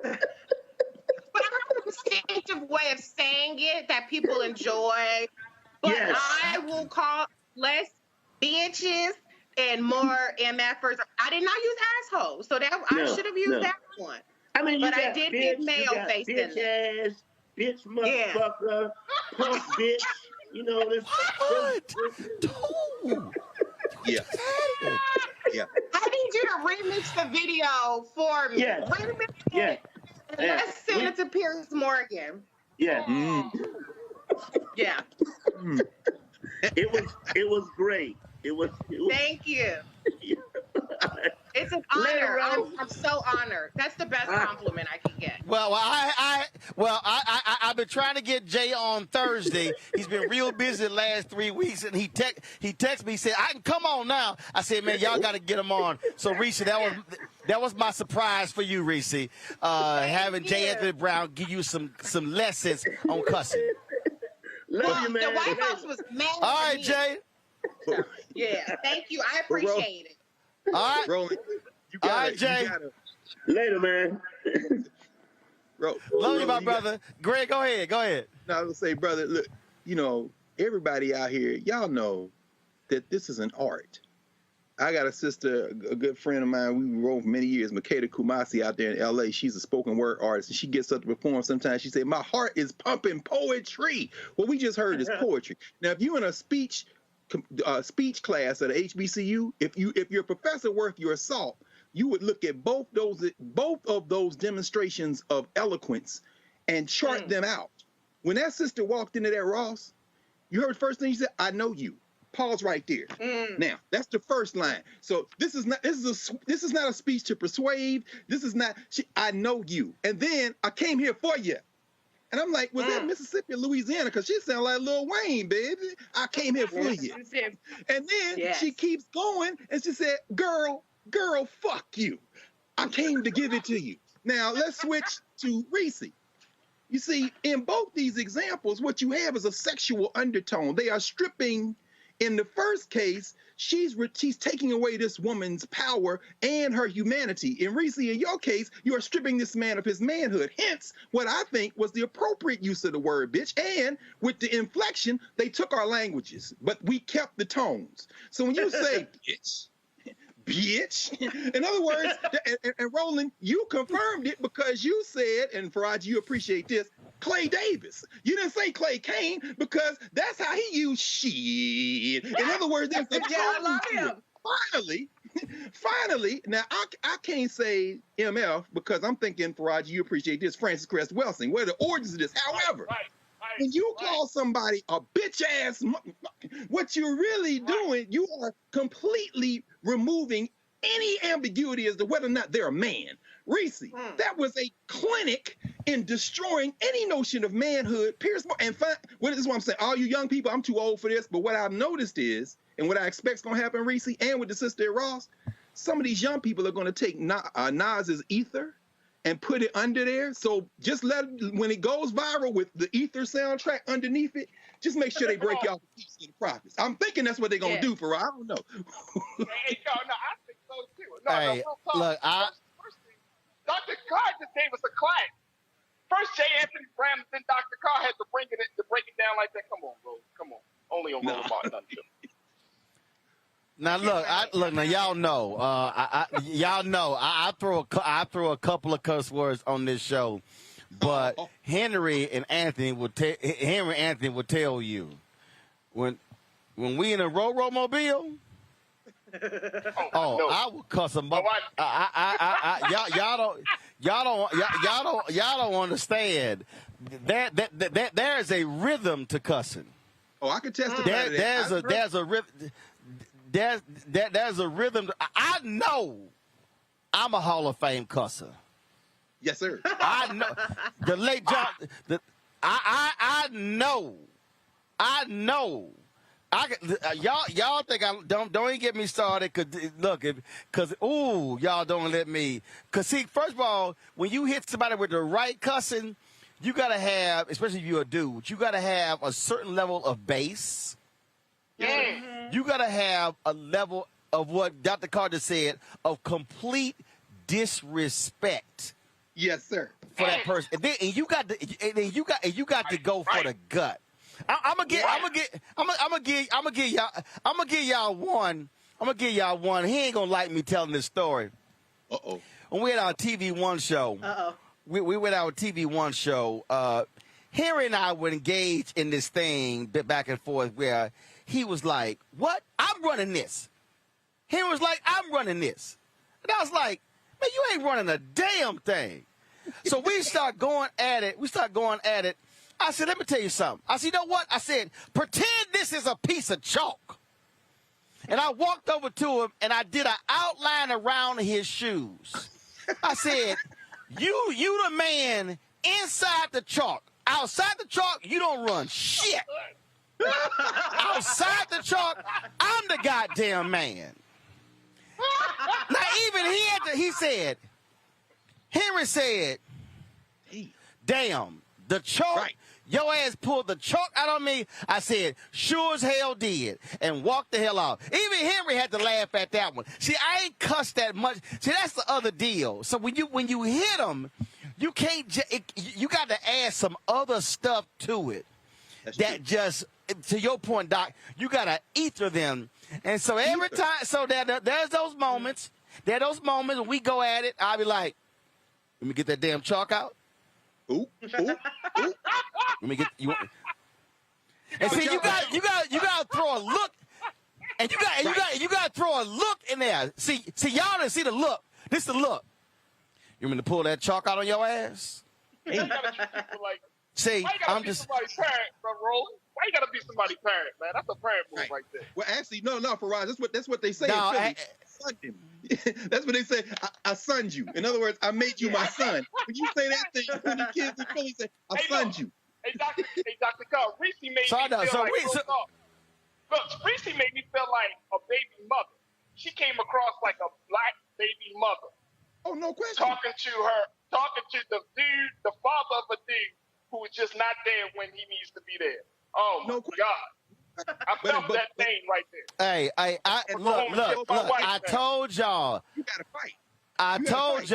But I have a distinctive way of saying it that people enjoy. But I will call less bitches and more MFers. I did not use assholes, so I should have used that one. I mean, but I did get male face in there. Ass, bitch, motherfucker, punk bitch. This. Yeah. I need you to remix the video for me. Yeah. Remix it. Let's send it to Piers Morgan. Yeah. Yeah. It was great. It was. Thank you. It's an honor. I'm so honored. That's the best compliment I can get. Well, I've been trying to get Jay on Thursday. He's been real busy the last 3 weeks, and he texted me. He said, "I can come on now." I said, "Man, y'all got to get him on." So, Reese, that was my surprise for you, Reese. Having Jay Anthony Brown give you some lessons on cussing. Love you, man. The White House was mad. All right, Jay. Yeah, thank you. I appreciate it. All right, Roland. All right, Jay. Later, man. Love you, my brother. Greg, go ahead. No, I was gonna say, brother, look, everybody out here, y'all know that this is an art. I got a sister, a good friend of mine, we rode for many years, Makeda Kumasi out there in LA. She's a spoken word artist, and she gets up to perform sometimes. She said, "My heart is pumping poetry." What we just heard is poetry. Now, if you're in a speech class at a HBCU, if your professor worth your salt, you would look at both of those demonstrations of eloquence and chart them out. When that sister walked into that Ross, you heard the first thing she said, "I know you." Pause right there. Now, that's the first line. So this is not a speech to persuade. This is not. I know you, and then I came here for you. And I'm like, was that Mississippi or Louisiana? Because she sounded like Lil Wayne, baby. I came here for you. And then she keeps going, and she said, girl, fuck you. I came to give it to you. Now, let's switch to Reese. You see, in both these examples, what you have is a sexual undertone. They are stripping, in the first case, she's taking away this woman's power and her humanity. And Reese, in your case, you are stripping this man of his manhood. Hence, what I think was the appropriate use of the word bitch. And with the inflection, they took our languages, but we kept the tones. So when you say bitch, in other words, and Roland, you confirmed it because you said, and Faraj, you appreciate this, Clay Davis. You didn't say Clay Kane because that's how he used shit. In other words, there's a tone to it. Finally, now I can't say MF because I'm thinking, Faraj, you appreciate this, Francis Crest Welsing. What are the origins of this? However, when you call somebody a bitch ass, what you're really doing, you are completely removing any ambiguity as to whether or not they're a man. Reese, that was a clinic in destroying any notion of manhood. Pierce, and this is what I'm saying. All you young people, I'm too old for this, but what I've noticed is, and what I expect is going to happen, Reese, and with the sister Ross, some of these young people are going to take Nas's ether and put it under there. So just when it goes viral with the ether soundtrack underneath it, just make sure they break y'all the peace of the prophets. I'm thinking that's what they're going to do for her. I don't know. Hey, no, I think so too. Hey, look, First thing, Dr. Carr just gave us a class. First, J. Anthony Brown, then Dr. Carr had to break it down like that. Come on, bro. Come on. Only on Roland Martin. Now now y'all know. I throw a couple of cuss words on this show, but Henry Anthony would tell you when we in a Roro mobile. I will cuss them up. Y'all don't understand. There is a rhythm to cussing. Oh, I can testify to that. There's a rhythm. There's a rhythm. I know I'm a Hall of Fame cusser. Yes, sir. I know the late John. I know. Y'all think I don't even get me started. Cause y'all don't let me. Cause see, first of all, when you hit somebody with the right cussing, you gotta have, especially if you're a dude, you gotta have a certain level of bass. You gotta have a level of what Dr. Carter said of complete disrespect. Yes, sir. For that person, and you got to go for the gut. I'm gonna give y'all one. He ain't gonna like me telling this story. When we had our TV One show. We went our TV One show. Harry and I were engaged in this thing back and forth where he was like, "What? I'm running this." Harry was like, "I'm running this," and I was like, "Man, you ain't running a damn thing." So we start going at it. I said, let me tell you something. I said, you know what? I said, pretend this is a piece of chalk. And I walked over to him, and I did an outline around his shoes. I said, you the man inside the chalk. Outside the chalk, you don't run shit. Outside the chalk, I'm the goddamn man. Now, even Henry said, damn, the chalk. Right. Your ass pulled the chalk out on me. I said, sure as hell did, and walked the hell off. Even Henry had to laugh at that one. See, I ain't cussed that much. See, that's the other deal. So when you hit them, you can't. You got to add some other stuff to it. That's that true. Just to your point, Doc. You got to ether them, and so every time. So there's those moments. There are those moments when we go at it. I'll be like, let me get that damn chalk out. Ooh. Let me get you. And see, you got to throw a look, and you got to throw a look in there. See, y'all didn't see the look. This is the look. You want me to pull that chalk out on your ass? See, I'm just. Somebody's parent, bro, Roland. Why you gotta be somebody's parent, man? That's a parent move right there. Well, actually, no, Faraj. That's what they say. No, in Philly. That's what they say. I sonned you. In other words, I made you my son. When you say that thing, when the kids in Philly say, I sonned you. Hey, Dr. Carr, Reese made me feel Reese made me feel like a baby mother. She came across like a black baby mother. Oh, no question. Talking to the dude, the father of a dude who is just not there when he needs to be there. Oh, no, my God. I felt that pain right there. Hey, look, I told y'all. You gotta fight. I told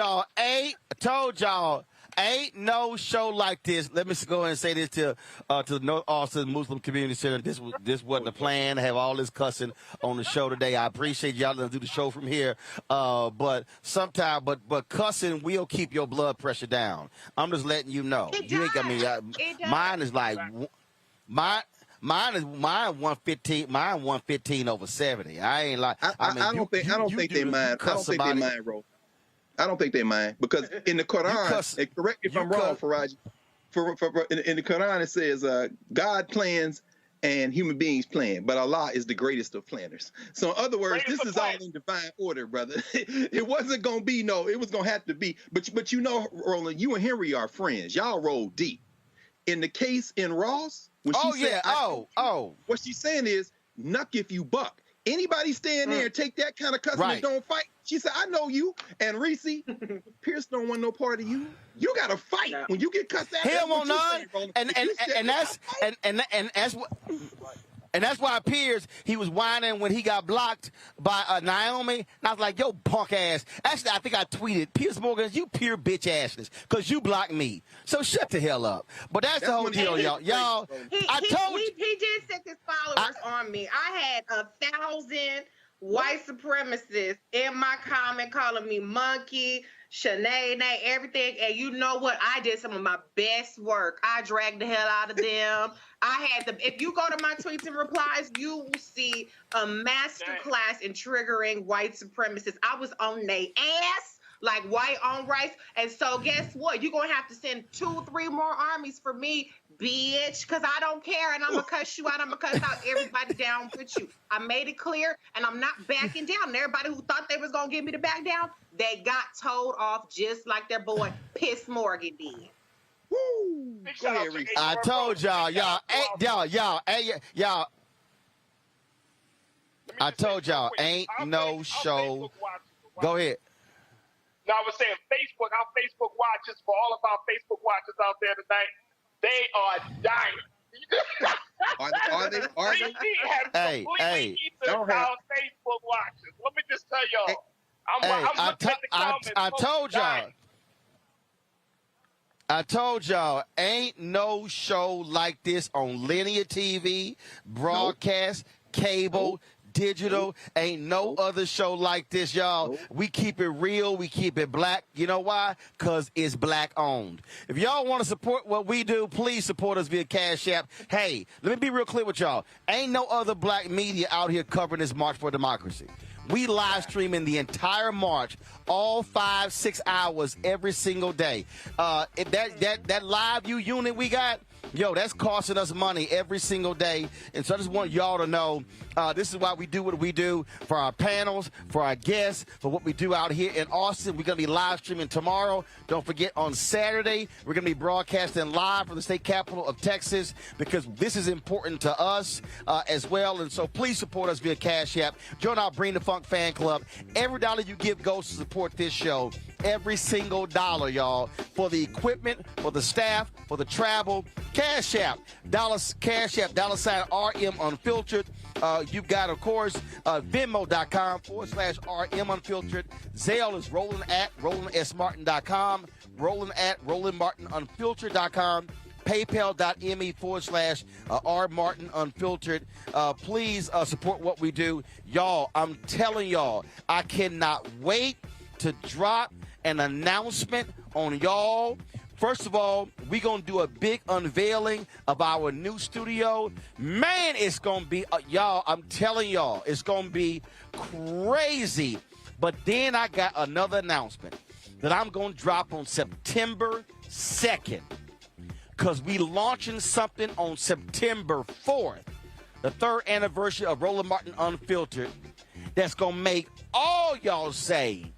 y'all, ain't no show like this. Let me go ahead and say this to the North Austin Muslim Community Center. This wasn't the plan to have all this cussing on the show today. I appreciate y'all to do the show from here. But cussing will keep your blood pressure down. I'm just letting you know. You ain't got me. Mine is like mine is 115. Mine 115 over 70. I ain't like. I don't think they mind. I don't think they mind, bro. I don't think they mind because in the Quran, and correct me if I'm wrong, Faraji. In the Quran it says God plans and human beings plan, but Allah is the greatest of planners. So in other words, this is all in divine order, brother. It wasn't gonna be it was gonna have to be. But you know, Roland, you and Henry are friends. Y'all roll deep. In the case in Ross, when she said, what she's saying is, nuck if you buck. Anybody stand there and take that kind of cussing and don't fight? She said, I know you. And Reese, Pierce don't want no part of you. You got to fight. When you get cussed out, he don't want none. And that's why Pierce, he was whining when he got blocked by Naomi. And I was like, yo, punk ass. Actually, I think I tweeted, Pierce Morgan, you pure bitch asses, because you blocked me. So shut the hell up. But that's the whole deal, y'all. He did set his followers on me. I had 1,000 white supremacists in my comment calling me monkey, Shanae, everything. And you know what? I did some of my best work. I dragged the hell out of them. If you go to my tweets and replies, you will see a master class in triggering white supremacists. I was on their ass like white on rice. And so guess what? You're going to have to send 2, 3 more armies for me, bitch, because I don't care. And I'm going to cuss you out. I'm going to cuss out everybody down with you. I made it clear, and I'm not backing down. And everybody who thought they was going to get me to back down, they got told off just like their boy Piss Morgan did. Woo! I told y'all. I told y'all, ain't no show. Go ahead. No, I was saying Facebook, our Facebook watchers, for all of our Facebook watchers out there tonight, they are dying. Are they? Hey, our Facebook watchers. Let me just tell y'all. I told y'all, ain't no show like this on linear TV, broadcast, cable, digital. Ain't no other show like this, y'all. We keep it real. We keep it black. You know why? Because it's black owned. If y'all want to support what we do, please support us via Cash App. Hey, let me be real clear with y'all. Ain't no other black media out here covering this March for Democracy. We live streaming the entire march, all 5-6 hours every single day. That live view unit we got, yo, that's costing us money every single day. And so I just want y'all to know this is why we do what we do for our panels, for our guests, for what we do out here in Austin. We're going to be live streaming tomorrow. Don't forget, on Saturday, we're going to be broadcasting live from the state capital of Texas, because this is important to us as well. And so please support us via Cash App. Join our Bring the Funk fan club. Every dollar you give goes to support this show. Every single dollar, y'all, for the equipment, for the staff, for the travel. Cash App, Cash App, $RM Unfiltered. You've got, of course, Venmo.com/RM Unfiltered. Zelle is Roland@RolandSMartin.com. Roland@RolandMartinUnfiltered.com. PayPal.me/RMartinUnfiltered. Please support what we do. Y'all, I'm telling y'all, I cannot wait to drop an announcement on y'all. First of all, we're going to do a big unveiling of our new studio. Man, it's going to be, y'all, I'm telling y'all, it's going to be crazy. But then I got another announcement that I'm going to drop on September 2nd. Because we launching something on September 4th, the 3rd anniversary of Roland Martin Unfiltered, that's going to make all y'all say,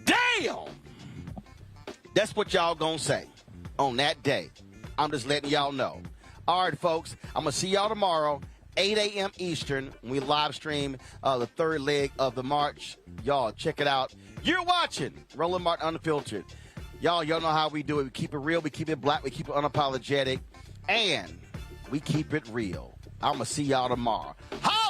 damn! That's what y'all gonna say on that day. I'm just letting y'all know. All right, folks, I'm gonna see y'all tomorrow, 8 a.m. Eastern, when we live stream the 3rd leg of the march. Y'all, check it out. You're watching Roland Martin Unfiltered. Y'all know how we do it. We keep it real, we keep it black, we keep it unapologetic, and we keep it real. I'm going to see y'all tomorrow. Holla!